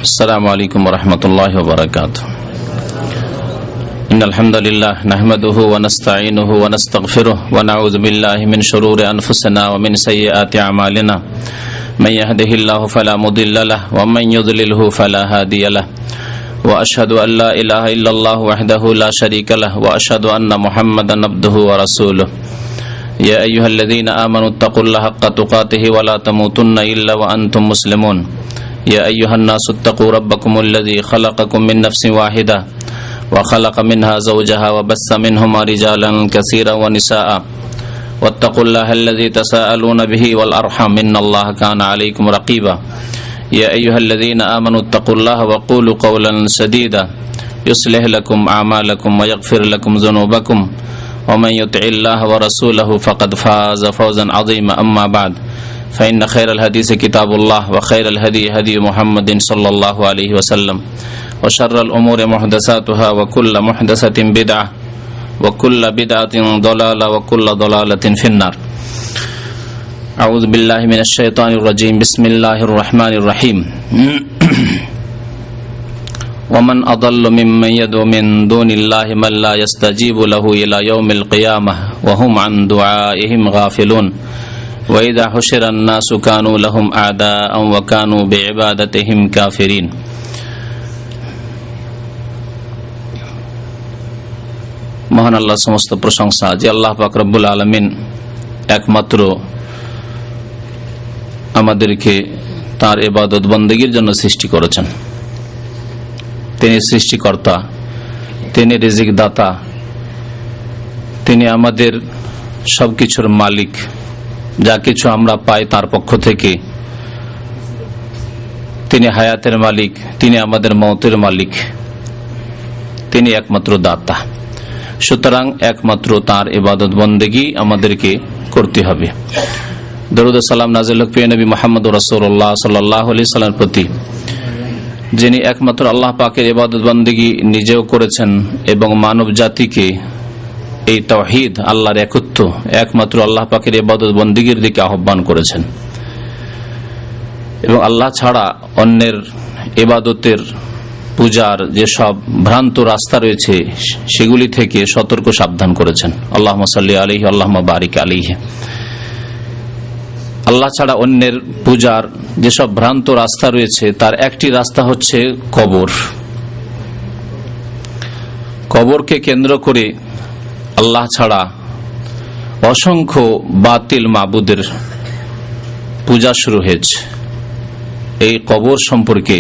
السلام عليكم ورحمة الله وبركاته. إن الحمد لله نحمده ونستعينه ونستغفره ونعوذ بالله من شرور أنفسنا ومن سيئات أعمالنا من يهده الله فلا مضل له ومن يضلله فلا هادي له وأشهد أن لا إله إلا الله وحده لا شريك له وأشهد أن محمدا عبده ورسوله. يا أيها الذين آمنوا اتقوا الله حق تقاته ولا تموتن إلا وأنتم مسلمون. يا أيها الناس اتقوا ربكم الذي خلقكم من نفس واحدة وخلق منها زوجها وبث منهما رجالا كثيرا ونساء واتقوا الله الذي تساءلون به والأرحام إن الله كان عليكم رقيبا. يا أيها الذين آمنوا اتقوا الله وقولوا قولا سديدا يصلح لكم أعمالكم ويغفر لكم ذنوبكم ومن يطع الله ورسوله فقد فاز فوزا عظيما. أما بعد فإن خير الحديث كتاب الله وخير الهدي هدي محمد صلى الله عليه وسلم وشر الأمور محدثاتها وكل محدثة بدعة وكل بدعة ضلالة وكل ضلالة في النار. أعوذ بالله من الشيطان الرجيم. بسم الله الرحمن الرحيم. ومن أضل ممن يدعو من دون الله من لا يستجيب له إلى يوم القيامة وهم عن دعائهم غافلون. وإذا حشر الناس كانوا لهم أعداء وكانوا بعبادتهم كافرين. মহান আল্লাহ সমস্ত প্রশংসা যে আল্লাহ পাক রব্বুল আলামিন একমাত্র আমাদেরকে তার ইবাদত বন্দেগীর জন্য সৃষ্টি করেছেন। তিনি সৃষ্টিকর্তা, তিনি রিজিক দাতা, তিনি আমাদের সবকিছুর মালিক। যা কিছু আমরা পাই তার পক্ষ থেকে। তিনি হায়াতের মালিক, তিনি আমাদের মওতের মালিক, তিনি একমাত্র দাতা। সুতরাং একমাত্র তার ইবাদত বন্দেগী আমাদেরকে করতে হবে। দরুদ সালাম নাযিল হোক প্রিয় নবী মুহাম্মদ রাসূলুল্লাহ সাল্লাল্লাহু আলাইহি সাল্লামের প্রতি, যিনি একমাত্র আল্লাহ পাকের ইবাদত বন্দেগী নিজেও করেছেন এবং মানব জাতিকে এই তাওহীদ, আল্লাহর একত্ব, একমাত্র আল্লাহ পাকের ইবাদত বন্দেগীর দিকে আহ্বান করেছেন এবং আল্লাহ ছাড়া অন্যের ইবাদতের, পূজার যেসব ভ্রান্ত রাস্তা রয়েছে সেগুলি থেকে সতর্ক সাবধান করেছেন। আল্লাহুম্মা সাল্লি আলাইহি আল্লাহুম্মা বারিক আলাইহি। আল্লাহ ছাড়া অন্যের পূজার যেসব ভ্রান্ত রাস্তা রয়েছে তার একটি রাস্তা হচ্ছে কবর। কবরকে কেন্দ্র করে আল্লাহ ছাড়া অসংখ্য বাতিল মাবুদের পূজা শুরু হয়েছে। এই কবর সম্পর্কে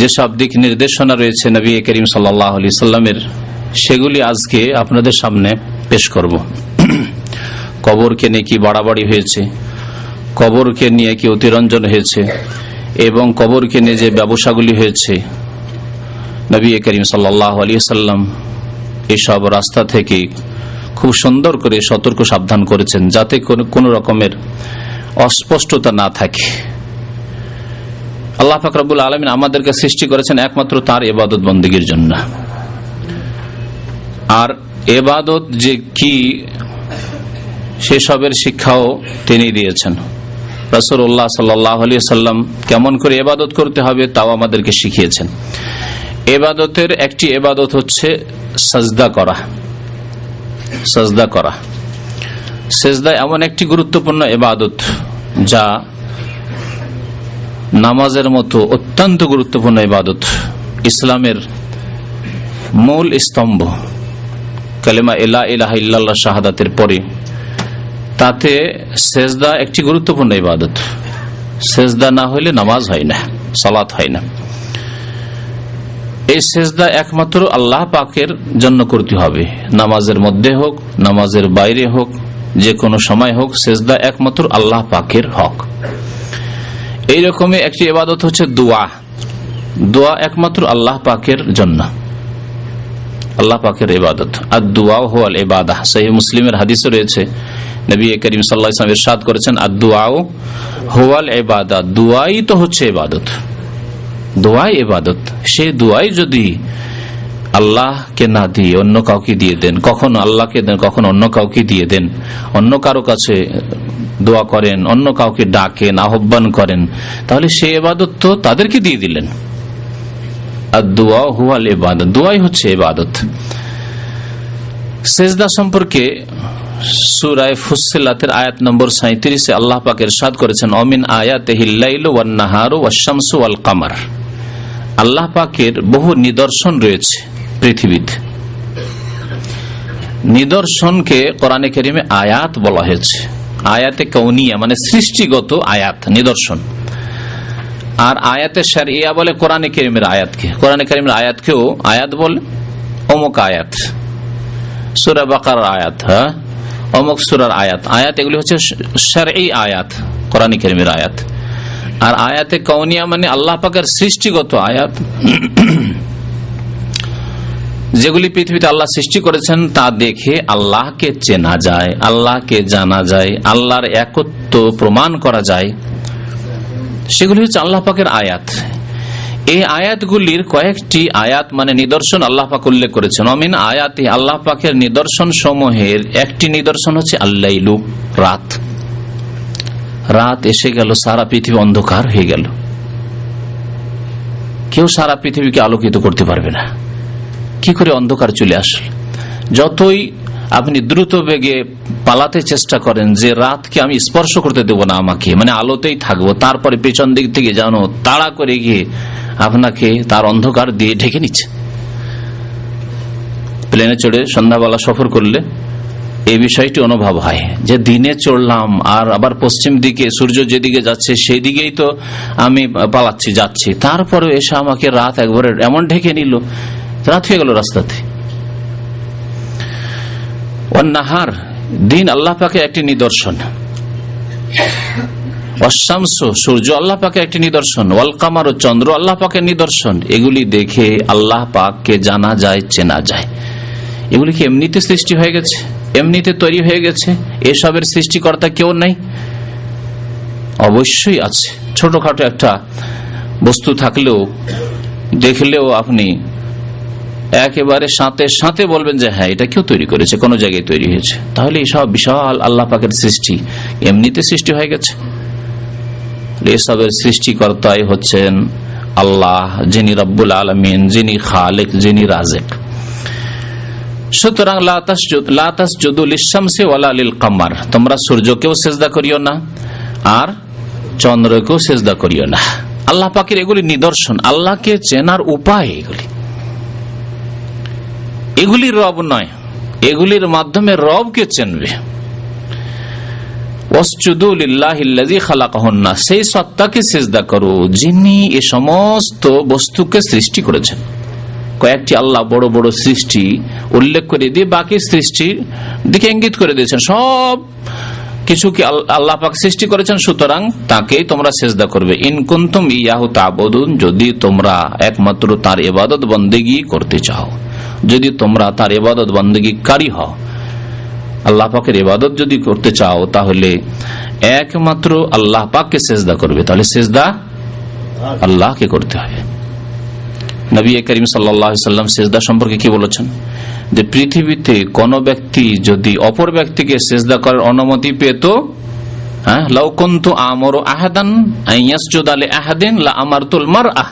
যেসব দিক নির্দেশনা রয়েছে নবী করিম সাল্লাল্লাহু আলাইহি সাল্লামের, সেগুলি আজকে আপনাদের সামনে পেশ করব। কবরকে নিয়ে কি বাড়াবাড়ি হয়েছে, কবরকে নিয়ে কি অতিরঞ্জন হয়েছে এবং কবরকে নিয়ে যে ব্যবসাগুলি হয়েছে, নবী করিম সাল্লাল্লাহু আলাইহি সাল্লাম এসব রাস্তা থেকে খুব সুন্দর করে সতর্ক সাবধান করেছেন, যাতে কোনো রকমের অস্পষ্টতা না থাকে। আল্লাহ পাক রব্বুল আলামিন আমাদেরকে সৃষ্টি করেছেন একমাত্র তার ইবাদত বন্দেগীর জন্য। আর ইবাদত যে কি সেসবের শিক্ষাও তিনি দিয়েছেন। রাসূলুল্লাহ সাল্লাল্লাহু আলাইহি সাল্লাম কেমন করে ইবাদত করতে হবে তাও আমাদেরকে শিখিয়েছেন। ইবাদতের একটি ইবাদত হচ্ছে সাজদা করা। সাজদা করা, সিজদা এমন একটি গুরুত্বপূর্ণ ইবাদত যা নামাজের মতো অত্যন্ত গুরুত্বপূর্ণ ইবাদত। ইসলামের মূল স্তম্ভ কালেমা লা ইলাহা ইল্লাল্লাহ শাহাদাতের পরে তাতে সিজদা একটি গুরুত্বপূর্ণ ইবাদত। সিজদা না হলে নামাজ হয় না, সালাত হয় না। এই সিজদা একমাত্র আল্লাহ পাকের জন্য করতে হবে। নামাজের মধ্যে হোক, নামাজের বাইরে হোক, যে কোনো সময় হোক, সিজদা একমাত্র আল্লাহ পাকের হক। এইরকমই একটি ইবাদত হচ্ছে দোয়া। দোয়া একমাত্র আল্লাহ পাকের জন্য, আল্লাহ পাকের ইবাদত। আর দোয়া হুয়াল ইবাদাহ। সহিহ মুসলিমের হাদিসে রয়েছে, নবী করিম সাল্লাল্লাহু আলাইহি ওয়াসাল্লাম ইরশাদ করেছেন, আর দোয়া হুয়াল ইবাদাহ। দোয়াই তো হচ্ছে ইবাদত, দোয়াই ইবাদত। সেই দোয়াই যদি আল্লাহকে না দিয়ে অন্য কাউকে দিয়ে দেন, কখনো আল্লাহকে দেন, কখনো অন্য কাউকে দিয়ে দেন, অন্য কারো কাছে দোয়া করেন, অন্য কাউকে ডাকেন, আহ্বান করেন, তাহলে সে ইবাদত তো তাদেরকে দিয়ে দিলেন। আর দোয়া হুয়াল ইবাদত, দোয়াই হচ্ছে ইবাদত। সেজদা সম্পর্কে সূরা ফুসসিলাতের আয়াত নম্বর 37 আল্লাহ পাক ইরশাদ করেছেন, অমিন আয়াতিহিল লাইলু ওয়ান নাহারু ওয়াশ শামসু ওয়াল কামার। আল্লাহ পাকের বহু নিদর্শন রয়েছে পৃথিবীতে। নিদর্শনকে কোরআনে কারিমে আয়াত বলা হয়েছে। আয়াতে কাউনিয়া মানে সৃষ্টিগত আয়াত, নিদর্শন। আর আয়াতে শারঈয়া বলে কোরআনে কারিমের আয়াতকে। কোরআনে কারিমের আয়াতকেও আয়াত বলে, অমুক আয়াত, সূরা বাকারার আয়াত, অমুক সূরার আয়াত। আয়াত এগুলি হচ্ছে শারঈ আয়াত, কোরআনে কারিমের আয়াত। আর আয়াতে কাউনিয়া মানে আল্লাহ পাকের সৃষ্টিগত আয়াত, যেগুলি পৃথিবীতে আল্লাহ সৃষ্টি করেছেন তা দেখে আল্লাহকে চেনা যায়, আল্লাহকে জানা যায়, আল্লাহর একত্ব প্রমাণ করা যায়, সেগুলি হচ্ছে আল্লাহ পাকের আয়াত। এই আয়াতগুলির কয়েকটি আয়াত মানে নিদর্শন আল্লাহ পাক উল্লেখ করেছেন। অমিন আয়াতি, আল্লাহ পাকের নিদর্শন সমূহের একটি নিদর্শন হচ্ছে আল্লাইলু, রাত। রাত এসে গেল, সারা পৃথিবী অন্ধকার হয়ে গেল, কেউ সারা পৃথিবীকে আলোকিত করতে পারবে না। কি করে অন্ধকার চলে আসল? যতই আপনি দ্রুত বেগে পালাতে চেষ্টা করেন যে রাতকে আমি স্পর্শ করতে দেব না, আমাকে মানে আলোতেই থাকবো, তারপরে পেছন দিক থেকে জানো তাড়া করে গিয়ে আপনাকে তার অন্ধকার দিয়ে ঢেকে নিচ্ছে। প্লেনে চড়ে সন্ধ্যাবেলা সফর করলে এই বিষয়টি অনুভব হয় যে দিনে চড়লাম আর আবার পশ্চিম দিকে সূর্য যেদিকে যাচ্ছে সেই দিকেই তো আমি পালাচ্ছি, যাচ্ছি, তারপরে এসে আমাকে রাত একবারে এমন ঢেকে নিল, রাত হয়ে গেল রাস্তাতে। নাহার, দিন আল্লাহ পাকে একটি নিদর্শন, অশামসু, সূর্য আল্লাহ পাকে একটি নিদর্শন, ওয়াল কামার, চন্দ্র আল্লাহ পাকের নিদর্শন। এগুলি দেখে আল্লাহ পাককে জানা যায়, চেনা যায়। এগুলি কি এমনিতে সৃষ্টি হয়ে গেছে, এমনিতে তৈরি হয়ে গেছে? এসবের সৃষ্টিকর্তা কেউ নাই? অবশ্যই আছে। ছোটখাটো একটা বস্তু থাকলেও দেখলেও আপনি একেবারে সাথে সাথে বলবেন যে হ্যাঁ এটা কেউ তৈরি করেছে, কোন জায়গায় তৈরি হয়েছে। তাহলে এইসব বিশাল আল্লাহ পাকের সৃষ্টি এমনিতে সৃষ্টি হয়ে গেছে? এসবের সৃষ্টিকর্তাই হচ্ছেন আল্লাহ, যিনি রব্বুল আলামিন, যিনি খালেক, যিনি রাজেক। সুতরাং লা তাসজুদু লিশ-শামসি ওয়ালা লিল-কামার, তোমরা সূর্যকেও সিজদা করিও না আর চন্দ্রকেও সিজদা করিও না। আল্লাহ পাকের এগুলি নিদর্শন, আল্লাহকে চেনার উপায়। এগুলি রব নয়, এগুলির মাধ্যমে রবকে চেনবে। ওয়াসজুদু লিল্লাহিল্লাযী খালাকাহুন্না, সেই সত্তাকে সিজদা করো যিনি এই সমস্ত বস্তুকে সৃষ্টি করেছেন। কয়েকটি আল্লাহ বড় বড় সৃষ্টি উল্লেখ করে দিয়ে বাকি সৃষ্টির দিকে ইঙ্গিত করে দিয়েছেন। সব কিছুকে আল্লাহ পাক সৃষ্টি করেছেন, সুতরাং তাকেই তোমরা সিজদা করবে। ইন কুনতুম ইয়াহু তা'বুদুন, যদি তোমরা একমাত্র তার ইবাদত বন্দেগী করতে চাও, যদি তোমরা তার ইবাদত বন্দেগীকারী হও, আল্লাহ পাকের ইবাদত যদি করতে চাও, তাহলে একমাত্র আল্লাহ পাককে সিজদা করবে। তাহলে সিজদা আল্লাহকে করতে হবে। নবী করিম সাল্লাল্লাহু আলাইহি ওয়াসাল্লাম সিজদা সম্পর্কে কি বলেছেন? যে পৃথিবীতে কোন ব্যক্তি যদি অপর ব্যক্তিকে সিজদা করার অনুমতি পেত, লাউ কুনতু আমরু আহাদান আইয়াসজুদা লিআহাদিন লা আমারতুল মারআহ,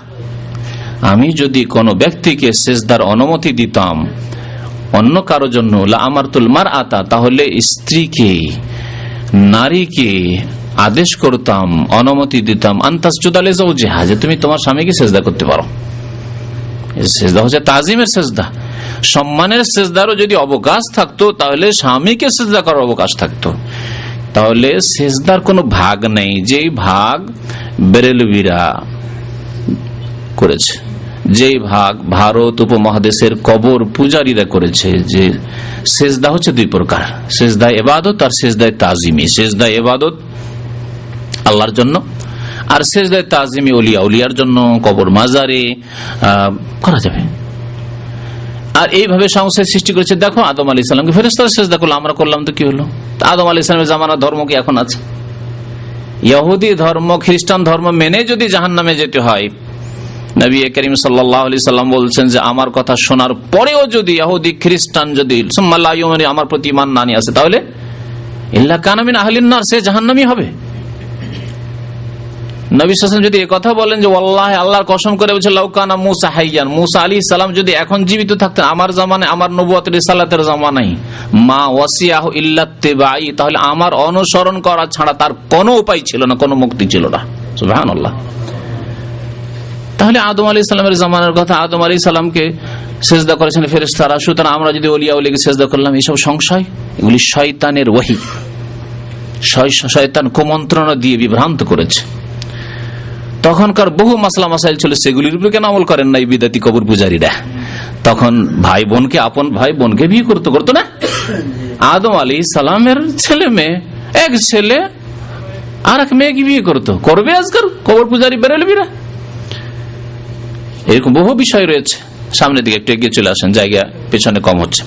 আমি যদি কোন ব্যক্তিকে সিজদার অনুমতি দিতাম অন্য কারো জন্য, লা আমারতুল মারআতা, তাহলে স্ত্রীকে, নারীকে আদেশ করতাম, অনুমতি দিতাম, আনতাসজুদা লিজাওজিহা, যে তুমি তোমার স্বামীকে সিজদা করতে পারো। সিজদা হচ্ছে তাজিমের সিজদা, সম্মানের সিজদারও যদি অবকাশ থাকতো তাহলে স্বামীকে সিজদা করার অবকাশ থাকতো। তাহলে সিজদার কোনো ভাগ নেই, যেই ভাগ বেরেলভিরা করেছে, যেই ভাগ ভারত উপমহাদেশের কবর পূজারীরা করেছে, যে সিজদা হচ্ছে দুই প্রকার, সিজদা ইবাদত আর সিজদা তাজিমি। সিজদা ইবাদত আল্লাহর জন্য, আর সিজদা তাজিমি উলিয়ার জন্য, কবর মাজারে করা যাবে। আর এইভাবে সংসার সৃষ্টি করেছে। দেখো আদম আলাইহিস সালামকে ফেরেশতারা সিজদা করলো, আমরা করলাম তো কি হলো? আদম আলাইহিস সালামের জামানার ধর্ম কি এখন আছে? ইহুদি ধর্ম, খ্রিস্টান ধর্ম মেনে যদি জাহান্নামে যেতে হয়, নবী করিম সাল্লাল্লাহু আলাইহি সাল্লাম বলছেন যে আমার কথা শোনার পরেও যদি ইহুদি খ্রিস্টান যদি সুম্মা লা ইউমিনু, আমার প্রতি ঈমান না নিয়ে আসে, তাহলে ইল্লা কানা মিন আহলিন নার, সে জাহান্নামী হবে। নবী সাল্লাল্লাহু আলাইহি ওয়াসাল্লাম যদি একথা বলেন যে ওয়াল্লাহি, আল্লাহর কসম করে বলছেন, লাউ কানা মূসা হাইয়ান, মূসা আলাইহিস সালাম যদি এখন জীবিত থাকতেন আমার জামানায়, আমার নবুয়তের রিসালাতের জামানায়, মা ওয়াসিয়াহু ইল্লা ইত্তিবাই, তাহলে আমার অনুসরণ করা ছাড়া তার কোনো উপায় ছিল না, কোনো মুক্তি ছিল না। সুবহানাল্লাহ। তাহলে আদম আলাইহিস সালামের জামানার কথা, আদম আলাইহিস সালামকে সিজদা করেছেন ফেরেশতারা, সুতরাং আমরা যদি ওলিয়া ওলিকে সিজদা করলাম, এসব সংশয়, এগুলি শয়তানের ওহী, শয়তান কুমন্ত্রণা দিয়ে বিভ্রান্ত করেছে। তখনকার বহু মাসলা মাসাইল ছিল, সেগুলির উপরে কেন আমল করেন না এই বিদাতি কবর পূজারীরা? তখন ভাই বোনকে, আপন ভাই বোনকে বিয়ে করতো না। আদম আলাইহিস সালামের ছেলে মেয়ে, এক ছেলে আর এক মেয়েকে বিয়ে করবে আজকাল কবর পূজারী বেরেলবিরা। এরকম বহু বিষয় রয়েছে। সামনের দিকে একটু এগিয়ে চলে আসেন, জায়গা পেছনে কম হচ্ছে।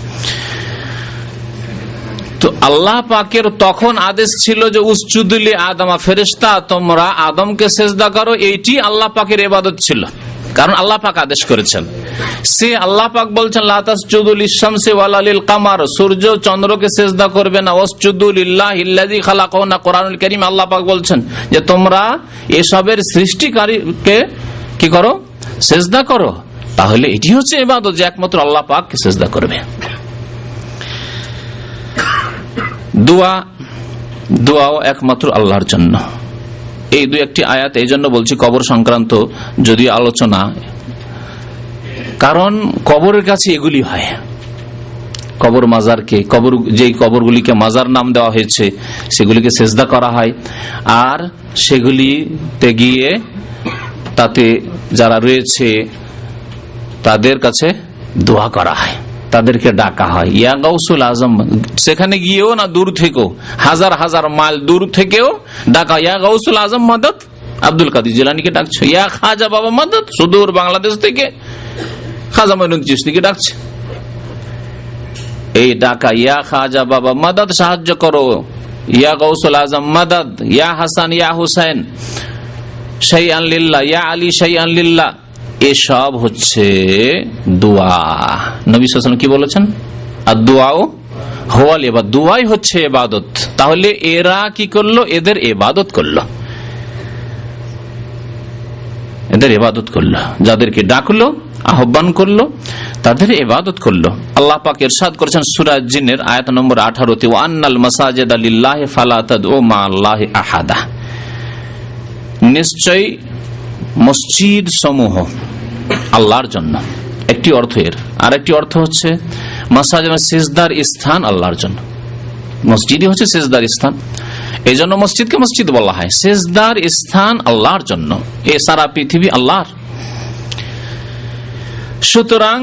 তো আল্লাহ পাকের তখন আদেশ ছিল যে উসজুদুলি আদমা, ফেরেশতা তোমরা আদমকে সিজদা করো, এইটি আল্লাহ পাকের ইবাদত ছিল, কারণ আল্লাহ পাক আদেশ করেছেন। সে আল্লাহ পাক বলছেন লা তাসজুদু লিশ-শামসি ওয়ালা লিল-কামার, সূর্য চন্দ্রকে সিজদা করবে না, ওয়াসজুদু লিল্লাহিল্লাযী খালাকাহুন্না, কোরআনুল কারীম আল্লাহ পাক বলছেন যে তোমরা এসবের সৃষ্টিকারীকে কি করো, সিজদা করো। তাহলে এটি হচ্ছে ইবাদত, যে একমাত্র আল্লাহ পাককে সিজদা করবে। দোয়াও একমাত্র আল্লাহর জন্য। এই দুই একটি আয়াত এই জন্য বলছি কবর সংক্রান্ত যদিও আলোচনা, কারণ কবরের কাছে এগুলি হয়। কবর মাজারকে, যেই কবরগুলিকে মাজার নাম দেওয়া হয়েছে সেগুলিকে সিজদা করা হয়, আর সেগুলিতে গিয়ে তাতে যারা রয়েছে তাদের কাছে দোয়া করা হয়, তাদেরকে ডাকা হয়, ইয়া গাউসুল আজম। সেখানে গিয়েও না, দূর থেকেও, হাজার হাজার মাইল দূর থেকেও ডাকা, ইয়া গাউসুল আজম মাদদ, আব্দুল কাদের জিলানীকে ডাকছে। ইয়া খাজা বাবা মাদদ, সুদূর বাংলাদেশ থেকে খাজা মঈনুদ্দিন চিশতিকে ডাকছে। এই ডাকা, ইয়া খাজা বাবা মাদদ, সাহায্য করো, ইয়া গাউসুল আজম মাদদ, ইয়া হাসান ইয়া হুসাইন শাইআন লিল্লাহ, ইয়া আলী শাইআন লিল্লাহ, এসব হচ্ছে দোয়া। নবী সাল্লাল্লাহু আলাইহি ওয়াসাল্লাম কি বলেছেন? আদ-দুআউ হুয়াল ইবাদত, দোয়াই হচ্ছে ইবাদত। তাহলে এরা কি করলো? এদের ইবাদত করলো, এদের ইবাদত করলো, যাদেরকে ডাকলো, আহ্বান করলো, তাদের ইবাদত করলো। আল্লাহ পাক ইরশাদ করেছেন সূরা জিনের আয়াত নম্বর 18-তে, ওয়া আন্নাল মাসাজিদা লিল্লাহি ফালা তাদউ মা আল্লাহি আহাদা, নিশ্চয়ই মসজিদ সমূহ আল্লাহর জন্য, একটি অর্থ এর। আর একটি অর্থ হচ্ছে মাসাজিদ সিজদার স্থান আল্লাহর জন্য, মসজিদই হচ্ছে সিজদার স্থান, এই জন্য মসজিদকে মসজিদ বলা হয়। সিজদার স্থান আল্লাহর জন্য, এ সারা পৃথিবী আল্লাহর। সুতরাং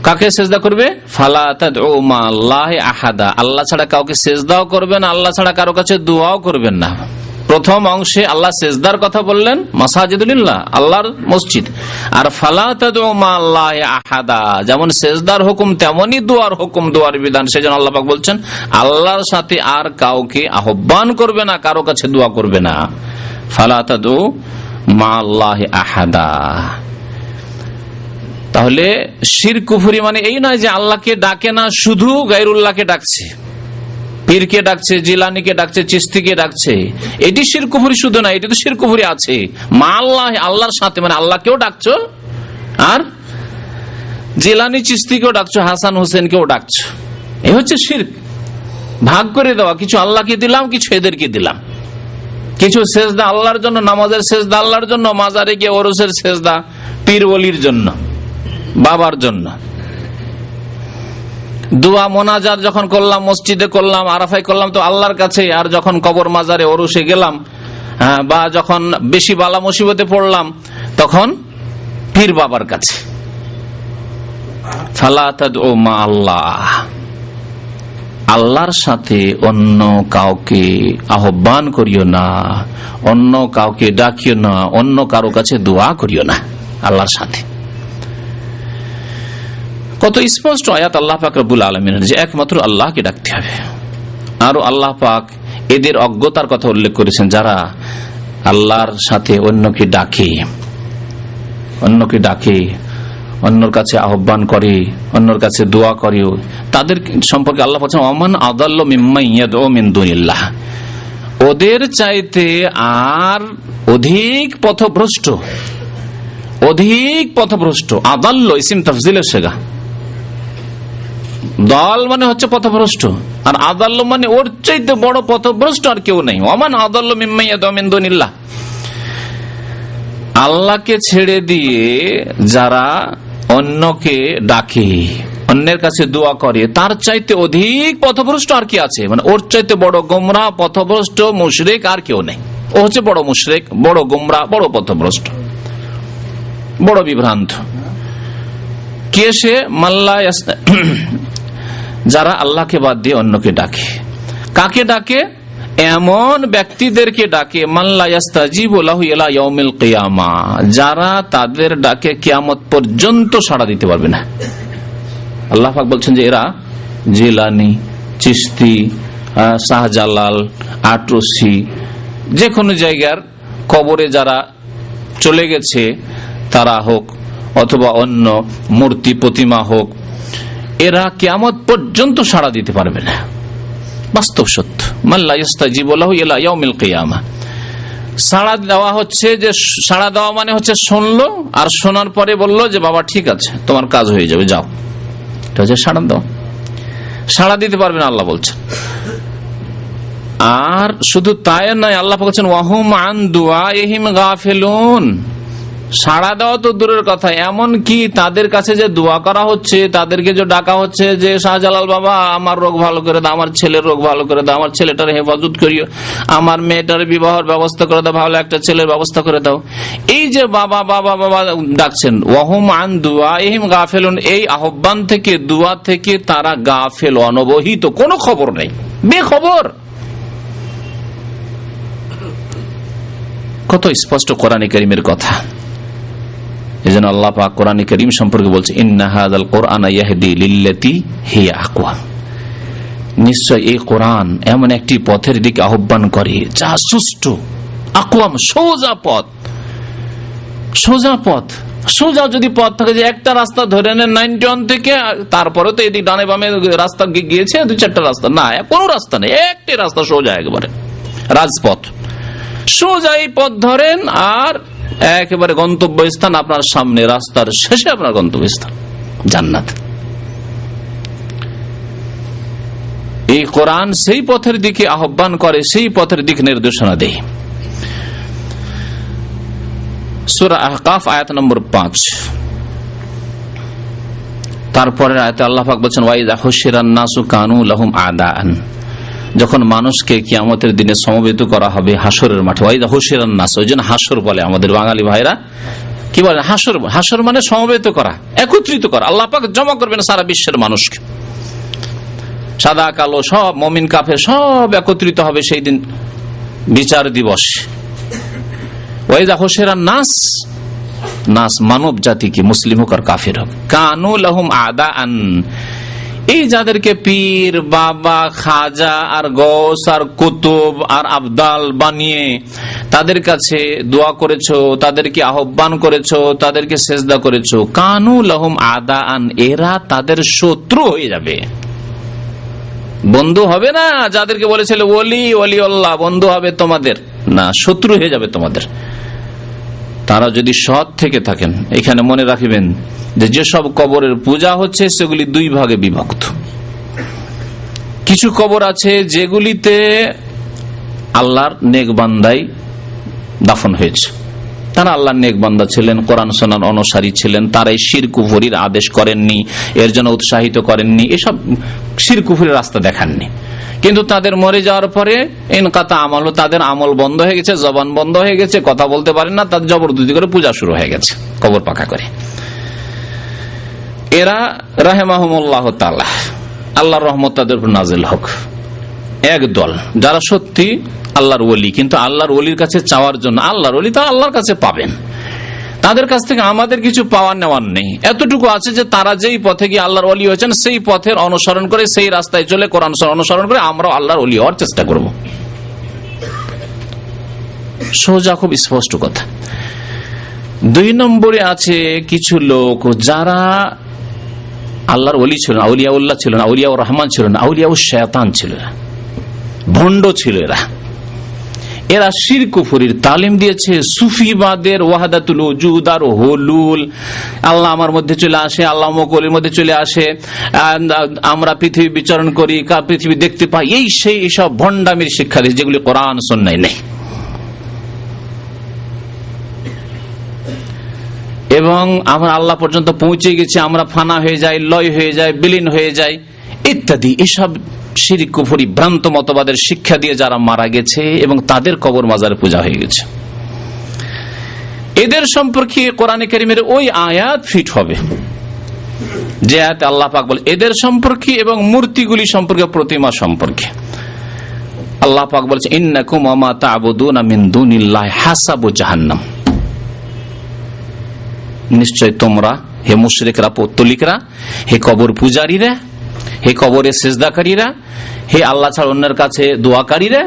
কাকে সিজদা করবে? ফালা তাদউ মা আল্লাহি আহাদা, আল্লাহ ছাড়া কাউকে সিজদাও করবেন, আল্লাহ ছাড়া কারো কাছে দোয়াও করবেন না। প্রথম অংশে আল্লাহ সিজদার কথা বললেন, মাসাজিদুল্লাহ আল্লাহর মসজিদ, আর ফালা তাদউ মা আল্লাহি আহাদা, যেমন সিজদার হুকুম তেমনি দোয়ার হুকুম, দোয়ার বিধান। সেজন্য আল্লাহ পাক বলছেন আল্লাহর সাথে আর কাউকে আহ্বান করবে না, কারো কাছে দোয়া করবে না। ফালা তাদউ মা আল্লাহি আহাদা। তাহলে শিরক কুফরি মানে এই নয় যে আল্লাহকে ডাকে না, শুধু গায়রুল্লাহকে ডাকছে, পীরকে ডাকছে, জিলানীকে ডাকছে, চিশতিকে ডাকছে, এটি শিরক কুফরি শুধু না, এটি তো শিরক কুফরি আছে। মা আল্লাহ, আল্লাহর সাথে মানে আল্লাহকেও ডাকছো, আর জিলানী চিশতিকেও ডাকছো, হাসান হোসেনকেও ডাকছো, এই হচ্ছে শিরক। ভাগ করে দেওয়া, কিছু আল্লাহকে দিলাম, কিছু এদেরকে দিলাম, কিছু সেজদা আল্লাহর জন্য, নামাজের সেজদা আল্লাহর জন্য, মাজারে গিয়ে ওরসের সেজদা পীর ওলির জন্য, বাবার জন্য। দোয়া মোনাজাত যখন করলাম, মসজিদে করলাম, আরাফায় করলাম, তো আল্লাহর কাছে। আর যখন কবর মাজারে ওরসে গেলাম, বা যখন বেশি বালা মুসিবতে পড়লাম, তখন পীর বাবার কাছে। ফালা তাদউ মা আল্লাহ, আল্লাহর সাথে অন্য কাউকে আহ্বান করিও না, অন্য কাউকে ডাকিও না, অন্য কারো কাছে দোয়া করিও না আল্লাহর সাথে। কত স্পষ্ট আয়াত আল্লাহ পাক রব্বুল আলামিনের, যে একমাত্র আল্লাহকে ডাকতে হবে। আরো আল্লাহ পাক এদের অজ্ঞতার কথা উল্লেখ করেছেন, যারা আল্লাহর সাথে অন্যকে ডাকে, অন্যর কাছে আহ্বান করে, অন্যর কাছে দোয়া করে, তাদের সম্পর্কে আল্লাহ বলছেন ওমান আদাল্লু মিম্মান ইয়াদউ মিন দুনিল্লাহ, ওদের চাইতে আর অধিক পথভ্রষ্ট, অধিক পথভ্রষ্ট। আদাল্ল ইসিম তাফজিলের শেগা, দল মানে হচ্ছে পথভ্রষ্ট, আর আদাল্ল মানে ওর চাইতে বড় পথভ্রষ্ট আর কেউ নেই। ওমান আদাল্লু মিম্মান ইয়াদউ মিন দুনিল্লাহ, আল্লাহকে ছেড়ে দিয়ে যারা অন্যকে ডাকে, অন্যের কাছে দোয়া করে, তার চাইতে অধিক পথভ্রষ্ট আর কি আছে? মানে ওর চাইতে বড় গোমরা, পথভ্রষ্ট, মুশরিক আর কেউ নেই। ও হচ্ছে বড় মুশরিক, বড় গোমরা, বড় পথভ্রষ্ট, বড় বিভ্রান্ত। কে সে? মাল্লা যারা আল্লাহকে বাদ দিয়ে অন্যকে ডাকে। কাকে ডাকে? এমন ব্যক্তিদেরকে ডাকে মাল্লা ইয়াস্তাজিবু লাহু ইলা ইয়াউমিল কিয়ামা, যারা তাদের ডাকে কিয়ামত পর্যন্ত সাড়া দিতে পারবে না। আল্লাহ পাক বলছেন যে এরা জিলানি, চিশতি, শাহজালাল, আটরসি, যে কোনো জায়গার কবরে যারা চলে গেছে তারা হোক, অথবা অন্য মূর্তি প্রতিমা হোক, এরা কিয়ামত পর্যন্ত সাড়া দিতে পারবে না। বাস্তব সত্য। মাল্লা ইস্তাজিবু লাহু ইলা ইয়াউমিল কিয়ামা, সাড়া দেওয়া হচ্ছে যে, সাড়া দেওয়া মানে হচ্ছে শুনলো, আর শোনার পরে বললো যে বাবা ঠিক আছে, তোমার কাজ হয়ে যাবে, যাও। এটা হচ্ছে সাড়া দাও। সাড়া দিতে পারবে না আল্লাহ বলছেন। আর শুধু তাই নয়, আল্লাহ বলছেন ওয়াহুম আন দুআইহিম গাফিলুন, সাড়া দেওয়া তো দূরের কথা, এমন কি তাদের কাছে যে দোয়া করা হচ্ছে, তাদেরকে যে ডাকা হচ্ছে যে শাহজালাল বাবা আমার রোগ ভালো করে দাও, আমার ছেলের রোগ ভালো করে দাও, আমার ছেলেটার হেফাজত করিও, আমার মেয়েটার বিবাহের ব্যবস্থা করে দাও, ভালো একটা ছেলের ব্যবস্থা করে দাও, এই যে বাবা বাবা বাবা ডাকছেন, ওয়াহুম আন দুআইহিম গাফিলুন, এই আহ্বান থেকে, দোয়া থেকে তারা গাফিল, অনবহিত, কোনো খবর নেই, বেখবর। কত স্পষ্ট কোরআন কারীমের কথা। এজন্য আল্লাহ পাক কোরআন কারীম সম্পর্কে বলছে ইন্না হাযাল কুরআনা ইয়াহদি লিল্লাতী হিয়া আকওয়াম, নিশ্চয় এই কোরআন এমন একটি পথের দিকে আহ্বান করে যা সুষ্ঠু, আকওয়াম, সোজা পথ। সোজা পথ, সোজা যদি পথ থাকে, যে একটা রাস্তা ধরে নেন 91 থেকে, তারপরে তো এদিক ডানে বামে রাস্তা গিয়েছে 2-4টা রাস্তা, না কোনো রাস্তা নেই, একটি রাস্তা সোজা, একবারে রাজপথ, সোজা এই পথ ধরেন আর একেবারে গন্তব্যস্থান আপনার সামনে, রাস্তার শেষে আপনার গন্তব্যস্থান জান্নাত। এই কোরআন সেই পথের দিকে আহ্বান করে, সেই পথের দিক নির্দেশনা দেয়। সূরা আহকাফ আয়াত নম্বর 5, তারপরের আয়াতে আল্লাহ পাক বলেন ওয়াইযা হুশিরান নাসু কানু লাহুম আদাআন, যখন মানুষকে কিয়ামতের দিনে সমবেত করা হবে হাসরের মাঠে, ওয়াইদা হুশিরান নাস, ওই জন্য হাসর বলে আমাদের বাঙালি ভাইরা, কি বলে হাসর? হাসর মানে সমবেত করা, একত্রিত করা। আল্লাহ পাক জমা করবেন সারা বিশ্বের মানুষকে, সাদা কালো সব, মুমিন কাফের সব একত্রিত হবে সেই দিন, বিচার দিবস। ওয়াইদা হুশিরান নাস, নাস মানব জাতিকে, মুসলিম হোক আর কাফের হোক, কানু লাহুম আদাআন, এই যাদেরকে পীর, বাবা, খাজা আর গৌস আর কুতুব আর আবদাল বানিয়ে তাদের কাছে দোয়া করেছো, তাদেরকে আহ্বান করেছো, তাদেরকে সেজদা করেছো, কানু লাহুম আদাআন, এরা তাদের শত্রু হয়ে যাবে। বন্ধু হবে না, যাদেরকে বলেছিল ওলি ওলিউল্লাহ বন্ধু হবে তোমাদের, না, শত্রু হয়ে যাবে তোমাদের। তারা যদি সৎ থেকে থাকেন, এখানে মনে রাখবেন যে যেসব কবরের পূজা হচ্ছে সেগুলি 2 ভাগে বিভক্ত। কিছু কবর আছে যেগুলিতে আল্লাহর নেক বান্দাই দাফন হয়েছে, তারা আল্লাহর নেক বান্দা ছিলেন, কোরআন সুন্নাহর অনুসারী ছিলেন, তারাই শিরক কুফরির আদেশ করেননি, এর জন্য উৎসাহিত করেননি, এসব শিরক কুফরির রাস্তা দেখাননি। কিন্তু তাদের মরে যাওয়ার পরে ইনকাতা আমল, তাদের আমল বন্ধ হয়ে গেছে, জবান বন্ধ হয়ে গেছে, কথা বলতে পারেন না, তাদের জবরদস্তি করে পূজা শুরু হয়ে গেছে কবর পাকা করে। এরা রাহিমাহুমুল্লাহ তাআলা, আল্লাহর রহমত তাদের উপর নাজিল হোক, এক দল যারা সত্যি আল্লাহর ওলি, কিন্তু আল্লাহর ওলির কাছে চাওয়ার জন্য, আল্লাহর ওলি তা আল্লাহর কাছে পাবেন, তাদের কাছ থেকে আমাদের কিছু পাওয়ার নেওয়ার নেই। এতটুকু আছে যে তারা যেই পথে গিয়ে আল্লাহর ওলি হয়েছেন সেই পথের অনুসরণ করে, সেই রাস্তায় চলে কোরআন অনুসরণ করে আমরাও আল্লাহর ওলি হওয়ার চেষ্টা করব। সোজা, খুব স্পষ্ট কথা। দুই নম্বরে আছে কিছু লোক যারা আল্লাহর ওলি ছিল না, আউলিয়া উল্লাহ ছিল না, আউলিয়া রহমান ছিল না, আউলিয়া শয়তান ছিল না, ভণ্ড ছিল এরা শিরক কুফরির তালিম দিয়েছে। সুফিবাদের ওয়াহাদাতুল ওজুদ আর হুলুল, আল্লাহ আমার মধ্যে চলে আসে, আল্লাহ মকলের মধ্যে চলে আসে, আমরা পৃথিবী বিচরণ করি, পৃথিবী দেখতে পাই, এই সেই সব ভণ্ডামির শিক্ষা দিয়েছে যেগুলি কোরআন সুন্নায় নেই। এবং আমরা আল্লাহ পর্যন্ত পৌঁছে গেছি, আমরা ফানা হয়ে যাই, লয় হয়ে যায়, বিলীন হয়ে যায় ইত্যাদি, এসব শিরক কুফরি ভ্রান্ত মতবাদের শিক্ষা দিয়ে যারা মারা গেছে এবং তাদের কবর মাজারে পূজা হয়ে গেছে, এদের সম্পর্কে কোরআনে কারীমের ওই আয়াত ফিট হবে যে আয়াতে আল্লাহ পাক বলে এদের সম্পর্কে এবং মূর্তিগুলি সম্পর্কে, প্রতিমা সম্পর্কে। আল্লাহ পাক বলছে ইন্নাকুম ওয়া মা তা'বুদুনা মিন দুনিল্লাহি হাসাবু জাহান্নাম, নিশ্চয় তোমরা হে মুশরিকরা, পৌত্তলিকরা, হে কবর পূজারীরা, হে কবরে সিজদাকারীরা, হে আল্লাহ ছাড়া অন্যের কাছে দোয়াকারীরা,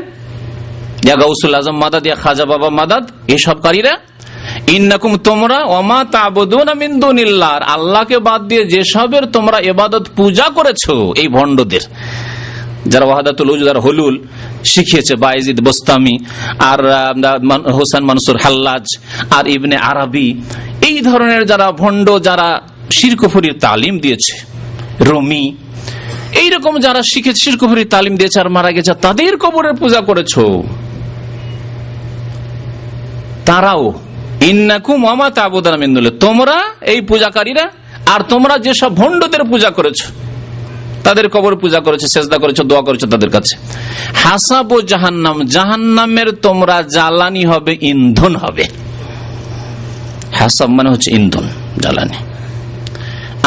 ইয়া গাউসুল আজম মাদাদ, ইয়া খাজা বাবা মাদাদ, এসবকারীরা, ইন্নাকুম তোমরা, ওয়া মা তা'বুদুনা মিন দুনিল্লাহ, আল্লাহকে বাদ দিয়ে যেসবের তোমরা ইবাদত পূজা করেছো, এই ভণ্ডদের যারা ওয়াহাদাতুল ওজুদ আর হুলুল শিখিয়েছে, বায়েজিদ বোস্তামি আর হোসেন মানসুর হাল্লাজ আর ইবনে আরবি, এই ধরনের যারা ভণ্ড, যারা শিরক কুফরির তালিম দিয়েছে, রুমি, এইরকম যারা শিখেছে, শিরক কুফরির তালিম দিয়েছে আর মারা গেছে, তাদের কবরের পূজা করেছো, তারাও ইন্নাকুম ওয়া মা তা'বুদুনা মিন দুনিল্লাহ, তোমরা এই পূজাকারীরা আর তোমরা যেসব ভণ্ডদের পূজা করেছো, তাদের কবর পূজা করেছে, সেজদা করেছো, দোয়া করেছো তাদের কাছে, হাসাবু জাহান্নাম, জাহান্নামের তোমরা জ্বালানি হবে, ইন্ধন হবে। হাসাব মানে হচ্ছে ইন্ধন, জ্বালানি।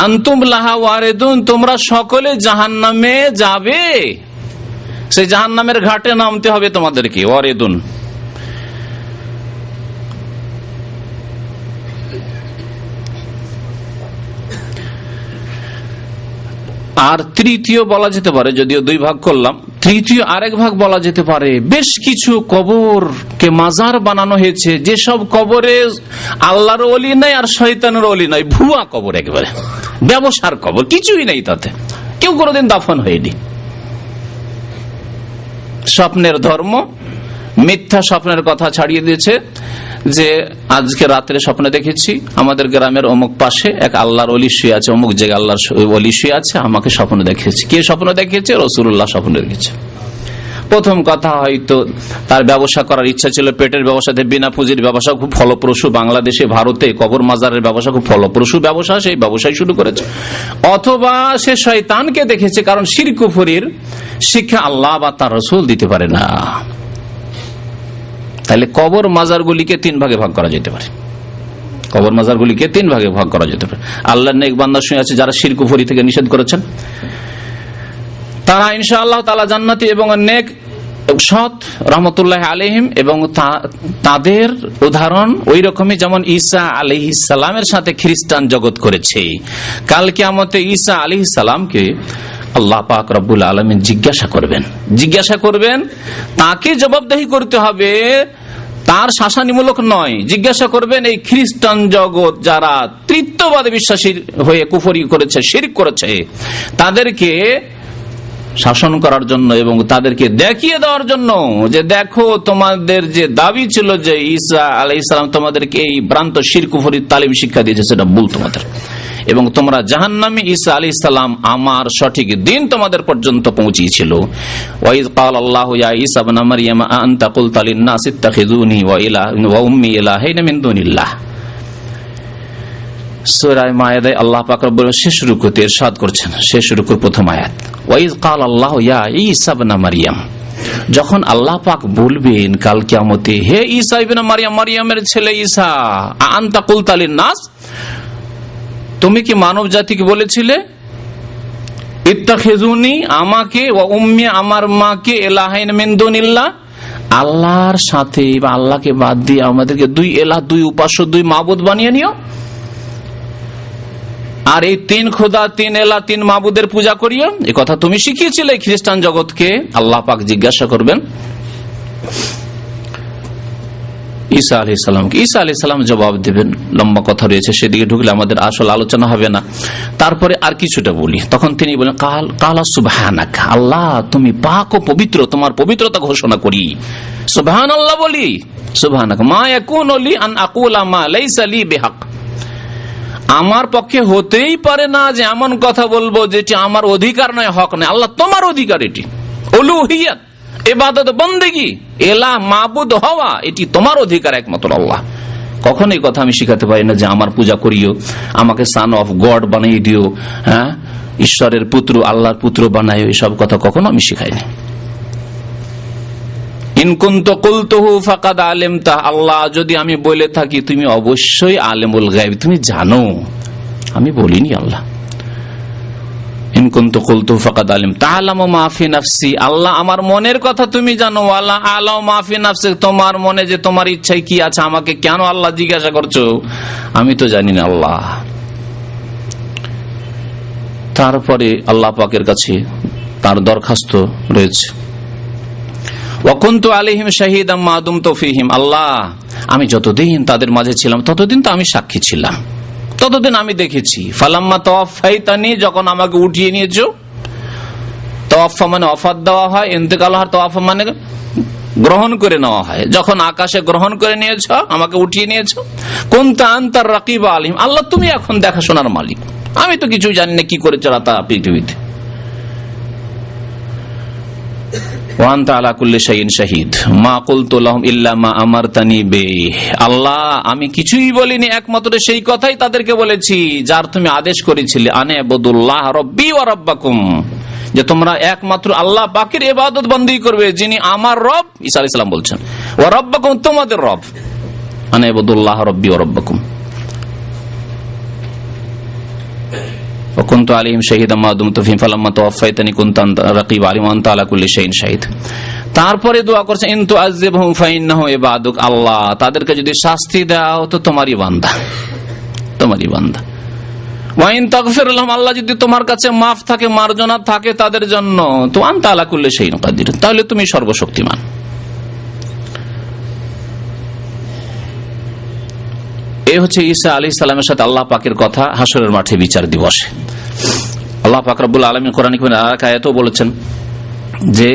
আনতুম লাহা ওয়ারিদুন, তোমরা সকলে জাহান্নামে যাবে, সেই জাহান্নামের ঘাটে নামতে হবে তোমাদেরকে। ওয়ারিদুন, আর তৃতীয় বলা যেতে পারে, যদিও দুই ভাগ করলাম, তৃতীয় আরেক ভাগ বলা যেতে পারে, বেশ কিছু কবরকে মাজার বানানো হয়েছে, যেসব কবরে আল্লাহর ওলি নাই আর শয়তানের ওলি নাই, ভুয়া কবর, একেবারে ব্যবসার কবর, কিছুই নেই, তাতে কেউ কোনোদিন দাফন হয়নি। স্বপ্নের ধর্ম, মিথ্যা স্বপ্নের কথা ছাড়িয়ে দিয়েছে, যে আজকে রাত্রে স্বপ্নে দেখেছি আমাদের গ্রামের অমুক পাশে এক আল্লাহর ওলি শুয়ে আছে, অমুক জায়গায় আল্লাহর ওলি শুয়ে আছে, আমাকে স্বপ্ন দেখিয়েছে। কে স্বপ্ন দেখিয়েছে? রাসূলুল্লাহ স্বপ্ন দেখেছে। প্রথম কথা, হয়তো তার ব্যবসা করার ইচ্ছা ছিল, পেটের ব্যবসাতে, বিনা পুঁজির ব্যবসা খুব ফলপ্রসূ, বাংলাদেশে ভারতে কবর মাজারের ব্যবসা খুব ফলপ্রসূ ব্যবসা, সেই ব্যবসায় শুরু করেছে। অথবা সে শয়তানকে দেখেছে, কারণ শিরক কুফরির শিক্ষা আল্লাহ বা তার রাসূল দিতে পারে না। তাহলে কবর মাজারগুলিকে তিন ভাগে ভাগ করা যেতে পারে, কবর মাজারগুলিকে তিন ভাগে ভাগ করা যেতে পারে। আল্লাহর নেক বান্দা শুয়ে আছে যারা শিরক কুফরি থেকে নিষেধ করেছেন, তারা ইনশাআল্লাহ তাআলা জান্নাতি এবং নেক সৎ রহমতুল্লাহ আলাইহিম, এবং তাদের উদাহরণ ওই রকমই যেমন ঈসা আলাইহিস সালামের সাথে খ্রিস্টান জগৎ করেছে। কাল কিয়ামতে ঈসা আলাইহিস সালামকে আল্লাহ পাক রব্বুল আলামিন জিজ্ঞাসা করবেন, তাকে জবাবদিহি করতে হবে, তার শাসানিমূলক নয়। জিজ্ঞাসা করবেন এই খ্রিস্টান জগৎ যারা তৃতীয়বাদে বিশ্বাসী হয়ে কুফরি করেছে, শিরক করেছে, তাদেরকে শাসন করার জন্য এবং তাদেরকে দেখিয়ে দেওয়ার জন্য যে দেখো তোমাদের যে দাবি ছিল যে ঈসা আলাইহিস সালাম তোমাদেরকে এই ভ্রান্ত শিরক কুফরির তালিম শিক্ষা দিয়েছে, সেটা ভুল তোমাদের, এবং তোমরা জাহান্নামে, ঈসা আলাইহিস সালাম আমার সঠিক দিন তোমাদের পর্যন্ত পৌঁছিয়েছিল। ওয়াইজ ক্বাল আল্লাহু ইয়া ঈসা ইবনে মারইয়াম আনতা কুলতা লিন-নাস ইত্তাখিযুনি ওয়া উম্মি ইলাহাইন মিন দুনিল্লাহ। সূরা মায়েদায় আল্লাহ পাক রব্বুল শেষ রুকুতে ইরশাদ করছেন, শেষ রুকুর প্রথম আয়াত, ওয়াইজ ক্বাল আল্লাহু ইয়া ঈসা ইবনে মারইয়াম, যখন আল্লাহ পাক বলবেন কাল কিয়ামতে, হে ঈসা ইবনে মারইয়াম, মারইয়ামের ছেলে ঈসা, আনতা কুলতা লিন-নাস, তুমি কি মানব জাতিকে বলেছিলে, ইত্তাখিযুনি আমাকে, ওয়া উম্মি আমার মাকে, ইলাহাইন মিন দুনিল্লাহ আল্লাহর সাথে বা আল্লাহকে বাদ দিয়ে আমাদেরকে দুই এলাহ, দুই উপাস্য, দুই মাবুদ বানিয়ে নিও, আর এই তিন খোদা, তিন এলাহ, তিন মাবুদের পূজা করিও, এ কথা তুমি শিখিয়েছিলে খ্রিস্টান জগৎকে। আল্লাহ পাক জিজ্ঞাসা করবেন ঈসা আলাইহিস সালামকে। ঈসা আলাইহিস সালাম জবাব দেবেন, লম্বা কথা রয়েছে, সেদিকে ঢুকলে আমাদের আসল আলোচনা হবে না। তারপরে আর কিছুটা বলি, তখন তিনি বলেন কালা সুবহানাকা, আল্লাহ তুমি পাক ও পবিত্র, তোমার পবিত্রতা ঘোষণা করি, সুবহানাল্লাহ বলি, সুবহানাকা মা ইয়াকুনু লি আন আকুলা মা লাইসা লি বিহাক, আমার পক্ষে হতেই পারে না যে এমন কথা বলবো যেটি আমার অধিকার নয়, হক নয়। আল্লাহ তোমার অধিকার, এটি উলুহিয়াত, ইবাদত, বন্দেগী, এলা মাবুদ হওয়া, এটি তোমার অধিকার একমাত্র আল্লাহ। কখন এই কথা আমি শিখাতে পারি না যে আমার পূজা করিও, আমাকে সান অফ গড বানিয়ে দিও, হ্যাঁ, ঈশ্বরের পুত্র, আল্লাহর পুত্র বানাইও, এসব কথা কখনো আমি শিখাইনি। ইন কুনতু কুলতুহু ফাকাদ আলিমতা, আল্লাহ যদি আমি বলে থাকি তুমি অবশ্যই আলিমুল গায়ব, তুমি জানো, আমি বলিনি আল্লাহ। ইন কুনতু কুলতুহু ফাকাদ আলিমতা তা'লামু মা ফি নাফসি, আল্লাহ আমার মনের কথা তুমি জানো, ওয়ালা আ'লামু মা ফি নাফসি, তোমার মনে যে তোমার ইচ্ছায় কি আছে আমাকে কেন আল্লাহ জিজ্ঞাসা করছো, আমি তো জানি না আল্লাহ। তারপরে আল্লাহ পাকের কাছে তার দরখাস্ত রয়েছে, ওয়া কুনতু আলাইহিম শাহীদাম মা দুমতু ফীহিম, আল্লাহ আমি যতদিন তাদের মাঝে ছিলাম ততদিন তো আমি সাক্ষী ছিলাম, ততদিন আমি দেখেছি। ফালাম্মা তাওয়াফাইতানি, যখন আমাকে উঠিয়ে নিয়েছো, তাওয়াফা মানে ওয়াফাত দেওয়া হয়, ইন্তেকাল হয়, তাওয়াফা মানে গ্রহণ করে নেওয়া হয়, যখন আকাশে গ্রহণ করে নিয়েছো, আমাকে উঠিয়ে নিয়েছো, কুনতা আনতার রাকিব আলিম, আল্লাহ তুমি এখন দেখাশোনার মালিক, আমি তো কিছু জানি না কি করে চড়াতা পৃথিবীতে। ওয়া আনতা আলা কুল্লি শাইইন শাহীদ মা কুলতু লাহুম ইল্লা মা আমারতানি বিহি, আল্লাহ আমি কিছুই বলিনি, একমাত্র সেই কথাই তাদেরকে বলেছি যার তুমি আদেশ করেছিলে, আনে আবুদুল্লাহ রাব্বি ওয়া রাব্বাকুম, যে তোমরা একমাত্র আল্লাহ পাকের ইবাদত বন্দেগী করবে, যিনি আমার রব, ঈসা আলাইহিস সালাম বলছেন, ওয়া রাব্বাকুম, তোমাদের রব, আনে আবুদুল্লাহ রাব্বি ওয়া রাব্বাকুম। وكنت عليهم شهيدا ما دمت فيهم فلما توفيتني كنت رقيب عليهم وانت على كل شيء شهيد। তারপরে দোয়া করছে ইন তুআযিবহুম ফাইন্নাহু ইবাদুক, আল্লাহ তাদেরকে যদি শাস্তি দাও তো তোমারই বান্দা, তোমারই বান্দা। ওয়া ইন তাগফির লাহুম, আল্লাহ যদি তোমার কাছে মাফ থাকে, মার্জনা থাকে তাদের জন্য, তো আনতা আলা কুল্লি শাইইন কাদির, তাহলে তুমি সর্বশক্তিমান। এই হচ্ছে ঈসা আলাইহিস সালামের সাথে আল্লাহ পাকের কথা হাসরের মাঠে বিচার দিবসে। আল্লাহ পাক রব্বুল আলামিন কোরআনে আয়াতেও বলেছেন যে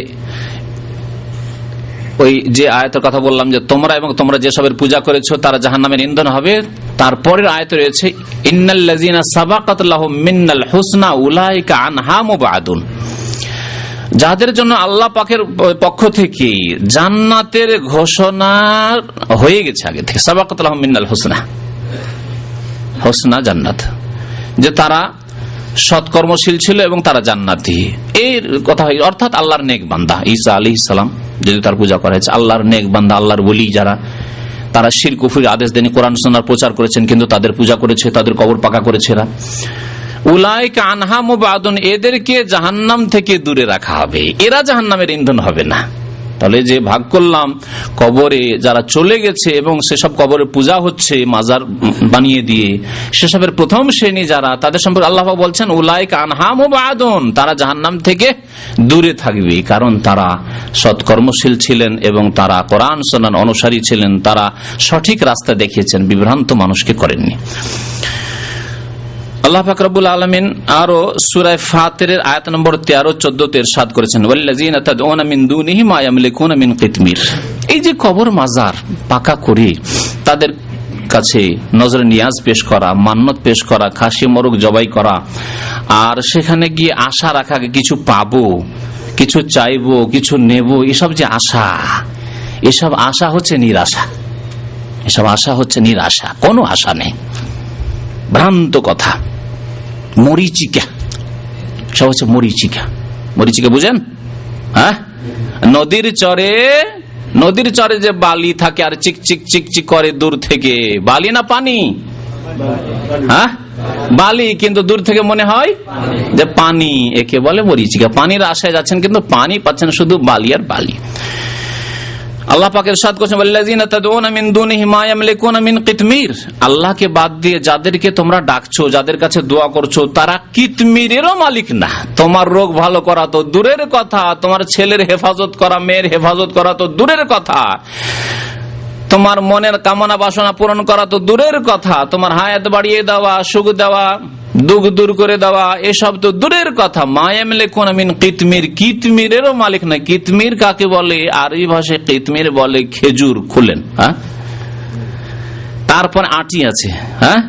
ওই যে আয়াতের কথা বললাম যে তোমরা এবং তোমরা যেসবের পূজা করেছো তারা জাহান্নামের ইন্ধন হবে, তারপরের আয়াতে রয়েছে ইন্নাল্লাযীনা সাবাকাত লাহুম মিনাল হুসনা উলাইকা আনহা মুবআদুন, যাদের জন্য আল্লাহ পাকের পক্ষ থেকে জান্নাতের ঘোষণা হয়ে গেছে আগে থেকে, সাবাকাত লাহুম মিনাল হুসনা, হুসনা জান্নাত, যে তারা সৎকর্মশীল ছিল এবং তারা জান্নাতি, এর কথা হয়, অর্থাৎ আল্লাহর নেক বান্দা। ঈসা আলাইহিস সালাম যদি তার পূজা করা হয়েছে, আল্লাহর নেক বান্দা, আল্লাহর ওলি যারা, তারা শিরক কুফরির আদেশ দেননি, কোরআন সুন্নাহর প্রচার করেছেন কিন্তু তাদের পূজা করেছে, তাদের কবর পাকা করেছে এরা, উলাইকা আনহা মুবআদুন, এদেরকে জাহান্নাম থেকে দূরে রাখা হবে, এরা জাহান্নামের ইন্ধন হবে না। তাহলে যে ভাগ করলাম, কবরে যারা চলে গেছে এবং সেসব কবরে পূজা হচ্ছে মাজার বানিয়ে দিয়ে, সেসবের প্রথম শ্রেণী যারা, তাদের সম্পর্কে আল্লাহ বলছেন উলাইকা আনহা মুবআদুন, তারা জাহান্নাম থেকে দূরে থাকবে, কারণ তারা সৎকর্মশীল ছিলেন এবং তারা কোরআন সুন্নাহর অনুসারী ছিলেন, তারা সঠিক রাস্তা দেখিয়েছেন, বিভ্রান্ত মানুষকে করেননি। আল্লাহ পাক রব্বুল আলামিন আরো সূরা ফাতিরের আয়াত নম্বর 13-14 তে ইরশাদ করেছেন ওয়াল্লাযিনা তাদউনা মিন দুনিহি মা ইয়ামলিকুনা মিন কিতমির, এই যে কবর মাজার পাকা করে তাদের কাছে নজরে নিয়াজ পেশ করা, মান্নত পেশ করা, খাসি মোরগ জবাই করা, আর সেখানে গিয়ে আশা রাখা কিছু পাবো, কিছু চাইবো, কিছু নেব, এসব যে আশা, এসব আশা হচ্ছে নিরাশা, এসব আশা হচ্ছে নিরাশা, কোনো আশা নেই, ভ্রান্ত কথা, মরিচিকা, সব হচ্ছে মরিচিকা। মরিচিকা বুঝেন? হ্যাঁ, নদীর চরে যে বালি থাকে আর চিক চিক চিক চিক করে দূর থেকে, বালি না পানি? হ্যাঁ, বালি, কিন্তু দূর থেকে মনে হয় যে পানি, একে বলে মরিচিকা। পানির আশায় যাচ্ছেন কিন্তু পানি পাচ্ছেন শুধু বালি আর বালি। আল্লাহ পাকের ইরশাদ করেছেন ওয়াল্লাযিনা তাদউনা মিন দুনিহি মা ইয়ামলিকুনা মিন কিতমির, আল্লাহকে বাদ দিয়ে যাদেরকে তোমরা ডাকছো, যাদের কাছে দোয়া করছো, তারা কিতমিরেরও মালিক না। তোমার রোগ ভালো করা তো দূরের কথা, তোমার ছেলের হেফাজত করা, মেয়ের হেফাজত করা তো দূরের কথা, তোমার মনের কামনা বাসনা পূরণ করা তো দূরের কথা, তোমার হায়াত বাড়িয়ে দেওয়া, সুখ দেওয়া, দুঃখ দূর করে দেওয়া, এসব তো দূরের কথা। মা ইয়ামলিকুনা মিন কিতমির, কিতমিরেরও মালিক না। কিতমির কাকে বলে? আরবি ভাষায় কিতমির বলে খেজুর। খুলেন, হ্যাঁ। তারপর আটি আছে, হ্যাঁ।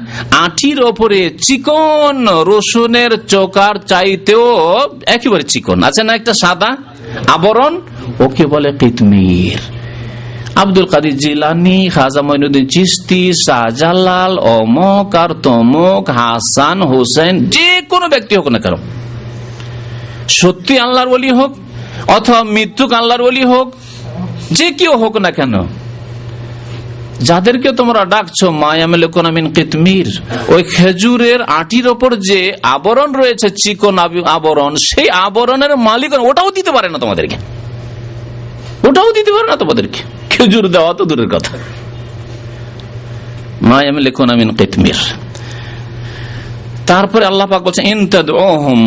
আটির ওপরে চিকন রসুনের চোকার চাইতেও একেবারে চিকন আছে না একটা সাদা আবরণ, ওকে বলে কিতমির। আব্দুল কাদের জিলানী, খাজা মঈনুদ্দিন চিশতি, শাহজালাল, অমক আর তমক, হাসান হোসেন, যে কোনো ব্যক্তি হোক না কেন, সত্যি আল্লাহর ওলি হোক অথবা মৃত্যুক আল্লাহর ওলি হোক, যে কেউ হোক না কেন, যাদেরকে তোমরা ডাকছো মা ইয়ামলিকুনা মিন কিতমির, ওই খেজুরের আটির ওপর যে আবরণ রয়েছে, চিকন আবরণ, সেই আবরণের মালিক ওটাও দিতে পারে না তোমাদেরকে, ওটাও দিতে পারে না তোমাদেরকে। খেজুর দেওয়া তো দূরের কথা। মা ইয়ামলিকুনা মিন কিতমির। তারপরে আল্লাহ পাক বলছেন ইন তাদউহুম,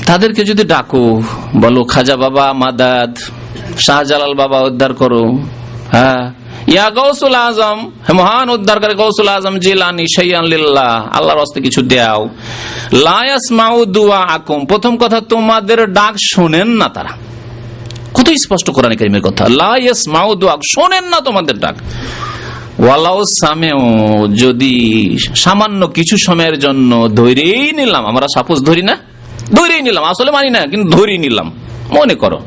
তাদেরকে যদি ডাকো, বলো খাজা বাবা মাদাদ, শাহজালাল বাবা উদ্ধার করো, হ্যাঁ, ইয়া গাউসুল আজম, মহান উদ্ধারকারী গাউসুল আজম জিলানী, শাইয়ান লিল্লাহ, আল্লাহর রাস্তায় কিছু দাও। লা ইয়াসমাউ দুআআকুম, প্রথম কথা তোমাদের ডাক শোনেন না তারা। কত স্পষ্ট কোরআন কারীমের কথা, লা ইয়াসমাউ দুআআকুম, শোনেন না তোমাদের ডাক। ওয়ালাউ সামেও, যদি সামান্য কিছু সময়ের জন্য ধরেই নিলাম, আমরা সাপোজ ধরি না, ধরেই নিলাম, আসলে মানি না কিন্তু ধরেই নিলাম, মনে করো,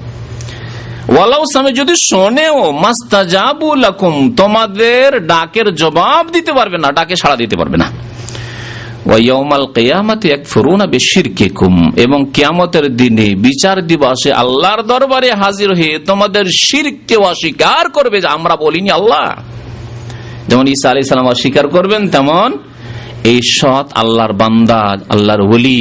ওয়ালাউ সামে যদি শোনেও, মাস্তাজাবু লাকুম, তোমাদের ডাকের জবাব দিতে পারবে না, ডাকে সাড়া দিতে পারবে না। ওয়া ইয়াউমাল কিয়ামাতি ইয়াকফুরুনা বিশিরকিকুম, এবং কিয়ামতের দিনে বিচার দিবসে আল্লাহর দরবারে হাজির হয়ে তোমাদের শিরককে অস্বীকার করবে, যে আমরা বলিনি আল্লাহ। যেমন ঈসা আলাইহিস সালাম অস্বীকার করবেন, তেমন এই সৎ আল্লাহর বান্দা, আল্লাহর ওলি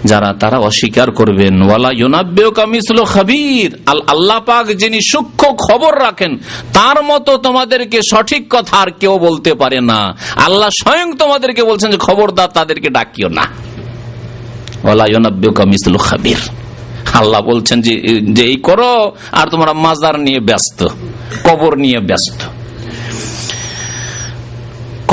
যারা, তারা অস্বীকার করবেন। ওয়ালা ইউনাব্বিউকা মিসলু খাবীর, আল্লাহ পাক যিনি সূক্ষ্ম খবর রাখেন, তার মতো তোমাদেরকে সঠিক কথা আর কেউ বলতে পারে না। আল্লাহ স্বয়ং তোমাদেরকে বলছেন যে খবরদার তাদেরকে ডাকিও না। ওয়ালা ইউনাব্বিউকা মিসলু খাবীর, আল্লাহ বলছেন যে এই করো, আর তোমরা মাজার নিয়ে ব্যস্ত, কবর নিয়ে ব্যস্ত।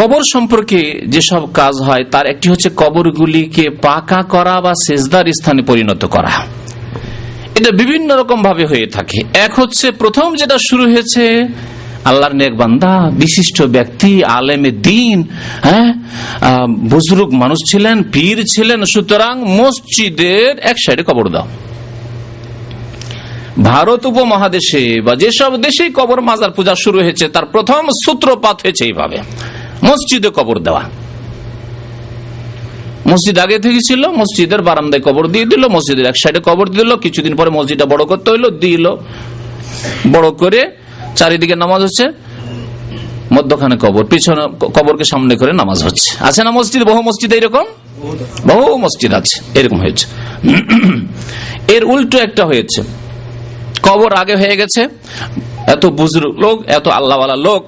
কবর সম্পর্কে যেসব কাজ হয় তার একটি হচ্ছে কবরগুলিকে পাকা করা বা সেজদার স্থানে পরিণত করা। এটা বিভিন্ন রকম ভাবে হয়ে থাকে। এক হচ্ছে, প্রথম যেটা শুরু হয়েছে, আল্লাহর নেক বান্দা, বিশিষ্ট ব্যক্তি, আলেমে দ্বীন, হ্যাঁ, বুজুর্গ মানুষ ছিলেন, পীর ছিলেন, সুতরাং মসজিদের এক সাইডে কবর দাও। ভারত উপমহাদেশে বা যেসব দেশেই কবর মাজার পূজা শুরু হয়েছে, তার প্রথম সূত্রপাত হয়েছে এইভাবে, মসজিদে কবর দেওয়া। মসজিদ আগে থেকে ছিল, মসজিদের বারান্দায় কবর দিয়ে দিল, মসজিদের এক সাইডে কবর দিল। কিছুদিন পরে মসজিদটা বড় করতে হইলো, দিল, বড় করে চারিদিকে নামাজ হচ্ছে, মধ্যখানে কবর, পিছনে কবরকে সামনে করে নামাজ হচ্ছে। আছে না মসজিদ? বহু মসজিদ এইরকম, বহু মসজিদ আছে এরকম হয়েছে। এর উল্টো একটা হয়েছে, কবর আগে হয়ে গেছে, এত বুজুর্গ লোক, এত আল্লাহওয়ালা লোক,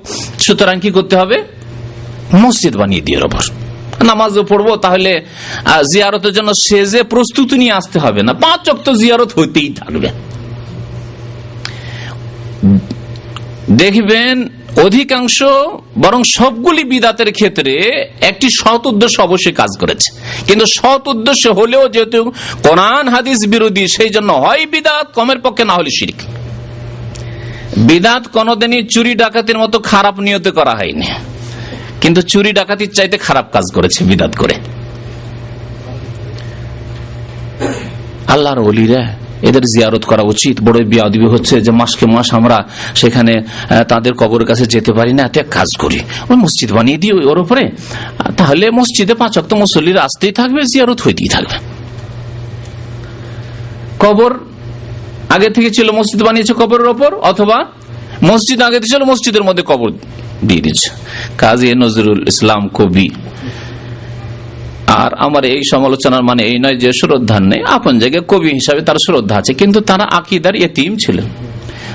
সুতরাং কি করতে হবে? মসজিদ বানিয়ে দিয়ে ওপর নামাজও পড়বো, তাহলে জিয়ারতের জন্য সেজে প্রস্তুতি নিয়ে আসতে হবে না, 5 ওয়াক্ত জিয়ারত হইতেই থাকবে। দেখবেন অধিকাংশ, বরং সবগুলি বিদাতের ক্ষেত্রে একটি সৎ উদ্দেশ্য অবশ্যই কাজ করেছে, কিন্তু সৎ উদ্দেশ্য হলেও যেহেতু কোরআন হাদিস বিরোধী, সেই জন্য হয় বিদাত, কমের পক্ষে না হলে শিরক। বিদাত কোনদিনই চুরি ডাকাতির মতো খারাপ নিয়তে করা হয়নি, কিন্তু চুরি ডাকাতির চাইতে খারাপ কাজ করেছে বিদাত করে। আল্লাহর ওলিরা, এদের জিয়ারত করা উচিত। বড় বিয়াদবি হচ্ছে যে মাসকে মাস আমরা সেখানে তাদের কবরের কাছে যেতে পারি না, এত এক কাজ করি, ওই মসজিদ বানিয়ে দিই ওর উপরে, তাহলে মসজিদে 5 ওয়াক্ত মুসল্লিরা আসতেই থাকবে, জিয়ারত হইতেই থাকবে। কবর আগে থেকে ছিল, মসজিদ বানিয়েছে কবরের ওপর, অথবা মসজিদ আগে থেকে ছিল, মসজিদের মধ্যে কবর দিয়ে দিচ্ছে। কাজী নজরুল ইসলাম কবি, আর আমার এই সমালোচনার মানে এই নয় যে শ্রদ্ধা নেই, আপন জায়গায় কবি হিসাবে তার শ্রদ্ধা আছে, কিন্তু তারা আকীদার ইতিম ছিলেন,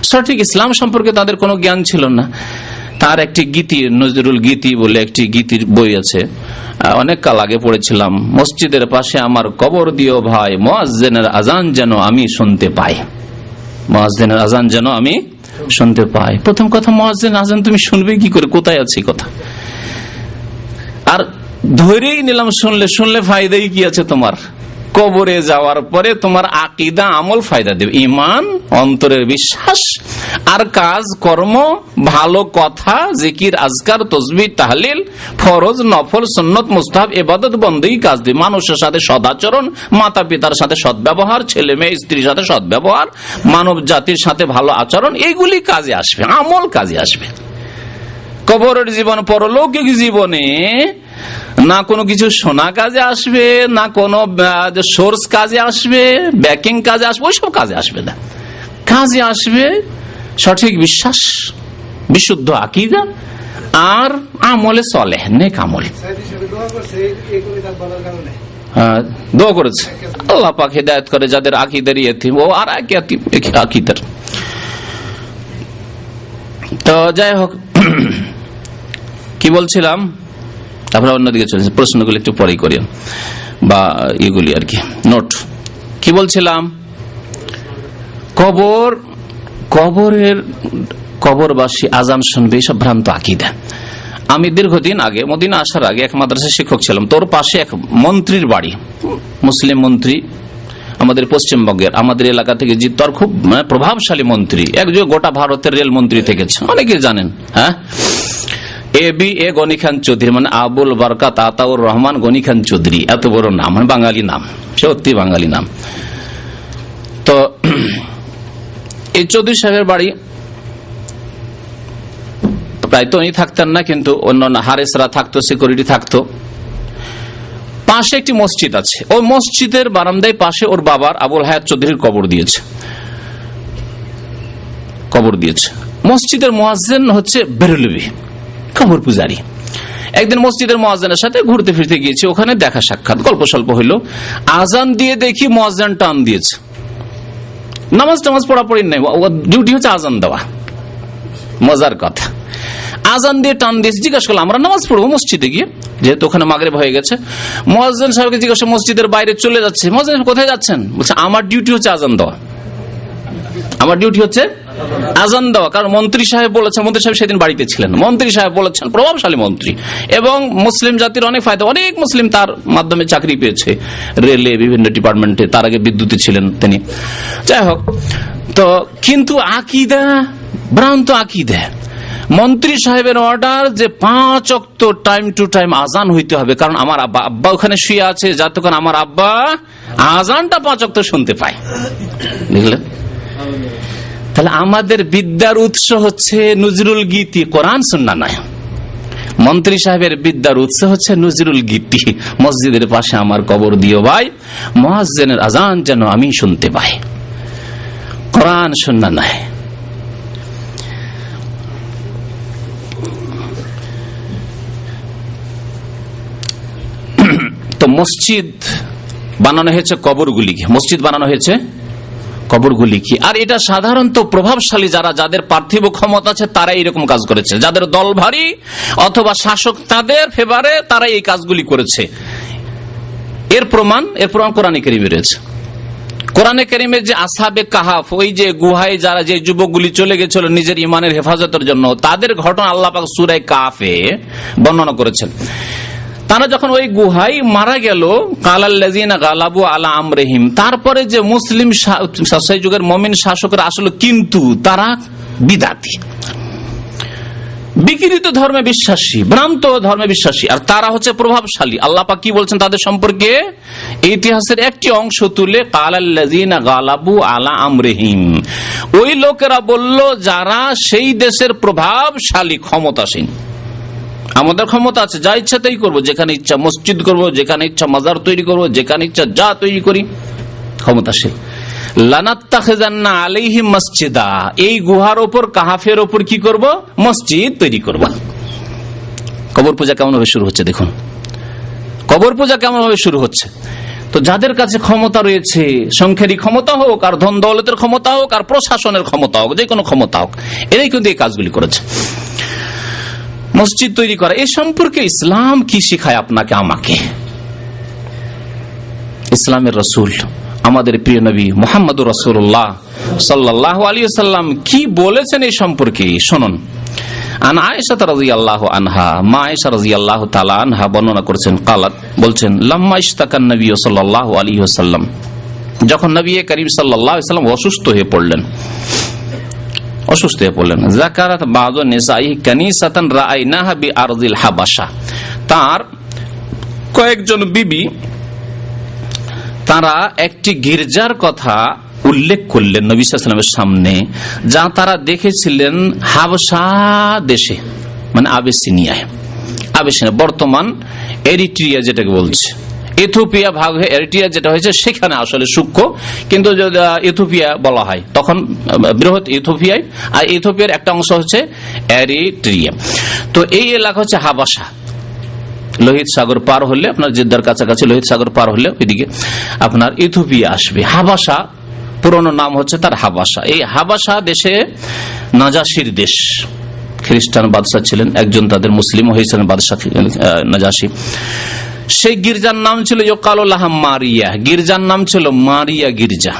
সঠিক ইসলাম সম্পর্কে তাদের কোনো জ্ঞান ছিল না। তার একটি গীতি, নজরুল গীতি বলে একটি গীতির বই আছে, অনেক কাল আগে পড়েছিলাম। মসজিদের পাশে আমার কবর দিও ভাই, মুয়াজ্জিনের আজান যেন আমি শুনতে পাই। মুয়াজ্জিনের আজান যেন আমি শুনতে পাই। প্রথম কথা, মুয়াজ্জিন আজান তুমি শুনবে কি করে, কোথায় আছে কথা? আর ধরেই নিলাম শুনলে ফায়দাই কি আছে তোমার? কবরে যাওয়ার পরে তোমার আকীদা আমল ফায়দা দেবে, ঈমান, অন্তরের বিশ্বাস আর কাজ কর্ম, ভালো কথা, জিকির, আজকার, তাসবিহ, তাহলিল, ফরজ, নফল, সুন্নত, মুস্তাহাব, ইবাদত, বন্দেগী কাজ দেবে। মানুষের সাথে সদাচরণ, মাতা পিতার সাথে সদ্ব্যবহার, ছেলে মেয়ে স্ত্রীর সাথে সদ্ব্যবহার, মানব জাতির সাথে ভালো আচরণ, এইগুলি কাজে আসবে, আমল কাজে আসবে। কবরের জীবন, পরলৌকিক জীবনে না কোনো কিছু শোনা কাজে আসবে, না কোনো সোর্স কাজে আসবে, ব্যাকিং কাজে আসবে, ওইসব কাজে আসবে না। কাজে আসবে সঠিক বিশ্বাস, বিশুদ্ধ আকীদা আর আমলে সলেহ, নেক আমল। দোয়া করেছে আল্লাহ পাক হিদায়াত করে যাদের আকীদার ইয়তিম, ও আর আকীদার। তো যাই হোক, কি বলছিলাম, তারপরে অন্যদিকে চলেছে, প্রশ্নগুলি একটু পরেই করি বা এগুলি আর কি নোট। কি বলছিলাম, কবরবাসী আজান শুনবে, এসব ভ্রান্ত আকীদা। আমি দীর্ঘদিন আগে, মদিনা আসার আগে, এক মাদ্রাসার শিক্ষক ছিলাম। তোর পাশে এক মন্ত্রীর বাড়ি, মুসলিম মন্ত্রী, আমাদের পশ্চিমবঙ্গের, আমাদের এলাকা থেকে জিতর খুব প্রভাবশালী মন্ত্রী, একজন গোটা ভারতের রেল মন্ত্রী থেকেছে, অনেকে জানেন। হ্যাঁ, এ গনি খান চৌধুরী, মানে আবুল বরকাত আতাউর রহমান গনি খান চৌধুরী, এত বড় নাম, মানে বাঙালি নাম, সত্যি বাঙালি নাম। তো এই চৌধুরী সাহেবের বাড়ি প্রায় তো উনি থাকতেন না, কিন্তু অন্য হারেসরা থাকতো, সিকিউরিটি থাকতো। পাশে একটি মসজিদ আছে, ওই মসজিদের বারান্দায় পাশে ওর বাবার আবুল হায়াত চৌধুরীর কবর দিয়েছে। মসজিদের মুয়াজ্জিন হচ্ছে বেরলভী, কবর পূজারী। একদিন মসজিদের মুয়াজ্জিনের সাথে ঘুরতে ফিরতে গিয়েছি, ওখানে দেখা সাক্ষাৎ, গল্প স্বল্প হইলো। আজান দিয়ে দেখি মুয়াজ্জিন টান দিয়েছে। নামাজ পড়াপড়ি নাই, ডিউটি হচ্ছে আজান দেওয়া। মজার কথা, আজান দিয়ে টান দিয়েছে। জিজ্ঞাসা করলাম, আমরা নামাজ পড়বো মসজিদে গিয়ে, যেহেতু ওখানে মাগরিব হয়ে গেছে। মুয়াজ্জিন সাহেবকে জিজ্ঞাসা, মসজিদের বাইরে চলে যাচ্ছে। মুয়াজ্জিন সাহেব কোথায় যাচ্ছেন? বলছে, আমার ডিউটি হচ্ছে আজান দেওয়া, আমার ডিউটি হচ্ছে আজান দেওয়া। কারণ মন্ত্রী সাহেব বলেছেন, মন্ত্রী সাহেব সেদিন বাড়িতে ছিলেন, মন্ত্রী সাহেব বলেছেন, প্রভাবশালী মন্ত্রী, এবং মুসলিম জাতির অনেক ফায়দা, অনেক মুসলিম তার মাধ্যমে চাকরি পেয়েছে, রেলে, বিভিন্ন ডিপার্টমেন্টে, তার আগে বিদ্যুতে ছিলেন তিনি। যাই হোক, তো কিন্তু আকীদা, ভ্রান্ত আকীদা। মন্ত্রী সাহেবের অর্ডার যে 5 ওয়াক্ত টাইম টু টাইম আজান হইতে হবে, কারণ আমার আব্বা ওখানে শুয়ে আছে, যতক্ষণ আমার আব্বা আজানটা 5 ওয়াক্ত শুনতে পায়। বুঝলেন? তাহলে আমাদের বিদ্যার উৎস হচ্ছে নজরুল গীতি, কোরআন সুন্নাহ নয়। মন্ত্রী সাহেবের বিদ্যার উৎস হচ্ছে নজরুল গীতি। মসজিদের পাশে আমার কবর দিও ভাই, মুয়াজ্জিনের আজান যেন আমি শুনতে পাই, কোরআন সুন্নাহ নয়। তো মসজিদ বানানো হয়েছে কবরগুলিকে, মসজিদ বানানো হয়েছে কবরগুলিকে। আর এটা সাধারণত প্রভাবশালী যাদের পার্থিব ক্ষমতা আছে তারা এরকম কাজ করেছে, যাদের দল ভারী অথবা শাসক তাদের ফেভারে তারা এই কাজগুলি করেছে। এর প্রমাণ কোরআনে কারিমে রয়েছে। কোরআনে কারিমের যে আসহাবে কাহাফ, ওই যে গুহায় যারা যে যুবকগুলি চলে গেছিল নিজের ইমানের হেফাজতের জন্য, তাদের ঘটনা আল্লাহ পাক সূরা কাহাফে বর্ণনা করেছেন। তারা যখন ওই গুহায় মারা গেল, কালাল্লাযিনা গালাবু আলা আমরিহিম, তারপরে যে মুসলিম সেই যুগের মুমিন শাসকরা আসলে কিন্তু তারা বিদাতি, বিকৃত ধর্মে বিশ্বাসী, ভ্রান্ত ধর্মে বিশ্বাসী, আর তারা হচ্ছে প্রভাবশালী। আল্লাহ পাক কি বলছেন তাদের সম্পর্কে? ইতিহাসের একটি অংশ তুলে, কালাল্লাযিনা গালাবু আলা আমরিহিম, ওই লোকেরা বলল যারা সেই দেশের প্রভাবশালী, ক্ষমতাসীন। আমাদের ক্ষমতা আছে, যা ইচ্ছা তাই করবো, যেখানে ইচ্ছা মসজিদ করবো, যেখানে ইচ্ছা মাজার তৈরি করবো, যেখানে ইচ্ছা যা তৈরি করি, ক্ষমতাশীল। লানাত্তাখিযান্না আলাইহিম মসজিদা, এই গুহার ওপর, কাহাফের ওপর কি করব? মসজিদ তৈরি করব। কবর পূজা কেমন ভাবে শুরু হচ্ছে দেখুন, কবর পূজা কেমন ভাবে শুরু হচ্ছে। তো যাদের কাছে ক্ষমতা রয়েছে, সংখ্যারই ক্ষমতা হোক, আর ধন দৌলতের ক্ষমতা হোক, আর প্রশাসনের ক্ষমতা হোক, যে কোনো ক্ষমতা হোক, এরাই কিন্তু এই কাজগুলি করেছে। মসজিদ তৈরি করা, এ সম্পর্কে ইসলাম কি শিখায় আপনাকে আমাকে? ইসলামের রাসূল আমাদের প্রিয় নবী মুহাম্মদুর রাসূলুল্লাহ সাল্লাল্লাহু আলাইহি ওয়াসাল্লাম কি বলেছেন এই সম্পর্কে শুনুন। আন আয়েশা রাদিয়াল্লাহু আনহা, মা আয়েশা রাদিয়াল্লাহু তাআলা আনহা বর্ণনা করেছেন, কালাত বলছেন, লাম্মা ইশতাকান নবী সাল্লাল্লাহু আলাইহি ওয়াসাল্লাম, যখন নবী করিম সাল্লাল্লাহু আলাইহি ওয়াসাল্লাম অসুস্থ হয়ে পড়লেন, যাকারাত বাযু নিসাই কানিসাতান রাআইনাহা বিআরদিল হাবাশা, তার কয়েকজন বিবি তারা একটি গির্জার কথা উল্লেখ করলেন নবী সাল্লাল্লাহু আলাইহি ওয়াসাল্লামের সামনে, যা তারা দেখেছিলেন হাবশা দেশে, মানে আবেসিনিয়ায়, বর্তমান এরিট্রিয়া যেটাকে বলছে, ইথিওপিয়া ভাগ হয়ে এরিট্রিয়া যেটা হয়েছে সেখানে আসলে সূক্ষ্ম, কিন্তু ইথিওপিয়া বলা হয় তখন বৃহৎ ইথিওপিয়ায়, আর ইথিওপিয়ার একটা অংশ হচ্ছে এরিট্রিয়া। তো এই এলাকা হচ্ছে হাবাসা, লোহিত সাগর পার হলে আপনার জেদ্দার কাছাকাছি, লোহিত সাগর পার হলে ওইদিকে আপনার ইথিওপিয়া আসবে। হাবাসা পুরনো নাম হচ্ছে তার হাবাসা। এই হাবাসা দেশে নাজাসির দেশ, খ্রিস্টান বাদশা ছিলেন, একজন তাদের মুসলিম হয়েছিলেন বাদশা নাজাসি। সেই গির্জার নাম ছিল ইউকালুলাহ মারিয়া, গির্জার নাম ছিল মারিয়া গির্জা।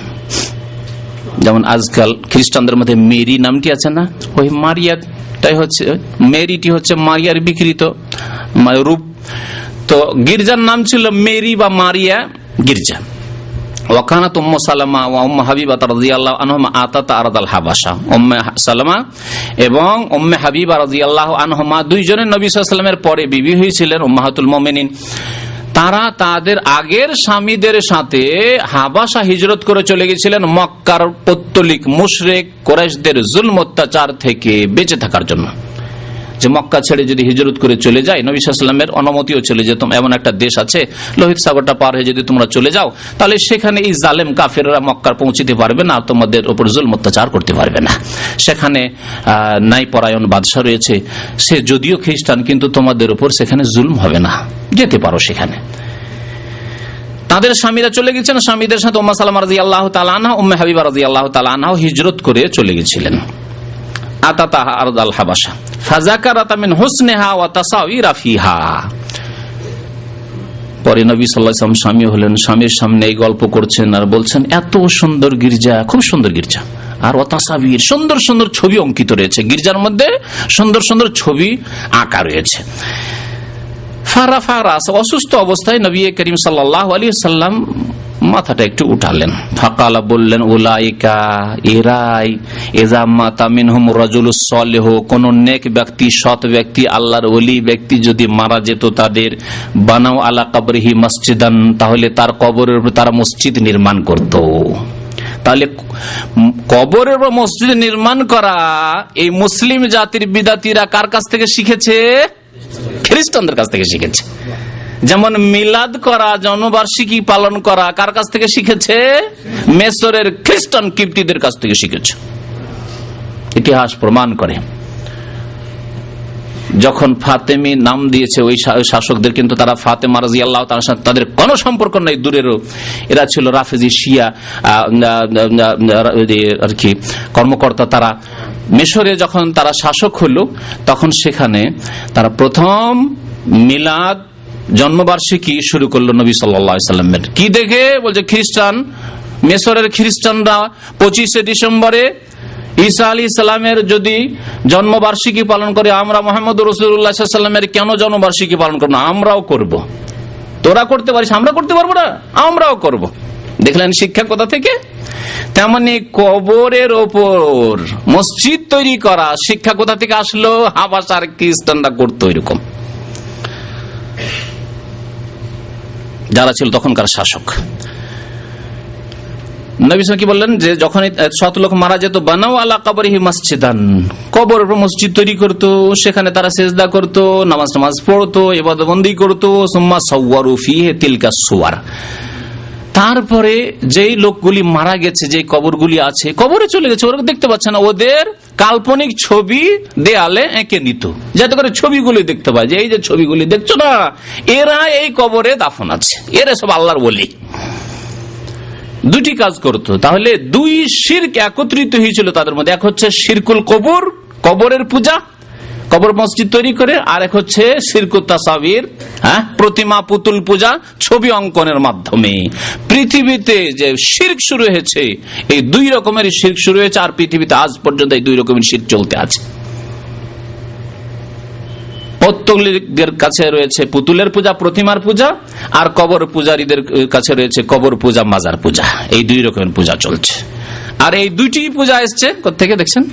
যেমন আজকাল খ্রিস্টানদের মধ্যে মেরি নামটি আছে না, ওই মারিয়াটাই হচ্ছে, মেরিটি হচ্ছে মারিয়ার বিকৃত রূপ। তো গির্জার নাম ছিল মেরি বা মারিয়া গির্জা। ওয়াকানাত উম্মু সালামা ওয়া উম্মু হাবিবা রাদিয়াল্লাহু আনহুমা আতাতা আরদাল হাবাসা, উম্মে সালামা এবং উম্মে হাবিবা রাদিয়াল্লাহু আনহুমা দুইজনের নবী সাল্লাল্লাহু আলাইহি ওয়াসাল্লামের পরে বিবি হয়েছিলেন, উম্মাহাতুল মুমিনিন। তারা তাদের আগের স্বামীদের সাথে হাবাসা হিজরত করে চলে গেছিলেন মক্কার পৌত্তলিক মুশরিক কুরাইশদের জুলম অত্যাচার থেকে বেঁচে থাকার জন্য। যে মক্কা ছেড়ে যদি হিজরত করে চলে যায়, নবী সাল্লাল্লাহু আলাইহি ওয়াসাল্লামের অনুমতিও চলে যেত, এমন একটা দেশ আছে লোহিত সাগরটা পার হয়ে যদি তোমরা চলে যাও, তাহলে সেখানে এই জালেম কাফেররা মক্কার পৌঁছিতে পারবে না, তোমাদের উপর জুলম অত্যাচার করতে পারবে না। সেখানে ন্যায়পরায়ণ বাদশা রয়েছে, সে যদিও খ্রিস্টান, কিন্তু তোমাদের উপর সেখানে জুলম হবে না, যেতে পারো সেখানে। তাদের স্বামীরা চলে গেছেন, স্বামীদের সাথে উম্মে সালামা রাদিয়াল্লাহু তাআলা আনহা, উম্মে হাবিবা রাদিয়াল্লাহু তাআলা আনহা হিজরত করে চলে গেছিলেন আতাতাহা আরদাল হাবাসা ফাযাকারাত মিন হুসনিহা ওয়া তাসাওয়িরা ফিহা। পরে নবী সাল্লাল্লাহু আলাইহি ওয়াসাল্লাম স্বামী হলেন, স্বামীর সামনে এই গল্প করছেন আর বলছেন, এত সুন্দর গির্জা, খুব সুন্দর গির্জা, আর ওয়া তাসাওয়ির, সুন্দর সুন্দর ছবি অঙ্কিত রয়েছে, গির্জার মধ্যে সুন্দর সুন্দর ছবি আঁকা রয়েছে। ফারাফারাস, অসুস্থ অবস্থায় নবী করিম সাল্লাল্লাহু আলাইহি ওয়াসাল্লাম মাথাটা একটু উঠালেন। ফাকালা, বললেন, উলাইকা, এরাই, ইযা মাতা মিনহুম রাজুলুস সালিহ, কোন নেক ব্যক্তি, সৎ ব্যক্তি, আল্লাহর ওলি ব্যক্তি যদি মারা যেত তাদের, বানাও আলা কবরিহি মসজিদান, তাহলে তার কবরের উপর তারা মসজিদ নির্মাণ করত। তাহলে কবরের উপর মসজিদ নির্মাণ করা এই মুসলিম জাতির বিদাতিরা কার কাছ থেকে শিখেছে? খ্রিস্টানদের কাছ থেকে শিখেছে। যেমন মিলাদ করা, জন্মবার্ষিকী পালন করা কার কাছ থেকে শিখেছে? মিশরের খ্রিস্টান কিপ্টিদের কাছ থেকে শিখেছে। ইতিহাস প্রমাণ করে। যখন ফাতেমি নাম দিয়েছে ওই শাসকদের, কিন্তু তারা ফাতেমা রাদিয়াল্লাহু তাআলার সাথে তাদের কোনো সম্পর্ক নাই, দূরেরও। এরা ছিল রাফেজি শিয়া আর কি কর্মকর্তা। তারা মিশরে যখন তারা শাসক হলো, তখন সেখানে তারা প্রথম মিলাদ, জন্মবার্ষিকী শুরু করলো নবী সাল্লাল্লাহু আলাইহি ওয়াসাল্লামের। কি দেখে? বলছে খ্রিস্টান, মিশরের খ্রিস্টানরা 25শে ডিসেম্বরে ঈসা আলাইহিস সালামের যদি জন্মবার্ষিকী পালন করে, আমরা মুহাম্মদুর রাসূলুল্লাহ সাল্লাল্লাহু আলাইহি ওয়াসাল্লামের কেন জন্মবার্ষিকী পালন করব না? আমরাও করব। তোরা করতে পারিস, আমরা করতে পারবো না? আমরাও করব। দেখলেন শিক্ষা কোথা থেকে? তেমনি কবরের ওপর মসজিদ তৈরি করা শিক্ষা কোথা থেকে আসলো? হাবাসার খ্রিস্টানরা করতো এরকম, যারা ছিল তখনকার শাসক। নবী সাল্লাল্লাহু কি বললেন? যে যখন সৎ লোক মারা যেত, বানাও আলা কবরিহি মসজিদান, কবরের উপর মসজিদ তৈরি করতো, সেখানে তারা সিজদা করতো, নামাজ পড়তো, ইবাদত বন্দি করতো। সুম্মা সাওয়ারু ফিহি তিলকা সুওয়ার, তারপরে যেই লোকগুলি মারা গেছে, যে কবরগুলি আছে, কবরে চলে গেছে, ওরা দেখতে পাচ্ছে না, ওদের কাল্পনিক ছবি দেয়ালে এঁকে নিত, যাতে করে ছবিগুলি দেখতে পায় যে এই যে ছবিগুলি দেখছো না, এরা এই কবরে দাফন আছে, এরা সব আল্লাহর ওলি। দুটি কাজ করতো। তাহলে দুই শিরক একত্রিত হয়েছিল তাদের মধ্যে। এক হচ্ছে শিরকুল কবর, কবরের পূজা, কবর মসজিদ তৈরি করে, আর এক হচ্ছে শিরকুত তাসাবির, প্রতিমা পুতুল পূজা, ছবি অঙ্কনের মাধ্যমে। পৃথিবীতে যে শিরক শুরু হয়েছে, এই দুই রকমের শিরক শুরু হয়েছে, আর পৃথিবীতে আজ পর্যন্ত এই দুই রকমের শিরক চলতে আছে। পৌত্তলিকদের কাছে রয়েছে পুতুলের পূজা, প্রতিমার পূজা, আর কবর পূজারীদের কাছে রয়েছে কবর পূজা, মাজার পূজা। এই দুই রকমের পূজা চলছে। আর এই দুইটি পূজা এসছে কোত্থেকে দেখছেন?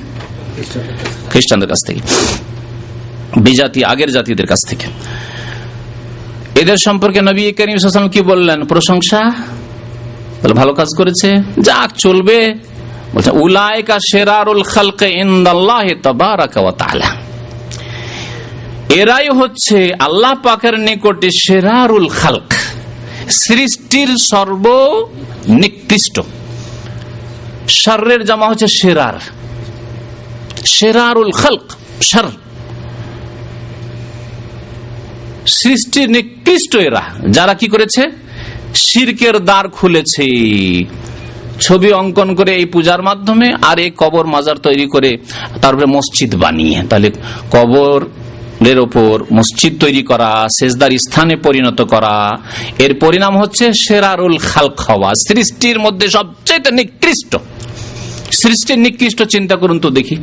খ্রিস্টানদের কাছ থেকে, বিজাতি আগের জাতিদের কাছ থেকে। এদের সম্পর্কে নবী করিম সাল্লাল্লাহু আলাইহি ওয়াসাল্লাম কি বললেন? প্রশংসা, ভালো কাজ করেছে, যাক চলবে। বলছেন উলাইকা শিরারুল খালকি ইনদাল্লাহি তাবারাকা ওয়া তাআলা, এরাই হচ্ছে আল্লাহ পাকের নিকটে শিরারুল খালক, সৃষ্টির সর্বনিকৃষ্ট। শাররের জামা হচ্ছে শিরার, শিরারুল খালক শার, সৃষ্টির নিকৃষ্ট এরা, যারা কি করেছে? শিরকের দ্বার খুলেছে, ছবি অঙ্কন করে এই পূজার মাধ্যমে, আর এই কবর মাজার তৈরি করে তারপরে মসজিদ বানিয়ে। তাহলে কবর এর ওপর মসজিদ তৈরি করা, সেজদার স্থানে পরিণত করা, এর পরিণাম হচ্ছে শিরারুল খালক হওয়া, সৃষ্টির মধ্যে সবচেয়ে নিকৃষ্ট। সৃষ্টির নিকৃষ্ট চিন্তা করুন তো দেখি,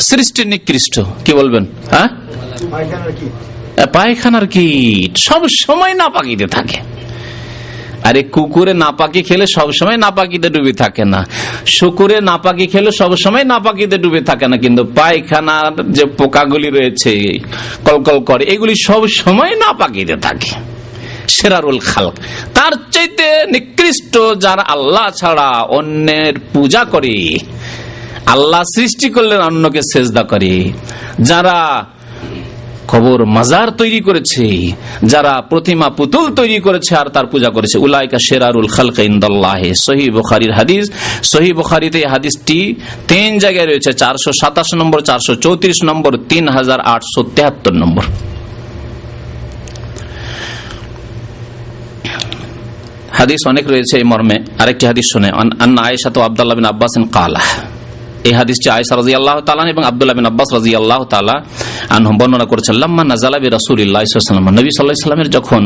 সৃষ্টির নিকৃষ্ট কি বলবেন? পায়খানার কীট, সব সময় নাপাকিতে থাকে। আরে কুকুরে নাপাকি খেলে সবসময় নাপাকিতে ডুবে থাকে না, শুকুরে নাপাকি খেলে সবসময় নাপাকিতে ডুবে থাকে না, কিন্তু পায়খানার যে পোকাগুলি রয়েছে কলকল করে, এগুলি সব সময় নাপাকিতে থাকে। শিরারুল খালক, তার চাইতে নিকৃষ্ট যারা আল্লাহ ছাড়া অন্যের পূজা করে, আল্লাহ সৃষ্টি করলেন অন্যকে সেজদা করে, যারা কবর মাজার তৈরি করেছে, যারা প্রতিমা পুতুল তৈরি করেছে আর তার পূজা করেছে, উলাইকা শিরারুল খালকি ইনদাল্লাহি। সহিহ বুখারীর হাদিস। সহিহ বুখারীতে এই হাদিসটি 3 জায়গায় রয়েছে, 427 নম্বর, 434 নম্বর, 3873 নম্বর। হাদিস অনেক রয়েছে এই মর্মে। আরেকটি হাদিস শুনে, আন্না আয়েশা তো আব্দুল্লাহ বিন আব্বাস কালা, এই হাদিসটি আয়েশা রাদিয়াল্লাহু তাআলা এবং আব্দুল্লাহ বিন আব্বাস রাদিয়াল্লাহু তাআলা আনহুম বর্ণনা করেছেন। লাম্মা নাযালা বি রাসূলিল্লাহি সাল্লাল্লাহু আলাইহি ওয়াসাল্লাম, নবী সাল্লাল্লাহু আলাইহি ওয়াসাল্লামের যখন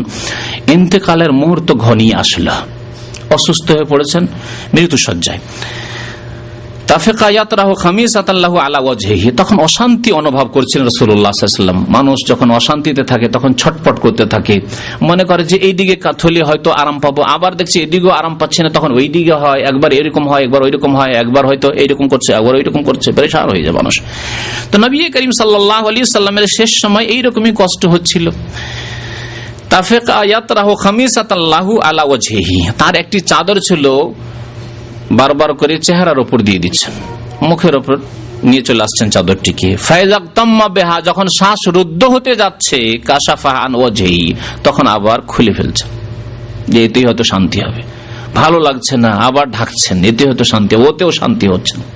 ইন্তেকালের মুহূর্ত ঘনিয়ে আসলো, অসুস্থ হয়ে পড়েছেন মৃত্যুশয্যায়, তাফিকা ইয়াতরাহু খামিসাতান লাহু আলা ওয়াজহিহি, তখন অশান্তি অনুভব করছিলেন রাসূলুল্লাহ সাল্লাল্লাহু আলাইহি ওয়াসাল্লাম। মানুষ যখন অশান্তিতে থাকে তখন ছটফট করতে থাকে, মনে করে যে এই দিকে কাথলি হয়তো আরাম পাবো, আবার দেখছি এদিকেও আরাম পাচ্ছে না, তখন ওই দিকে হয়, একবার এরকম হয়, একবার ওইরকম হয়, একবার হয়তো এইরকম করছে, একবার ওইরকম করছে, পেরেশান হয়ে যায় মানুষ। তো নবী করিম সাল্লাল্লাহু আলাইহি ওয়াসাল্লামের শেষ সময় এইরকমই কষ্ট হচ্ছিল। তাফিকা ইয়াতরাহু খামিসাতান লাহু আলা ওয়াজহিহি, তার একটি চাদর ছিল, বারবার করে চেহারার উপর দিয়ে দিচ্ছেন, মুখের উপর নিয়ে চলে আসছেন চাদরটিকে। ফায়জাক্তাম্মা বিহা, যখন শ্বাস রুদ্ধ হতে যাচ্ছে, কাশাফা আন ওয়াজহি, তখন আবার খুলে ফেলছেন, যে এতেই হয়তো শান্তি হবে। ভালো লাগছে না, আবার ঢাকছেন, এতে হয়তো শান্তি, ওতেও শান্তি হচ্ছে না।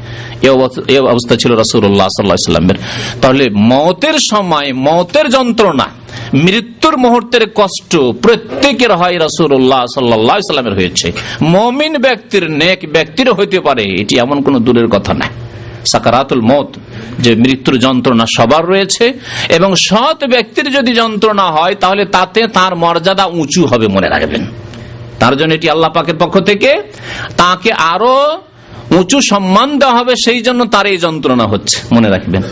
এই অবস্থা ছিল রাসূলুল্লাহ সাল্লাল্লাহু আলাইহি ওয়াসাল্লামের। তাহলে মওতের সময়, মওতের যন্ত্রণা, মৃত্যুর মুহূর্তের কষ্ট প্রত্যেকের হয়, রাসূলুল্লাহ সাল্লাল্লাহু আলাইহি ওয়াসাল্লামের হয়েছে। মুমিন ব্যক্তির, নেক ব্যক্তির হইতে পারে, এটি এমন কোন দূরের কথা না। সাকারাতুল মওত, যে মৃত্যুর যন্ত্রণা সবার রয়েছে, এবং সৎ ব্যক্তির যদি যন্ত্রণা হয় তাহলে তাতে তার মর্যাদা উঁচু হবে, মনে রাখবেন। তার জন্য এটি আল্লাহ পাকের পক্ষ থেকে তাকে আরো উঁচু সম্মান দেওয়া হবে, সেই জন্য তার এই যন্ত্রণা হচ্ছে, মনে রাখবেন।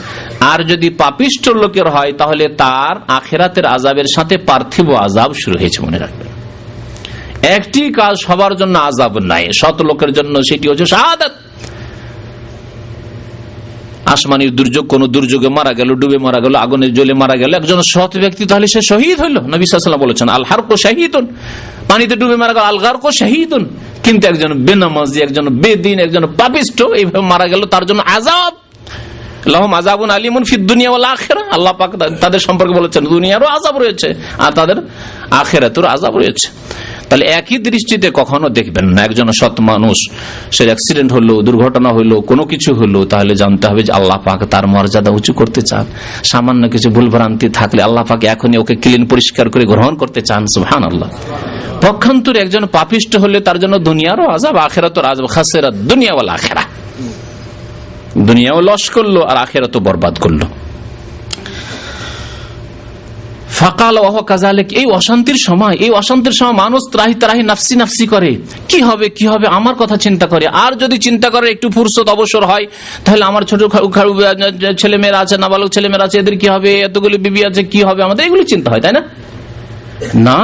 আর যদি পাপিষ্ঠ লোকের হয় তাহলে তার আখিরাতের আযাবের সাথে পার্থিব আযাব শুরু হয়েছে, মনে রাখবেন। একটি কাজ সবার জন্য আযাব নাই, সৎ লোকের জন্য সেটি হচ্ছে শাহাদাত। আসমানের দুর্যোগ, কোন দুর্যোগে মারা গেল, ডুবে মারা গেল, আগুনের জ্বলে মারা গেল একজন সৎ ব্যক্তি, তাহলে সে শহীদ হইল। নবী সাল্লাল্লাহু আলাইহি ওয়াসাল্লাম বলেছেন, আল হারকু শাহীদুন, পানিতে ডুবে মারা গেল, আল গারকু শাহীদুন। কিন্তু একজন বেনামাজি, একজন বেদিন, একজন পাপিষ্ঠ এইভাবে মারা গেল, তার জন্য আযাব, লাহুম আযাবুন আলীমুন ফিদ দুনিয়া ওয়াল আখিরাহ। আল্লাহ পাক তাদের সম্পর্কে বলেছেন দুনিয়ারও আযাব রয়েছে আর তাদের আখিরাতেরও আযাব রয়েছে। তাহলে একই দৃষ্টিতে কখনো দেখবেন না। একজন সৎ মানুষ, সে অ্যাক্সিডেন্ট হলো, দুর্ঘটনা হলো, কোনো কিছু হলো, তাহলে জানতে হবে যে আল্লাহ পাক তার মর্যাদা উঁচু করতে চান। সামান্য কিছু ভুলভ্রান্তি থাকলে আল্লাহ পাক এখনই ওকে ক্লিন, পরিষ্কার করে গ্রহণ করতে চান। সুবহানাল্লাহ। পক্ষান্তরে একজন পাপিষ্ঠ হলে তার জন্য দুনিয়ারও আযাব, আখিরাতের আযাব, খাসিরাত দুনিয়া ওয়াল আখিরাহ। দুনিয়াও লস করলো আর আখিরাতও বরবাদ করলো। ফাকাল ওয়া কাযালিক, এই অশান্তির সময় মানুষ ত্রাহি নাফসি নাফসি করে, কি হবে কি হবে, আমার কথা চিন্তা করে। আর যদি চিন্তা করে একটু ফুরসত অবসর হয়, তাহলে আমার ছোট ছেলেমেয়েরা আছে, নাবালক ছেলেমেয়েরা আছে, এদের কি হবে, এতগুলি বিবি আছে, কি হবে আমাদের, এগুলি চিন্তা হয়, তাই না? না,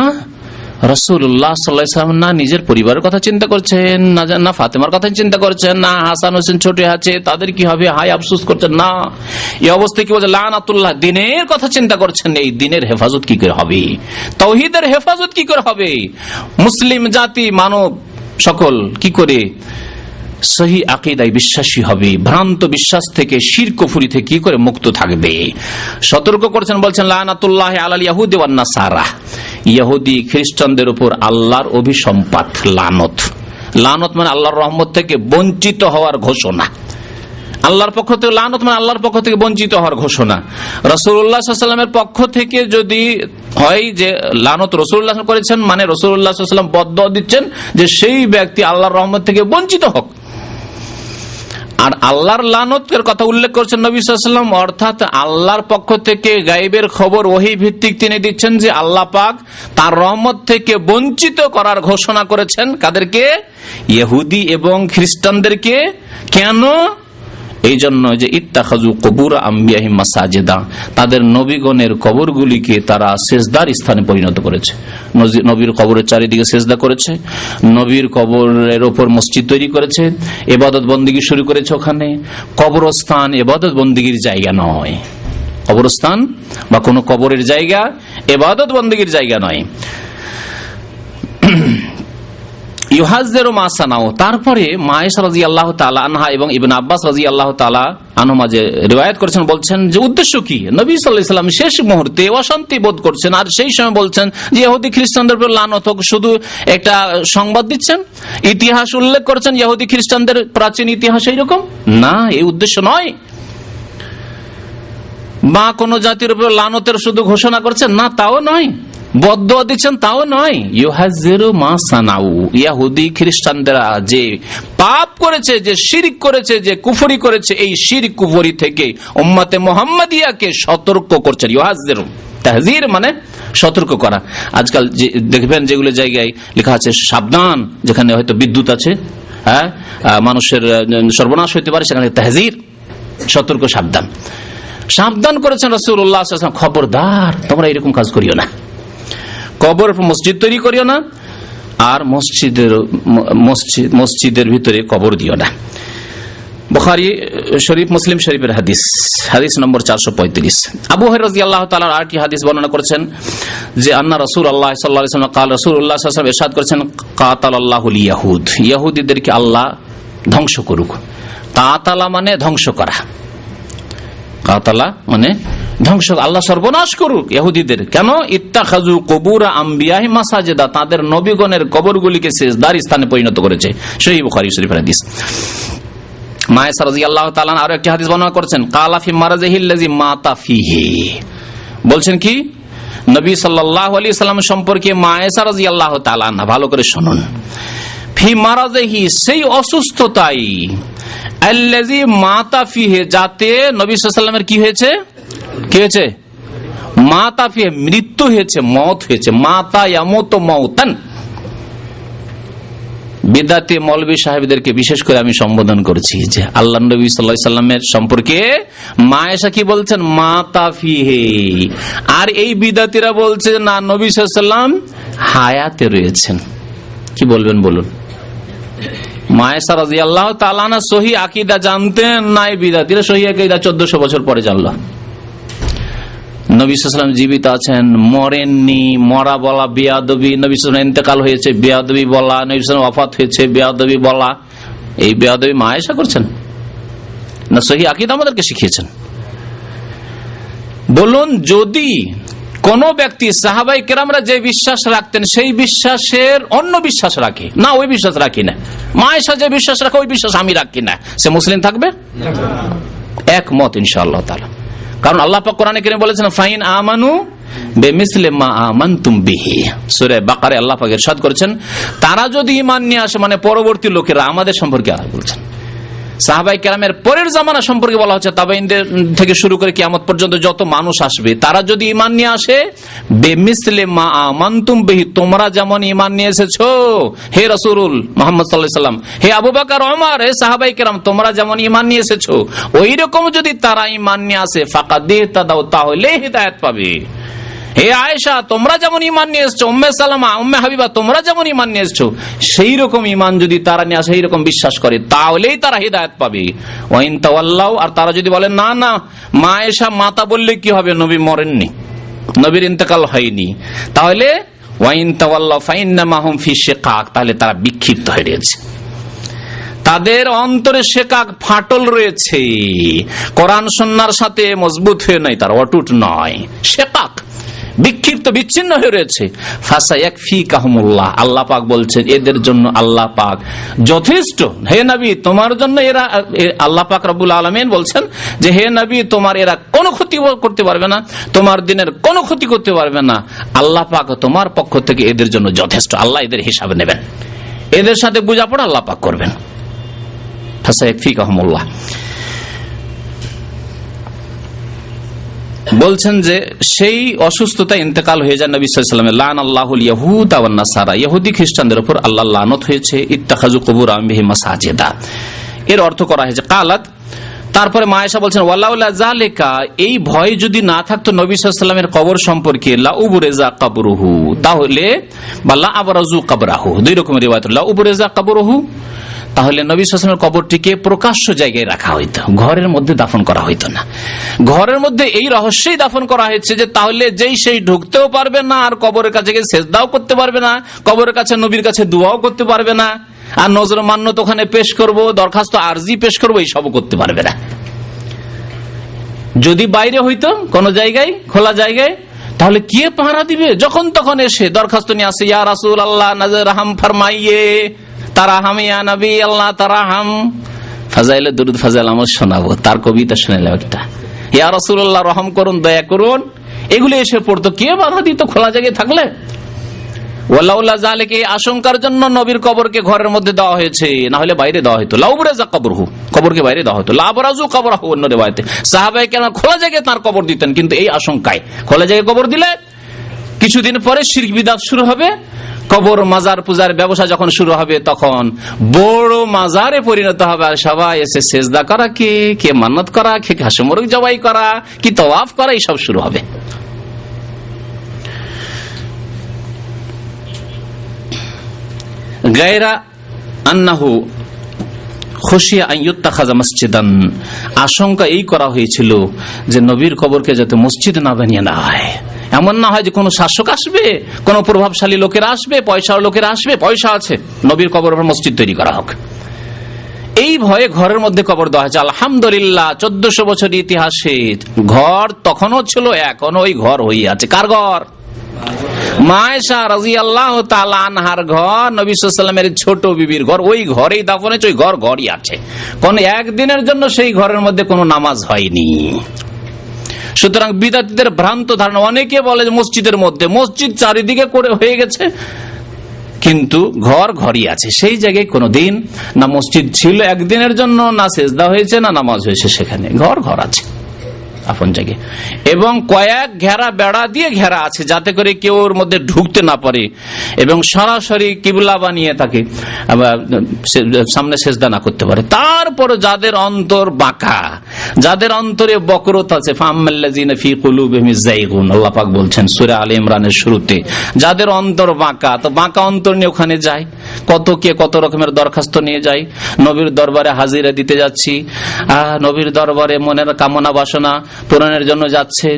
রাসূলুল্লাহ সাল্লাল্লাহু আলাইহি ওয়াসাল্লাম না নিজের পরিবারের কথা চিন্তা করছেন, না ফাতেমার কথা চিন্তা করছেন, না হাসান হোসেন ছোট আছে তাদের কি হবে, হাই আফসোস করছেন, না। এই অবস্থায় কি বলছে, লানাতুল্লাহ, দিনের কথা চিন্তা করছেন। এই দিনের হেফাজত কি করে হবে, তাওহীদের হেফাজত কি করে হবে, মুসলিম জাতি মানব সকল কি করে সহি আকীদায় বিশ্বাসী হবে, ভ্রান্ত বিশ্বাস থেকে, শিরক কুফরি থেকে কি করে মুক্ত থাকবে, সতর্ক করছেন। বলছেন লানাতুল্লাহি আলাল ইয়াহুদি ওয়ান নাসারা, ইহুদি খ্রিস্টানদের উপর আল্লাহর অভিসম্পাত লানত। লানত মানে আল্লাহর রহমত থেকে বঞ্চিত হওয়ার ঘোষণা। আল্লাহর পক্ষ থেকে লানত মানে আল্লাহর পক্ষ থেকে বঞ্চিত হওয়ার ঘোষণা। রাসূলুল্লাহ সাল্লাল্লাহু আলাইহি ওয়াসাল্লামের পক্ষ থেকে যদি হয় যে লানত রাসূলুল্লাহ করেছেন, মানে রাসূলুল্লাহ সাল্লাল্লাহু আলাইহি ওয়াসাল্লাম বদদুয়া দিচ্ছেন যে সেই ব্যক্তি আল্লাহর রহমত থেকে বঞ্চিত হোক। আর আল্লাহর লানতের কথা উল্লেখ করছেন নবী সাল্লাল্লাহু আলাইহি ওয়াসাল্লাম, অর্থাৎ আল্লাহর পক্ষ থেকে গায়বের খবর ওহী ভিত্তিক তিনি দিচ্ছেন যে আল্লাহ পাক তার রহমত থেকে বঞ্চিত করার ঘোষণা করেছেন। কাদেরকে? ইহুদি এবং খ্রিস্টানদেরকে। কেন? এই জন্য যে ইত্তাখাযু কুবুর আম্বিয়াহিম মাসাজিদা, তাদের নবীগণের কবরগুলিকে তারা সেজদার স্থানে পরিণত করেছে। নবীর কবরের চারিদিকে সেজদা করেছে, নবীর কবরের ওপর মসজিদ তৈরি করেছে, ইবাদত বন্দেগী শুরু করেছে ওখানে। কবরস্থান ইবাদত বন্দেগীর জায়গা নয়, কবরস্থান বা কোনো কবরের জায়গা ইবাদত বন্দেগীর জায়গা নয়। ইউহাজ্জিরু মা সানাউ, তারপরে মা আয়েশা রাদিয়াল্লাহু তাআলা আনহা এবং ইবনে আব্বাস রাদিয়াল্লাহু তাআলা আনহুমা যে রিওয়ায়াত করেছেন, বলছেন যে উদ্দেশ্য কি, নবী সাল্লাল্লাহু আলাইহি ওয়াসাল্লাম শেষ মুহূর্তে অশান্তি বোধ করছেন আর সেই সময় বলছেন যে ইহুদি খ্রিস্টানদের উপর লানত হোক, শুধু একটা সংবাদ দিচ্ছেন, ইতিহাস উল্লেখ করছেন ইহুদি খ্রিস্টানদের প্রাচীন ইতিহাস এইরকম না, এই উদ্দেশ্য নয়। বা কোন জাতির উপর লানতের শুধু ঘোষণা করছেন না, তাও নয়। বদদুয়া দিচ্ছেন, তাও নয়। ইউহাজ্জিরু মা সানাউ, ইহুদি খ্রিস্টানরা যে পাপ করেছে, যে শিরক করেছে, যে কুফরি করেছে, এই শিরক কুফরি থেকে উম্মতে মুহাম্মাদিয়াকে সতর্ক করছেন। ইউহাজ্জিরু, তাহযীর মানে সতর্ক করা। আজকাল দেখবেন যেগুলো জায়গায় লেখা আছে সাবধান, যেখানে হয়তো বিদ্যুৎ আছে, হ্যাঁ, মানুষের সর্বনাশ হইতে পারে, সেখানে তাহযীর, সতর্ক, সাবধান। সাবধান করেছেন রাসূলুল্লাহ সাল্লাল্লাহু আলাইহি ওয়াসাল্লাম, খবরদার তোমরা এরকম কাজ করিও না, কবরের মসজিদ তৈরি করিও না, আর মসজিদের ভিতরে কবর দিও না। বুখারী শরীফ, মুসলিম শরীফের হাদিস, হাদিস নম্বর 435। আবু হুরায়রা রাদিয়াল্লাহু তাআলা আরেকটি হাদিস বর্ণনা করেছেন যে আন্না রাসূলুল্লাহ সাল্লাল্লাহু আলাইহি ওয়াসাল্লাম قال রাসূলুল্লাহ সাল্লাল্লাহু আলাইহি ওয়াসাল্লাম ইরশাদ করেছেন, কাতালাল্লাহুল ইয়াহুদ, ইহুদিদেরকে আল্লাহ ধ্বংস করুক। কাতালা মানে ধ্বংস করা, কাতালা মানে ধ্বংস, আল্লাহ সর্বনাশ করুক ইহুদিদের। কেন? ইত্তাখাযু কুবুর আম্বিয়াহিম মাসাজিদা, তাদের নবীগণের কবরগুলিকে সেজদার স্থানে পরিণত করেছে। সহিহ বুখারী শরীফের হাদিস। মা আয়েশা রাদিয়াল্লাহু তাআলা আরো একটি হাদিস বর্ণনা করেছেন, কালা ফি মারাজিহিল্লাযী মাতা ফিহি, বলছেন কি নবী সাল্লাল্লাহু আলাইহি ওয়াসাল্লাম সম্পর্কে মা আয়েশা রাদিয়াল্লাহু তাআলা, ভালো করে শুনুন, ফি মারাজিহি, সেই অসুস্থতাই, আল্লাযী মাতা ফিহি, যাতে নবী সাল্লাল্লাহু আলাইহি ওয়াসাল্লামের কি হয়েছে, কি হয়েছে, মাতা ফিহি, মৃত্যু হয়েছে, মওত হয়েছে। মাতা ইয়ামুতু মাউতান। বিদআতি মৌলভী সাহেবদেরকে বিশেষ করে আমি সম্বোধন করছি যে আল্লাহর নবী সাল্লাল্লাহু আলাইহি ওয়াসাল্লামের সম্পর্কে মা আয়েশা কি বলছেন, মাতা ফিহি, আর এই বিদআতিরা বলছে না, নবী সাল্লাল্লাহু আলাইহি ওয়াসাল্লাম হায়াতে রয়েছেন। কি বলবেন বলুন? মা আয়েশা রাদিয়াল্লাহু তাআলা আনহা সহিহ আকীদা জানতেন না, এই বিদআতিরা সহিহ আকীদা 1400 বছর পরে জানলো। নবী সাল্লাল্লাহু আলাইহি ওয়াসাল্লাম জীবিত আছেন, মরেননি, মরা বলা বেয়াদবি, নবী সাল্লাল্লাহু আলাইহি ওয়াসাল্লাম ইন্তেকাল হয়েছে বেয়াদবি বলা, নবী সাল্লাল্লাহু আলাইহি ওয়াসাল্লাম ওয়াফাত হয়েছে বেয়াদবি বলা, এই বেয়াদবি মা আয়েশা করছেন না সহিহ আকীদা আমাদেরকে শিখিয়েছেন? বলুন, যদি কোন ব্যক্তি সাহাবায়ে কেরামরা যে বিশ্বাস রাখতেন সেই বিশ্বাসের অন্য বিশ্বাস রাখে না, ওই বিশ্বাস রাখি না, মা আয়েশা যে বিশ্বাস রাখে ওই বিশ্বাস আমি রাখি না, সে মুসলিম থাকবে? একমত ইনশাআল্লাহ তাআলা। কারণ আল্লাহ পাক কোরআনে কারীমে বলেছেন, ফাইন আমানু বিমিসলি মা আমানতুম বিহি, সূরা বাকারায় আল্লাহ পাক ইরশাদ করেছেন, তারা যদি ঈমান নিয়ে আসে, মানে পরবর্তী লোকেরা আমাদের সম্পর্কে আল্লাহ বলছেন, সাহাবাই কেরামের পরের জামানা সম্পর্কে বলা হচ্ছে, তাবেঈনদের থেকে শুরু করে কিয়ামত পর্যন্ত যত মানুষ আসবে, তারা যদি ঈমান নিয়ে আসে বেমিসলে মা আমানতুম বিহি, তোমরা যেমন ঈমান নিয়ে এসেছো হে রাসূলুল মুহাম্মদ সাল্লাল্লাহু আলাইহি ওয়াসাল্লাম, হে আবু বকর ওমর, হে সাহাবাই কেরাম, তোমরা যেমন ঈমান নিয়ে এসেছো ওই রকম যদি তারা ঈমান নিয়ে আসে ফাকাদ ইহতাদাউ, তাহলে হিদায়াত পাবে। হে আয়েশা, তোমরা যেমন ঈমান নিয়ে এসছো, উম্মে সালামা, উম্মে হাবিবা, তোমরা যেমন ঈমান নিয়ে এসছো সেই রকম ঈমান যদি তারা নিয়ে আসে, সেই রকম বিশ্বাস করে, তাহলেই তারা হিদায়াত পাবে। ওয়াইন তাওয়াল্লাউ, আর তারা যদি বলে না না মা আয়েশা মাতা বললে কি হবে, নবী মরেননি, নবীর ইন্তেকাল হয়নি, তাহলে ওয়াইন তাওয়াল্লাউ ফাইন্নামা হুম ফি শিকাক, তাহলে তারা বিক্ষিপ্ত হয়ে গেছে, তাদের অন্তরে শিকাক ফাটল রয়েছে, কোরআন সুন্নাহর সাথে মজবুত হয়ে নাই, তার অটুট নয়, শিকাক বিক্ষিপ্ত বিচ্ছিন্ন হয়ে রয়েছে। ফাসায়াকফিকাহুমুল্লাহ, আল্লাহ পাক বলছেন এদের জন্য আল্লাহ পাক যথেষ্ট। হে নবী তোমার জন্য এরা, আল্লাহ পাক রব্বুল আলামিন বলছেন যে হে নবী তোমার এরা কোনো ক্ষতি করতে পারবে না, তোমার দিনের কোনো ক্ষতি করতে পারবে না, আল্লাহ পাক তোমার পক্ষ থেকে এদের জন্য যথেষ্ট। আল্লাহ এদের হিসাব নেবেন, এদের সাথে বোঝাপড়া আল্লাহ পাক করবেন। ফাসায়াকফিকাহুমুল্লাহ বলছেন যে সেই অসুস্থতা ইন্তেকাল হয়ে যায় নবী সাল্লাল্লাহু আলাইহি ওয়াসাল্লামের, লানাল্লাহুল ইয়াহুদা ওয়ান নাসারা, ইহুদি খ্রিস্টানদের উপর আল্লাহর লানত হয়েছে, ইত্তাখাযু কুবুর আনবিহি মাসাজিদা, এর অর্থ করা হয়েছে কালাত। তারপরে মা আয়েশা বলছেন ওয়ালাউলা যালিকা, এই ভয় যদি না থাকতো নবী সাল্লাল্লাহু আলাইহি ওয়াসাল্লামের কবর সম্পর্কে, লা উবরিজা কবরুহু, তাহলে বা লা আবরাজু কবরাহু, দুই রকমের রিওয়ায়াত, লা উবরিজা কবরুহু, তাহলে নবী সাল্লাল্লাহু আলাইহি ওয়াসাল্লামের কবরটিকে প্রকাশ্য জায়গায় রাখা হইতো, ঘরের মধ্যে দাফন করা হইতো না। ঘরের মধ্যে এই রহস্যই দাফন করা হয়েছে যে তাহলে যেই সেই ঢুকতেও পারবে না, আর কবরের কাছে গিয়ে সেজদাও করতে পারবে না, কবরের কাছে নবীর কাছে দোয়াও করতে পারবে না, আর নজর মান্নত ওখানে পেশ করব, দরখাস্ত আরজি পেশ করবো, এইসবও করতে পারবে না। যদি বাইরে হইতো কোন জায়গায়, খোলা জায়গায়, তাহলে কে পাহারা দিবে? যখন তখন এসে দরখাস্ত নিয়ে আসে, ইয়া রাসূলুল্লাহ নজর রহম ফরমাইয়ে, তারাহাম ইয়া নবী আল্লাহ তারাহাম, ফাজাইলে দুরুদ ফাজাইল আমল শোনাবো, তার কবিতা শুনাইলাম একটা, ইয়া রাসূলুল্লাহ রহম করুন, দয়া করুন, এগুলো এসে পড়তো, কে বাধা দিত খোলা জায়গায় থাকলে? ওয়ালাউলা যালিকা, এই আশঙ্কার জন্য নবীর কবরকে ঘরের মধ্যে দেওয়া হয়েছে, না হলে বাইরে দেওয়া হতো, লা উবরাজা কবরহু, কবরকে বাইরে দেওয়া হতো, লা আবরাজু কবরহু, অন্য রিওয়ায়াতে সাহাবায়ে কেরাম খোলা জায়গায় তার কবর দিতেন, কিন্তু এই আশঙ্কায় খোলা জায়গায় কবর দিলে কিছুদিন পরে শিরক বিদআত শুরু হবে, কবর মাজার পূজার ব্যবসা যখন শুরু হবে তখন বড় মাজারে পরিণত হবে, আর সবাই এসে সেজদা করা, কে মান্নত করা, কে হাঁস মুরগ জবাই করা, কি তাওয়াফ করা, এইসব শুরু হবে। গায়রা আন্নাহু খুশিয়া আন ইত্তাখাযা মসজিদান, আশঙ্কা এই করা হয়েছিল যে নবীর কবরকে যাতে মসজিদ না বানিয়ে না হয়, এমন না হয় যে কোনো শাসক আসবে, কোন প্রভাবশালী লোকেরা আসবে, পয়সার লোকেরা আসবে, পয়সা আছে, নবীর কবর উপর মসজিদ তৈরি করা হোক, এই ভয়ে ঘরের মধ্যে কবর দেওয়া হয়েছে। আলহামদুলিল্লাহ 1400 বছর ইতিহাসে ঘর তখনও ছিল, এখনো ওই ঘর হয়ে আছে। কার ঘর? মা আয়েশা রাদিয়াল্লাহু তাআলা আনহার ঘর, নবী সাল্লাল্লাহু আলাইহি ওয়াসাল্লামের ছোট বিবির ঘর, ওই ঘরেই দাফন হয়েছে, ওই ঘরই আছে, কোন একদিনের জন্য সেই ঘরের মধ্যে কোনো নামাজ হয়নি। সুতরাং বিদআতীদের ভ্রান্ত ধারণা, অনেকে বলে যে মসজিদের মধ্যে, মসজিদ চারিদিকে করে হয়ে গেছে, কিন্তু ঘরই আছে, সেই জায়গায় কোনোদিন না মসজিদ ছিল একদিনের জন্য, না সেজদা হয়েছে, না নামাজ হয়েছে, সেখানে ঘর আছে আপন জায়গায়, এবং কয়েক ঘেরা বেড়া দিয়ে ঘেরা আছে যাতে করে কেউ ওর মধ্যে ঢুকতে না পারে, এবং সরাসরি কিবলা বানিয়ে তাকে সামনে সেজদা না করতে পারে। তারপর যাদের অন্তর বাঁকা, যাদের অন্তরে বক্রতা আছে, ফাম্মাল্লাযিনা ফি কুলুবিহিম যায়গুন, আল্লাহ পাক বলছেন সূরা আলে ইমরানের শুরুতে, যাদের অন্তর বাঁকা, তো বাঁকা অন্তর নিয়ে ওখানে যায়, কত রকমের দরখাস্ত নিয়ে যায়, নবীর দরবারে হাজিরা দিতে যাচ্ছি, নবীর দরবারে মনের কামনা বাসনা পূরণের জন্য যাচ্ছে,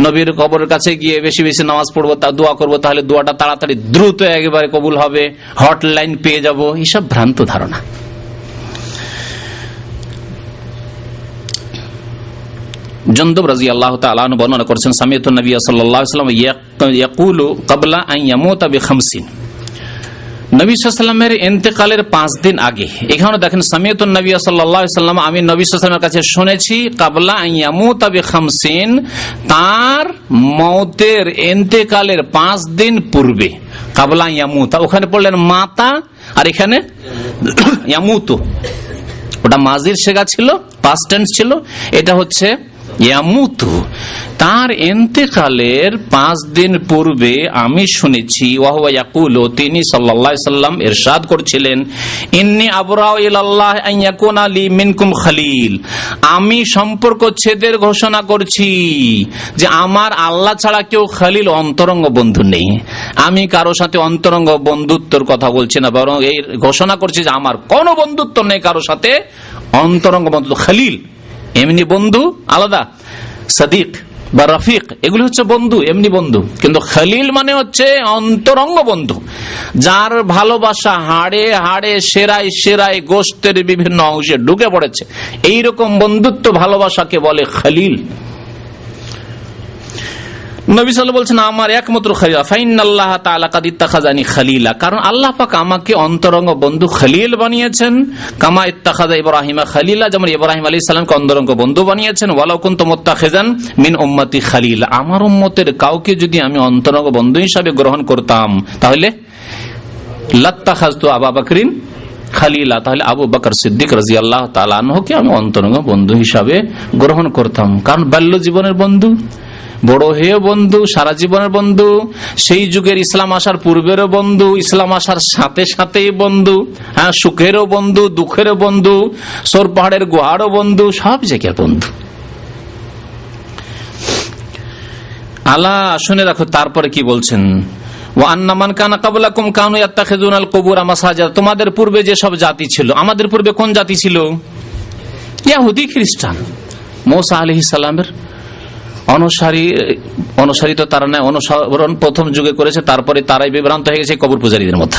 নবীর কবরের কাছে গিয়ে বেশি বেশি নামাজ পড়বো, তা দোয়া করবো, তাহলে দোয়াটা তাড়াতাড়ি দ্রুত একেবারে কবুল হবে, হটলাইন পেয়ে যাব, এইসব ভ্রান্ত ধারণা। জন্দব রাদিয়াল্লাহু তাআলা আনহু বর্ণনা করেছেন, সামিআতু নবী সাল্লাল্লাহু আলাইহি ওয়াসাল্লাম ইয়াকুলু ক্বাবলা আন ইয়ামুতা বি50, নবী সাল্লাল্লাহু আলাইহি ওয়াসাল্লামের ইন্তেকালের 5 দিন আগে, এখানে দেখেন সামিআতু নবী সাল্লাল্লাহু আলাইহি ওয়াসাল্লাম, আমি নবী সাল্লাল্লাহু আলাইহি ওয়াসাল্লামের কাছে শুনেছি, ক্বাবলা আন ইয়ামুতা বি50, তার মওতের ইন্তেকালের 5 দিন পূর্বে, ক্বাবলা আন ইয়ামুতা, ওখানে পড়লেন মাতা, আর এখানে ইয়ামুতু, ওটা ওটা মাজির সেগা ছিল, পাস্ট টেন্স ছিল। এটা হচ্ছে ইয়ামুতু, তার ইন্তেকালের 5 দিন পূর্বে আমি শুনেছি ওয়াহুয়া ইয়াকুলু, তিনি সাল্লাল্লাহু আলাইহি সাল্লাম ইরশাদ করছিলেন, ইন্নী আবরাউ ইলাল্লাহ আন ইয়াকুনা লি মিনকুম খলিল, আমি সম্পর্ক ছেদের ঘোষণা করছি যে আমার আল্লাহ ছাড়া কেউ খলিল অন্তরঙ্গ বন্ধু নেই। আমি কারো সাথে অন্তরঙ্গ বন্ধুত্বের কথা বলছি না, বরং এই ঘোষণা করছি যে আমার কোনো বন্ধুত্ব নেই কারো সাথে অন্তরঙ্গ বন্ধুত্ব। খলিল এমনি বন্ধু আলাদা, সাদিক বা রফিক এগুলো হচ্ছে বন্ধু, এমনি বন্ধু। কিন্তু খলিল মানে হচ্ছে অন্তরঙ্গ বন্ধু, যার ভালোবাসা হাড়ে হাড়ে সেরায় সেরায় গোশতের বিভিন্ন অংশে ঢুকে পড়েছে। এইরকম বন্ধুত্ব ভালোবাসাকে বলে খলিল। নবী সাল্লাল্লাহু বলছেন আমার একমাত্র খলিল, ফাইনাল্লাহ তাআলা কাদ ইত্তাখাযানি খলিলা, কারণ আল্লাহ পাক আমাকে অন্তরঙ্গ বন্ধু খলিল বানিয়েছেন। কামা ইত্তাখাযা ইব্রাহিমা খলিলা, যেমন ইব্রাহিম আলাইহিস সালামকে অন্তরঙ্গ বন্ধু বানিয়েছেন। ওয়ালাউ কুনতু মুত্তাখিযান মিন উম্মতি খলিলা, আমার উম্মতের কাউকে যদি আমি অন্তরঙ্গ বন্ধু হিসাবে গ্রহণ করতাম তাহলে লাত্তাখাযতু আবু বকরিন খলিলা, তাহলে আবু বকর সিদ্দিক রাদিয়াল্লাহু তাআলা আনহুকে আমি অন্তরঙ্গ বন্ধু হিসাবে গ্রহণ করতাম। কারণ বাল্য জীবনের বন্ধু, বড় হয়ে বন্ধু, সারা জীবনের বন্ধু, সেই যুগের ইসলাম আসার পূর্বেরও বন্ধু, ইসলাম আসার সাথে সাথেই বন্ধু, হ্যাঁ, সুখেরও বন্ধু, দুঃখেরও বন্ধু, সোর পাহাড়ের গুহারও বন্ধু, সব জায়গার বন্ধু। আল্লাহ শুনে রাখো, তারপরে কি বলছেন, ওয়া আন্না মান কানা ক্বাবলাকুম কানু ইয়াত্তাখিযুনাল কুবুরা মাসাজিদ, তোমাদের পূর্বে যে সব জাতি ছিল, আমাদের পূর্বে কোন জাতি ছিল? ইহুদি খ্রিস্টান। মুসা আলাইহিস সালামের অনুসারী তো তারা নয়, অনুসরণ প্রথম যুগে করেছে, তারপরে তারাই বিভ্রান্ত হয়ে গেছে কবর পূজারীদের মতো।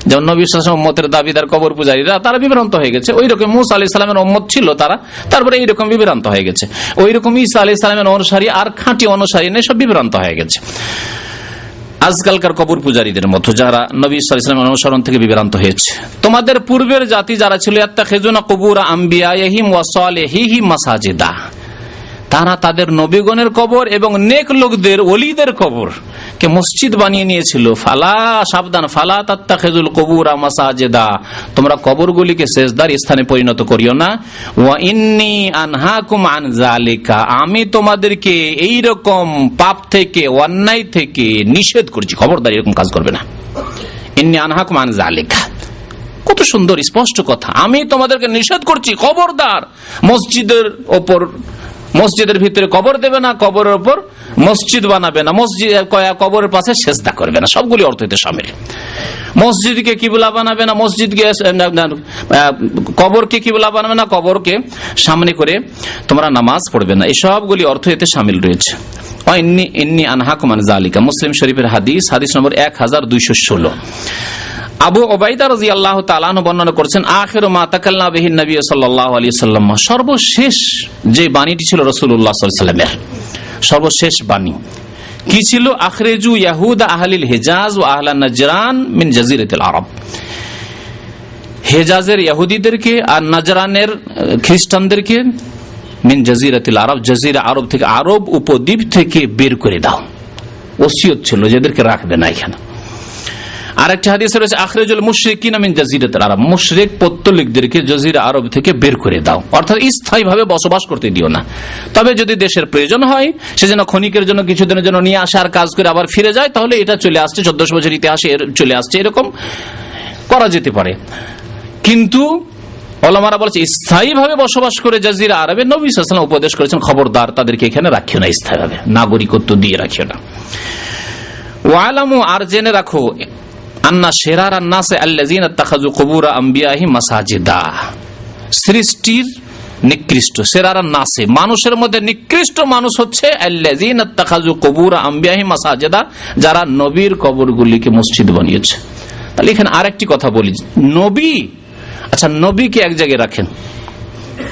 যেমন নবী সাল্লাল্লাহু আলাইহি ওয়াসাল্লাম উম্মতের দাবিদার কবর পূজারীরা, তারা বিভ্রান্ত হয়ে গেছে। ওই রকম মুসা আলাইহিস সালামের উম্মত ছিল তারা, তারপরে এইরকম বিভ্রান্ত হয়ে গেছে। ওই রকম ঈসা আলাইহিস সালামের অনুসারী আর খাঁটি অনুসারী নেই, সব বিভ্রান্ত হয়ে গেছে আজকালকার কবর পূজারীদের মতো, যারা নবী সাল্লাল্লাহু আলাইহি ওয়াসাল্লামের অনুসরণ থেকে বিভ্রান্ত হয়েছে। তোমাদের পূর্বের জাতি যারা ছিল, ইয়াত্তাখিযুনা কুবুরা আমবিয়াইহিম ওয়া সালিহিহিম মাসাজিদা, তারা তাদের নবীগণের কবর এবং নেক লোকদের, ওলিদের কবর কে মসজিদ বানিয়ে নিয়েছিল। ফালা, সাবধান, ফালা তাত্তাখিযুল কুবুরা মাসাজিদা, তোমরা কবরগুলিকে সেজদার স্থানে পরিণত করিও না। ওয়া ইন্নী আনহাকুম আন যালিকা, আমি তোমাদেরকে এই রকম পাপ থেকে, অন্যায় থেকে নিষেধ করছি, খবরদার এরকম কাজ করবে না। ইন্নী আনহাকুম আন যালিকা, কত সুন্দর স্পষ্ট কথা। আমি তোমাদেরকে নিষেধ করছি, খবরদার মসজিদের ওপর, মসজিদের ভিতরে কবর দেবে না, কবরের উপর মসজিদ বানাবে না, মসজিদ কবরের পাশে সেজদা করবে না, সবগুলি অর্থ এতে শামিল। মসজিদকে কিবলা বানাবে না, মসজিদকে, কবরকে কিবলা বানাবে না, কবরকে সামনে করে তোমরা নামাজ পড়বে না, এই সবগুলি অর্থ এতে শামিল রয়েছে। ইন্নী আনহাকুম আন যালিকা, মুসলিম শরীফের হাদিস, হাদিস নম্বর 1216। আবু উবাইদা রাদিয়াল্লাহু তাআলা আনহু বর্ণনা করেছেন, আখিরু মা তাকাল্লামা বিহি নবী সাল্লাল্লাহু আলাইহি ওয়াসাল্লাম, সর্বশেষ যে বাণীটি ছিল রাসূলুল্লাহ সাল্লাল্লাহু আলাইহি ওয়াসাল্লামের, সর্বশেষ বাণী কি ছিল? আখরিজু ইয়াহুদা আহলিল হিজাজ ওয়া আহলান নাজরান মিন জাজিরাতিল আরব, হেজাজের ইহুদিদেরকে আর নাজরানের খ্রিস্টানদেরকে মিন জাজিরাতিল আরব, জাজিরা আরব থেকে, আরব উপদ্বীপ থেকে বের করে দাও। ওসিয়ত ছিল যেদেরকে রাখবে না এখানে। আরেকটি হাদিসে রয়েছে, আখরিজুল মুশরিকিনা মিন জাজিরাতিল আরব, মুশরিক পৌত্তলিকদেরকে জাজিরা আরব থেকে বের করে দাও, অর্থাৎ স্থায়ীভাবে বসবাস করতে দিও না। তবে যদি দেশের প্রয়োজন হয়, সেজন্য ক্ষণিকের জন্য, কিছুদিনের জন্য নিয়ে আসে আর কাজ করে আবার ফিরে যায়, তাহলে এটা চলে আসছে, 1400 বছর ইতিহাসে চলে আসছে, এরকম করা যেতে পারে। কিন্তু ওলামারা বলছে স্থায়ীভাবে বসবাস করে জাজিরা আরবে, নবী সাল্লাল্লাহু আলাইহি ওয়াসাল্লাম উপদেশ করেছেন, খবরদার তাদেরকে এখানে রাখিও না, স্থায়ীভাবে নাগরিকত্ব দিয়ে রাখিও না। ওয়ালামু, আর জেনে রাখো, আন্না শিরারান নাসে আল্লাযিনা ইত্তাখাযু কুবুরা আমবিয়াহিম মাসাজিদা, সৃষ্টির নিকৃষ্ট, শিরারান নাসে, মানুষের মধ্যে নিকৃষ্ট মানুষ হচ্ছে আল্লাযিনা ইত্তাখাযু কুবুরা আমবিয়াহিম মাসাজিদা, যারা নবীর কবরগুলিকে মসজিদ বানিয়েছে। তাহলে এখানে আরেকটি কথা বলি, নবী, আচ্ছা নবীকে এক জায়গায় রাখেন,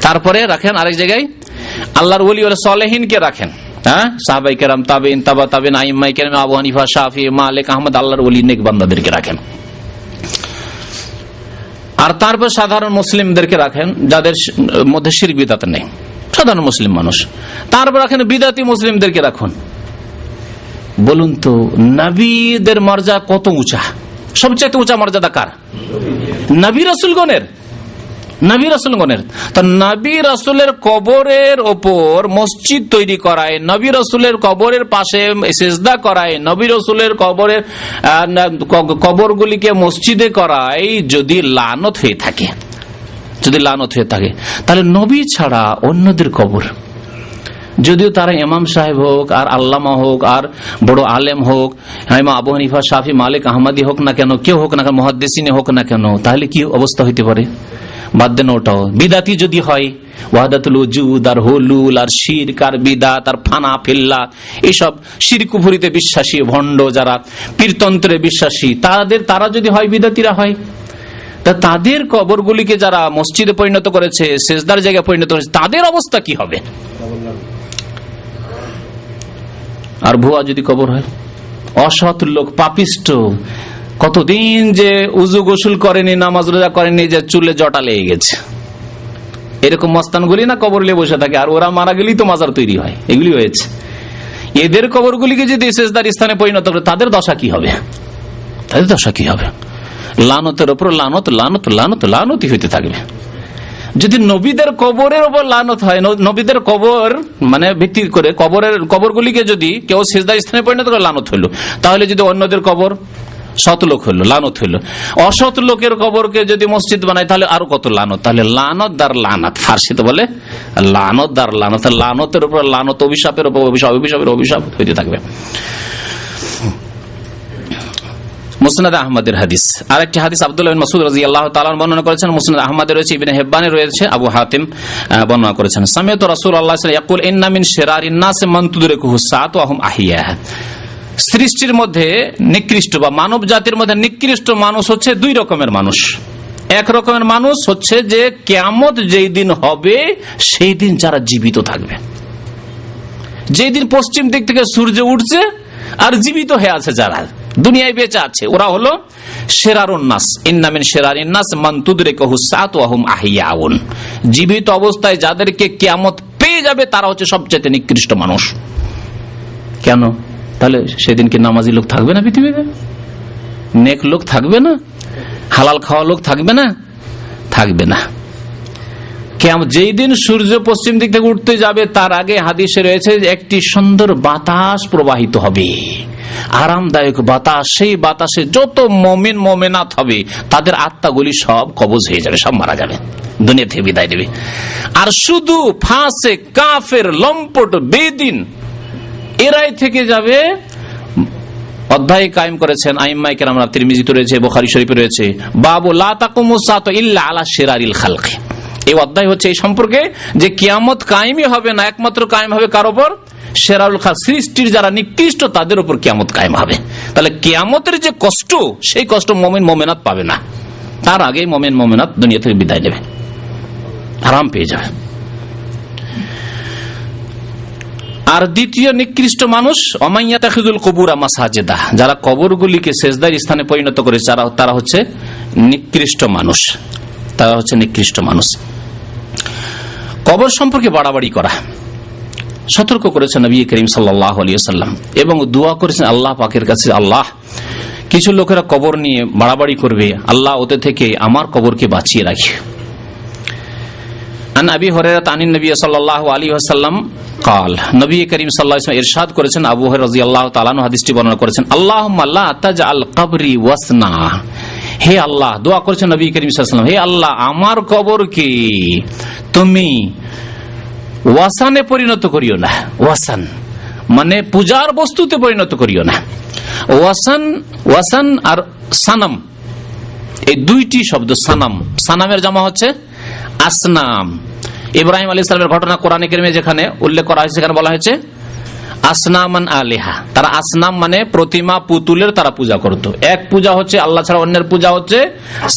তারপরে রাখেন আরেক জায়গায় আল্লাহর ওলি ওয়া সালেহিনকে রাখেন, হ্যাঁ, সাহাবায়ে কেরাম, তাবেঈন, তাবা তাবেঈন, আইম্মায়ে কেরাম, আবু হানিফা, শাফি, মালিক, আহমদ, আল্লাহর ওলি নেক বান্দাদেরকে রাখেন। আর তারপর সাধারণ মুসলিমদেরকে রাখেন, যাদের মধ্যে শিরক বিদআত নেই, সাধারণ মুসলিম মানুষ। তারপর রাখেন বিদআতি মুসলিমদেরকে রাখুন। বলুন তো, নবীদের মর্যাদা কত উঁচা? সবচেয়ে উঁচা মর্যাদা কার? নবী রাসূলগণের। নবী রাসূলগণের। তো নবী রাসূলের কবরের ওপর মসজিদ তৈরি করায়, নবী রাসূলের কবরের পাশে সিজদা করায়, নবী রাসূলের কবরের কবরগুলিকে মসজিদে করায় যদি লানত হয়ে থাকে, যদি লানত হয়ে থাকে, তাহলে নবী ছাড়া অন্যদের কবর, যদিও তারা ইমাম সাহেব হোক আর আল্লামা হোক আর বড় আলেম হোক, ইমাম আবু হানিফা, শাফি, মালিক, আহমদি হোক না কেন, কেউ হোক না কেন, মুহাদ্দিসিন হোক না কেন, তাহলে কি অবস্থা হইতে পারে? বাদ দেন ওটাও। বিদাতি যদি হয়, ওয়াহদাতুল ওজুদ আর হুলুল আর শিরক আর বিদাত আর ফানা ফিল্লা, এইসব শিরক কুফরিতে বিশ্বাসী ভণ্ড যারা পীরতন্ত্রে বিশ্বাসী, তারা যদি হয়, বিদাতিরা হয়, তা তাদের কবরগুলিকে যারা মসজিদে পরিণত করেছে, সেজদার জায়গায় পরিণত করেছে, তাদের অবস্থা কি হবে? আর ভুয়া যদি কবর হয়, অসৎ লোক, পাপিষ্ট, কতদিন যে উজু গোসল করেনি, নামাজ রোজা করেনি, যে চুলে জটা লেগে গেছে, এরকম মস্তানগুলি না কবর নিয়ে বসে থাকে, আর ওরা মারা গেলেই তো মাজার তৈরি হয়, এগুলি হয়েছে। এদের কবরগুলিকে যদি সেজদার স্থানে পরিণত করে, তাদের দশা কি হবে? তাদের দশা কি হবে? লানতের ওপর লানত, লানত, লানত, লানতই হইতে থাকবে। যদি নবীদের কবরের ওপর লানত হয়, নবীদের কবর মানে ভিত্তি করে কবরগুলিকে যদি কেউ সিজদার স্থানে পরিণত করে, লানত হইল। তাহলে যদি অন্যদের কবর, সৎ লোক হইল, লানত হইল। অসৎ লোকের কবরকে যদি মসজিদ বানায়, তাহলে আরো কত লানত। তাহলে লানত দার লানাত, ফার্সিতে বলে লানত দার লানত, লানতের উপর লানত, অভিশাপের উপর অভিশাপ, অভিশাপের অভিশাপ হইতে থাকবে। মুসনাদ আহমদের হাদিস, আরেকটি হাদিস আব্দুল্লাহ বিন মাসউদ রাদিয়াল্লাহু তাআলা বর্ণনা করেছেন, মুসনাদ আহমদে রয়েছে, ইবনে হিব্বানে রয়েছে, আবু হাতিম বর্ণনা করেছেন। সামিআতু রাসূলুল্লাহ সাল্লাল্লাহু আলাইহি ওয়াসাল্লাম ইয়াকুল ইন্না মিন শিরারিন নাস মান তুদরিকুহু সাআতু ওয়া হুম আহইয়া। সৃষ্টির মধ্যে নিকৃষ্ট বা মানব জাতির মধ্যে নিকৃষ্ট মানুষ হচ্ছে দুই রকমের মানুষ। এক রকমের মানুষ হচ্ছে যে কিয়ামত যেই দিন হবে সেই দিন যারা জীবিত থাকবে, যেই দিন পশ্চিম দিক থেকে সূর্য উঠছে আর জীবিত হয়ে আছে, যারা দুনিয়ায় বেঁচে আছে, ওরা হলো শিরারুন নাস। ইন্না মিন শিরারিন নাস মান তুদরিকুহু সাআতু ওয়া হুম আহইয়াউন। জীবিত অবস্থায় যাদেরকে কিয়ামত পেয়ে যাবে, তারা হচ্ছে সবচেয়ে নিকৃষ্ট মানুষ। কেন? তাহলে সেদিন কি নামাজি লোক থাকবে না পৃথিবীতে? নেক লোক থাকবে না? হালাল খাওয়া লোক থাকবে না? থাকবে না। যেই দিন সূর্য পশ্চিম দিক থেকে উঠতে যাবে, তার আগে হাদিসে রয়েছে একটি সুন্দর বাতাস প্রবাহিত হবে, আরামদায়ক বাতাস। সেই বাতাসে যত মুমিন মুমিনাত হবে, তাদের আত্মাগুলি সব কবজ হয়ে যাবে, সব মারা যাবে, দুনিয়া থেকে বিদায় নেবে। আর শুধু ফাসিক, কাফের, লম্পট, বেদিন এরাই থেকে যাবে। অধ্যায় কায়েম করেছেন আইম্মায়ে কেরাম, তিরমিজিতে রয়েছে, বুখারী শরীফে রয়েছে, বাবু লা তাকুমুস সাআতু ইল্লা আলা শিরারিল খালক। এই অধ্যায় হচ্ছে এই সম্পর্কে যে কিয়ামত কায়েমই হবে না, একমাত্র কায়েম হবে কার উপর? শিরারুল খালক, সৃষ্টির যারা নিকৃষ্ট তাদের উপর কিয়ামত কায়েম হবে। তাহলে কিয়ামতের যে কষ্ট, সেই কষ্ট মুমিন মুমিনাত পাবে না, তার আগেই মুমিন মুমিনাত দুনিয়া থেকে বিদায় নেবে, আরাম পেয়ে যাবে। আর দ্বিতীয় নিকৃষ্ট মানুষ অমাইয়াতাখিযুল কুবুরা মাসাজিদা, যারা কবরগুলিকে সেজদার স্থানে পরিণত করে, তারা হচ্ছে নিকৃষ্ট মানুষ, তারা হচ্ছে নিকৃষ্ট মানুষ। কবর সম্পর্কে বাড়াবাড়ি করা সতর্ক করেছেন নবী করিম সাল্লাল্লাহু আলাইহি ওয়াসাল্লাম, এবং দোয়া করেছেন আল্লাহ পাকের কাছে, আল্লাহ, কিছু লোকেরা কবর নিয়ে বাড়াবাড়ি করবে, আল্লাহ ওদের থেকে আমার কবরকে বাঁচিয়ে রাখি। আন আবি হুরায়রা আনিন নবী সাল্লাল্লাহু আলাইহি ওয়াসাল্লাম قال, নবী করিম সাল্লাল্লাহু আলাইহি ওয়াসাল্লাম ইরশাদ করেছেন, আবু হুরায়রা রাদিয়াল্লাহু তাআলা আনহু হাদিসটি বর্ণনা করেছেন, আল্লাহুম্মা লা তাজআল কবরি ওয়াসনা। হে আল্লাহ, দোয়া করেছেন নবী করিম সাল্লাল্লাহু আলাইহি ওয়াসাল্লাম, হে আল্লাহ, আমার কবরকে তুমি ওয়াসানে পরিণত করিও না। ওয়াসান মানে পূজার বস্তুতে পরিণত করিও না। ওয়াসান আর সানাম, এই দুইটি শব্দ। সানামের জামা হচ্ছে আসনাম। ইব্রাহিম আলাইহিস সালামের ঘটনা কোরআনে কারিমে যেখানে উল্লেখ করা হয়েছে, সেখানে বলা হয়েছে আসনামান আলিহা। তারা আসনাম মানে প্রতিমা, পুতুলের তারা পূজা করত। এক পূজা হচ্ছে আল্লাহ ছাড়া অন্যের পূজা হচ্ছে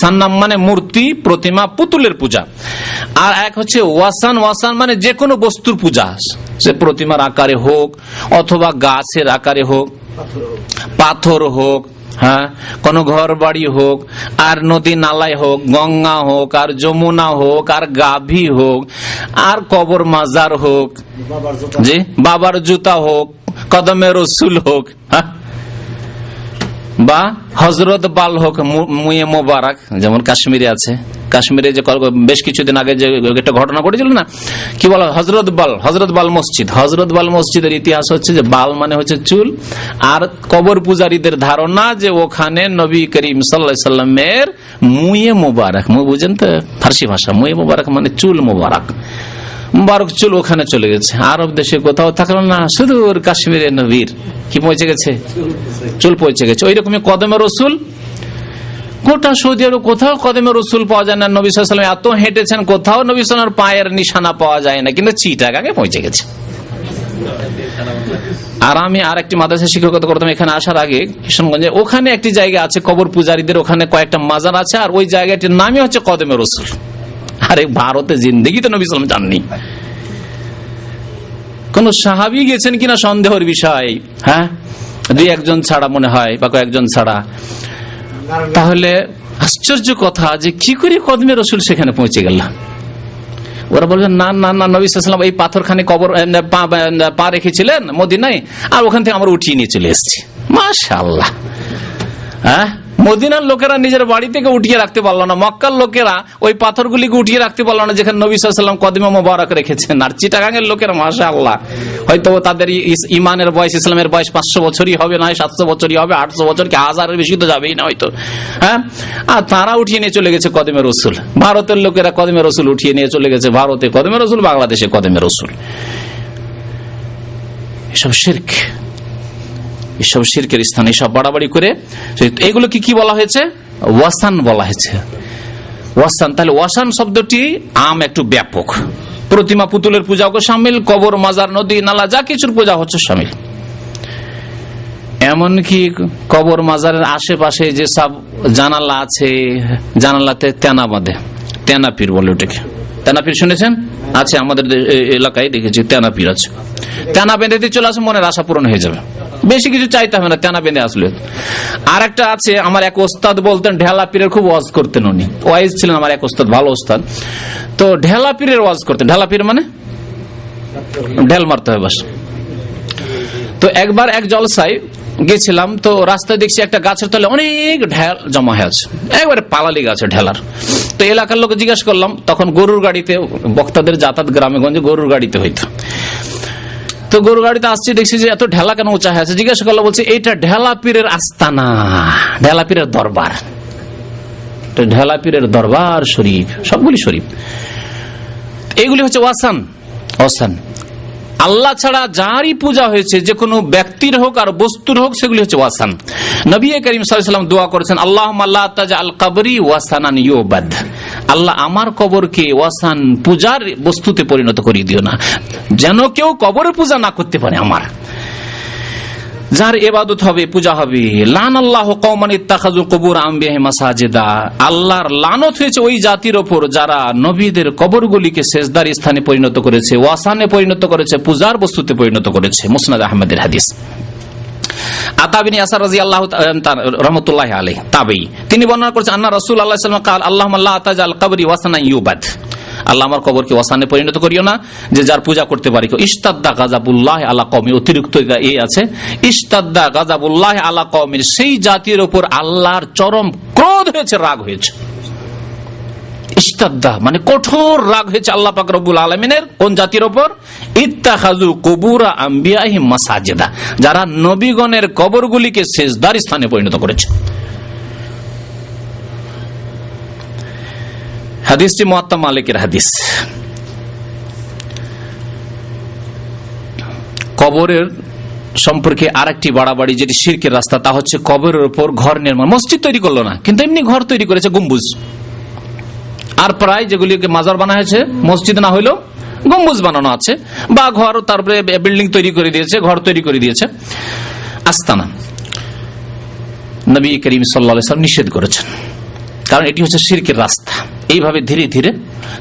সান্নাম মানে মূর্তি, প্রতিমা, পুতুলের পূজা। আর এক হচ্ছে ওয়াসান। ওয়াসান মানে যে কোনো বস্তুর পূজা, সে প্রতিমার আকারে হোক অথবা গাছের আকারে হোক, পাথর হোক, হ্যাঁ, কোন ঘর বাড়ি হোক, আর নদী নালায় হোক, গঙ্গা হোক, আর যমুনা হোক, আর গাভী হোক, আর কবর মাজার হোক, জি, বাবার জুতা হোক, কদমে রসুল হোক, বা হজরত বাল হোক, মুয়ে মোবারক, যেমন কাশ্মীরে আছে। কাশ্মীরে যে বেশ কিছুদিন আগে যে একটা ঘটনা ঘটেছিল না, কি বলা, হজরত বাল মসজিদ। হজরত বাল মসজিদের ইতিহাস হচ্ছে যে বাল মানে হচ্ছে চুল, আর কবর পূজারীদের ধারণা যে ওখানে নবী করিম সাল্লাল্লাহু আলাইহি সাল্লামের মুয়ে মোবারক, বুঝেন তো ফার্সি ভাষা, মুয়ে মোবারক মানে চুল মোবারক, মুবারক চুল ওখানে চলে গেছে। আরব দেশে কোথাও থাকলো না, শুধু কাশ্মীরে নবীর কি পৌঁছে গেছে, চুল পৌঁছে গেছে। ওই রকমই কদমে রসুল, গোটা সৌদি আরব কোথাও কদমে রসুল পাওয়া যায় না। নবী সাল্লাল্লাহু আলাইহি ওয়াসাল্লাম এত হেঁটেছেন, কোথাও নবী সাল্লাল্লাহু আলাইহি ওয়াসাল্লামের পায়ের নিশানা পাওয়া যায় না, কিন্তু চিটাগাঙে পৌঁছে গেছে। আর আমি আর একটি মাদ্রাসায় শিক্ষকতা করতাম এখানে আসার আগে কিশোরগঞ্জে, ওখানে একটি জায়গা আছে কবর পূজারীদের, ওখানে কয়েকটা মাজার আছে, আর ওই জায়গাটির নামই হচ্ছে কদমে রসুল। আরে ভারতে জিন্দেগিতে নবী সাল্লাল্লাহু আলাইহি ওয়াসাল্লাম যাননি, কোন সাহাবী গেছেন কিনা সন্দেহের বিষয়, হ্যাঁ, দুই একজন ছাড়া মনে হয়, বা কয়েকজন ছাড়া। তাহলে আশ্চর্য কথা যে কি করে কদমে রসুল সেখানে পৌঁছে গেল। ওরা বলবেন না না না, নবী সাল্লাল্লাহু আলাইহি ওয়াসাল্লাম এই পাথরখানে কবর পা রেখেছিলেন মদিনায়, আর ওখান থেকে আমরা উঠিয়ে নিয়ে চলে এসেছি। মাশাআল্লাহ। হ্যাঁ, মদিনার লোকেরা নিজের বাড়ি থেকে উঠিয়ে রাখতে পারলো না, মক্কার লোকেরা ওই পাথরগুলিকে উঠিয়ে রাখতে পারলো না যেখানে নবী সাল্লাল্লাহু আলাইহি ওয়াসাল্লাম কদমে মোবারক রেখেছেন। আর চিটাগাঙের লোকেরা মাশাআল্লাহ, হয়তো তাদের ইমানের বয়স, ইসলামের বয়স 500 বছরই হবে, না 700 বছরই হবে, 800 বছর কি 1000-এর বেশি তো যাবেই না হয়তো। হ্যাঁ, আর তারা উঠিয়ে নিয়ে চলে গেছে কদমে রসুল। ভারতের লোকেরা কদমে রসুল উঠিয়ে নিয়ে চলে গেছে, ভারতে কদমে রসুল, বাংলাদেশে কদমে রসুল। এসব শিরক, এসব শিরকের স্থান, এসব বাড়াবাড়ি করে এগুলো কি বলা হয়েছে, ওয়াসান বলা হয়েছে। ওয়াসান, তাহলে ওয়াসান শব্দটি আম একটু ব্যাপক, প্রতিমা পুতুলের পূজাকে শামিল, কবর মাজার নদী নালা যা কিছুর পূজা হচ্ছে শামিল। এমনকি কবর মাজারের আশেপাশে যে সব জানালা আছে, জানালাতে তেনা বাঁধে, তেনা পীর বলে ওটাকে। তেনা পীর শুনেছেন? আছে, আমাদের এলাকায় দেখেছি তেনা পীর আছে। তেনা বেঁধে দিয়ে চলে আসে, মনের আশা পূরণ হয়ে যাবে, বেশি কিছু চাইতে হবে না, তেনা বেঁধে আসলে। আর একটা আছে, আমার এক ওস্তাদ বলতেন, ঢেলা পীরের খুব ওয়াজ করতেন উনি, ওয়াইজ ছিলেন আমার এক ওস্তাদ, ভালো ওস্তাদ। তো ঢেলা পীরের ওয়াজ করতেন। ঢেলা পীর মানে ঢেল মারতে হবে বাস। তো একবার এক জলসায় গেছিলাম, তো রাস্তায় দেখছি একটা গাছের তলে অনেক ঢেল জমা হয়ে আছে, একবারে পালালি গাছে ঢেলার। তো এলাকার লোক জিজ্ঞাসা করলাম, তখন গরুর গাড়িতে বক্তাদের যাতায়াত গ্রামে গঞ্জে গরুর গাড়িতে হইতো। তো গরুর গাড়িতে আসছি, দেখছি যে এত ঢেলা কেন উঁচা হয়ে আছে। জিজ্ঞাসা করলাম, বলছে এইটা ঢেলা পীরের আস্তানা, ঢেলা পীরের দরবার, ঢেলা পীরের দরবার শরীফ, সবগুলি শরীফ। এইগুলি হচ্ছে ওয়াসান। ওয়াসান আল্লাহ ছাড়া যারই পূজা হয়েছে, যে কোনো ব্যক্তির হোক আর বস্তুর হোক, সেগুলি হচ্ছে ওয়াসান। নবী করিম সাল্লাল্লাহু আলাইহি ওয়াসাল্লাম দোয়া করেছেন, আল্লাহুম্মা লা তাজআল কবরি ওয়াসানান ইউবাদ, আল্লাহ আমার কবরকে ওয়াসান, পূজার বস্তুতে পরিণত করে দিও না, যেন কেউ কবরে পূজা না করতে পারে আমার, যার ইবাদত হবে, পূজা হবে। লানাল্লাহু কওমান ইত্তাখাযু কুবুর আম্বিয়াহিম মাসাজিদা, আল্লাহর লানত হয়েছে ওই জাতির ওপর যারা নবীদের কবরগুলিকে সেজদার স্থানে পরিণত করেছে, ওয়াসানে পরিণত করেছে, পূজার বস্তুতে পরিণত করেছে। মুসনাদ আহমদের হাদিস। আতা বিন ইয়াসার রাদিয়াল্লাহু রাহমাতুল্লাহি আলাইহি তাবেঈ, তিনি বর্ণনা করেছেন, আন্না রাসূলুল্লাহ সাল্লাল্লাহু আলাইহি ওয়াসাল্লাম قال আল্লাহুম্মা লা তাজআল কবরি ওয়াসানান ইউবাদ, আল্লাহ আমার কবরকে ওয়াসানে পরিণত করিও না, যে যার পূজা করতে পারি। ইশতাদ্দা গাযাবুল্লাহি আলা কওমি, অতিরিক্ত এই আছে, ইশতাদ্দা গাযাবুল্লাহি আলা কওমির, সেই জাতির উপর আল্লাহর চরম ক্রোধ হয়েছে, রাগ হয়েছে। ইশতাদ্দা মানে কঠোর রাগ হয়েছে আল্লাহ পাক রব্বুল আলামিনের কোন জাতির উপর, ইত্তাখাযু কুবুর আম্বিয়াহিম মাসাজিদা, যারা নবীগণের কবরগুলিকে সেজদার স্থানে পরিণত করেছে। হাদিসটি মুয়াত্তা মালিকের হাদিস। কবরের সম্পর্কে আরেকটি বাড়াবাড়ি, যেটি শিরকের রাস্তা, তা হচ্ছে কবরের উপর ঘর নির্মাণ। মসজিদ তৈরি করলো না, কিন্তু এমনি ঘর তৈরি করেছে, গম্বুজ। আর প্রায় যেগুলিকে মাজার বানা হয়েছে, মসজিদ না হইলেও গম্বুজ বানানো আছে, বা ঘর, তারপরে বিল্ডিং তৈরি করে দিয়েছে, ঘর তৈরি করে দিয়েছে, আস্তানা। নবী করিম সাল্লাল্লাহু আলাইহি ওয়াসাল্লাম নিষেধ করেছেন, কারণ এটি হচ্ছে শিরকের রাস্তা। এইভাবে ধীরে ধীরে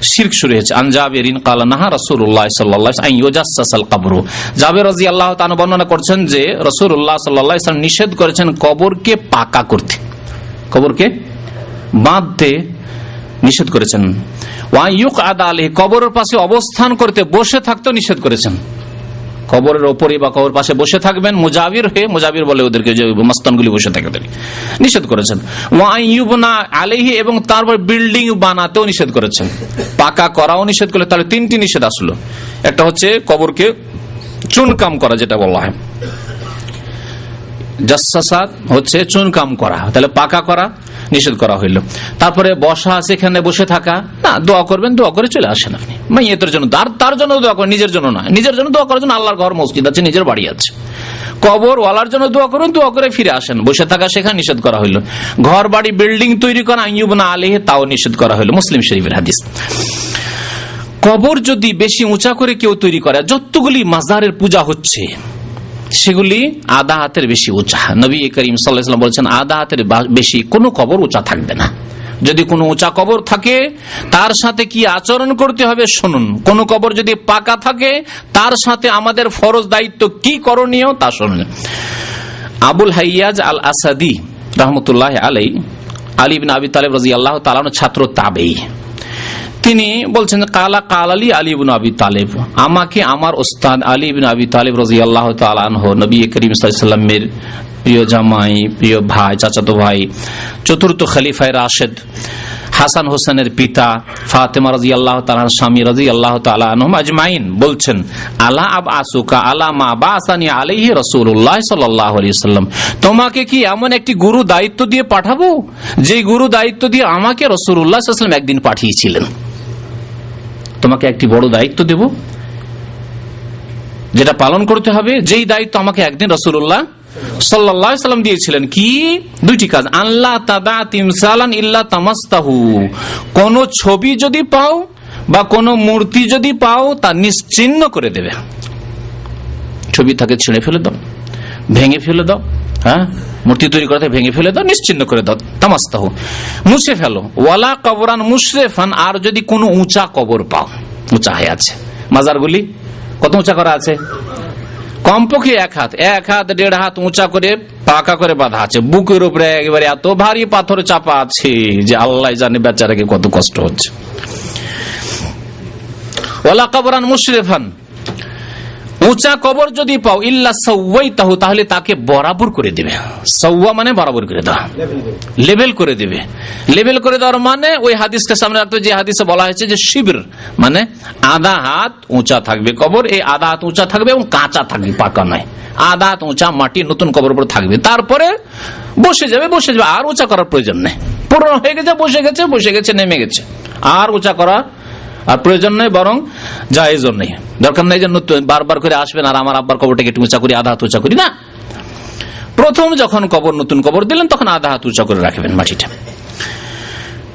শিরক শুরু হয়েছে। আন জাবিরিন ক্বালা নাহা রাসূলুল্লাহ সাল্লাল্লাহু আলাইহি ওয়াসাল্লাম আন ইউজাসসাসাল কবরু, জাবির রাদিয়াল্লাহু তাআলা বর্ণনা করছেন যে রাসূলুল্লাহ সাল্লাল্লাহু আলাইহি ওয়াসাল্লাম নিষেধ করেছেন কবরকে পাকা করতে, কবরকে বাঁধতে নিষেধ করেছেন। ওয়া ইউকআদা আলাইহি, কবরের পাশে অবস্থান করতে, বসে থাকতে নিষেধ করেছেন। কবরের ওপরে বা কবর পাশে বসে থাকবেন মুজাবির হয়ে, মুজাবির বলে ওদেরকে, যে মস্তানগুলি বসে থাকে ওদের নিষেধ করেছেন। ওয়াইয়ুবনা আলাইহি, এবং তারপর বিল্ডিং বানাতেও নিষেধ করেছেন, পাকা করাও নিষেধ করলে। তাহলে তিনটি নিষেধ আসলো। একটা হচ্ছে কবরকে চুনকাম করা, যেটা বলা হয় জাসসাসাত, হচ্ছে চুনকাম করা, তাহলে পাকা করা নিষেধ করা হইল। তারপরে বসা, সেখানে বসে থাকা না, দোয়া করবেন, দোয়া করে চলে আসেন আপনি মাইয়েতের জন্য, তার জন্য দোয়া করেন, নিজের জন্য নয়। নিজের জন্য দোয়া করার জন্য আল্লাহর ঘর মসজিদ আছে, নিজের বাড়ি আছে। কবর ওয়ালার জন্য দোয়া করুন, দোয়া করে ফিরে আসেন। বসে থাকা সেখানে নিষেধ করা হইল। ঘর বাড়ি বিল্ডিং তৈরি করা আইয়ুবনা আলাইহি, তাও নিষেধ করা হইল, মুসলিম শরীফের হাদিস। কবর যদি বেশি উঁচা করে কেউ তৈরি করে, যতগুলি মাজারের পূজা হচ্ছে সেগুলি আধা হাতের বেশি উঁচা। নবী করিম সাল্লাল্লাহু আলাইহি ওয়াসাল্লাম বলেছেন আধা হাতের বেশি কোনো কবর উঁচা থাকবে না। যদি কোনো উঁচা কবর থাকে তার সাথে কি আচরণ করতে হবে শুনুন। কোন কবর যদি পাকা থাকে তার সাথে আমাদের ফরজ দায়িত্ব কি করণীয় তা শুনুন। আবুল হাইয়াজ আল আসাদি রাহমাতুল্লাহ আলাইহি, আলী ইবনে আবি তালেব রাদিয়াল্লাহু তাআলা আনহু ছাত্র তাবেঈ, তিনি বলছেন কালা কালালি আলী ইবনে আবি তালেব, আমাকে আমার ওস্তাদ আলী ইবনে আবি তালেব রাদিয়াল্লাহু তাআলা আনহু, নবী করিম সাল্লাল্লাহু আলাইহি ওয়াসাল্লামের প্রিয় জামাই, প্রিয় ভাই, চাচাতো ভাই, চতুর্থ খলিফায়ে রাশেদ, হাসান হোসেনের পিতা, ফাতেমা রাদিয়াল্লাহু তাআলার স্বামী রাদিয়াল্লাহু তাআলা আনহুম আজমাইন বলছেন, আলা আবআসুকা আলা মা বাসানি আলাইহি রাসূলুল্লাহ সাল্লাল্লাহু আলাইহি ওয়াসাল্লাম, তোমাকে কি এমন একটি গুরু দায়িত্ব দিয়ে পাঠাবো যে গুরু দায়িত্ব দিয়ে আমাকে রাসূলুল্লাহ সাল্লাল্লাহু আলাইহি ওয়াসাল্লাম একদিন পাঠিয়েছিলেন। তোমাকে একটি বড় দায়িত্ব দেব, যেটা পালন করতে হবে, যেই দায়িত্ব আমাকে একদিন রাসূলুল্লাহ সাল্লাল্লাহু আলাইহি ওয়াসাল্লাম দিয়েছিলেন। কি? দুইটি কাজ। আল্লাহ তাদা তিমসালান ইল্লা তামাসতাহু, কোন ছবি যদি পাও বা কোন মূর্তি যদি পাও তা নিশ্চিহ্ন করে দেবে। ছবি থাকে ছিঁড়ে ফেলে দাও, ভেঙে ফেলে দাও, হ্যাঁ, মূর্তি তৈরি করতে ভেঙে ফেলে দাও, নিশ্চিহ্ন করে দাও, তামাসতাহু, মুছে ফেলো। ওয়ালা কবরান মুশরিফান, আর যদি কোনো উঁচা কবর পাও, উঁচা হয়ে আছে, মাজারগুলি কত উঁচা করা আছে? কমপক্ষে 1 হাত, 1.5 হাত উঁচা করে পাকা করে বাঁধা আছে, বুকের উপরে একেবারে এত ভারী পাথর চাপা আছে যে আল্লাহ জানে বেচারাকে কত কষ্ট হচ্ছে। ওয়ালা কবরান মুশরিফান, উঁচা কবর যদি পাও, ইল্লা সাওয়াইতাহু, তাহলে তাকে বরাবর করে দেবে। সাওয়া মানে বরাবর করে দেওয়া, লেভেল করে দেবে। লেভেল করে দেওয়ার মানে ওই হাদিসকে সামনে রাখতে, যে হাদিসে বলা হয়েছে যে শিবির মানে আধা হাত উঁচা থাকবে কবর, এই আধা হাত উঁচা থাকবে এবং কাঁচা থাকবে, পাকা নয়। আধা হাত উঁচা মাটি নতুন কবর উপর থাকবে, তারপরে বসে যাবে, আর উঁচা করার প্রয়োজন নেই। পুরনো হয়ে গেছে, বসে গেছে, নেমে গেছে, আর উঁচা করা আর প্রয়োজন নেই, বরং জায়েজও নেই। দরকার নেই যে বারবার করে আসবেন আর আমার আব্বার কবরটাকে একটু উঁচা করি, আধা হাত উঁচা করি, না। প্রথম যখন নতুন কবর দিলেন তখন আধা হাত উঁচা করে রাখবেন মাটিটা।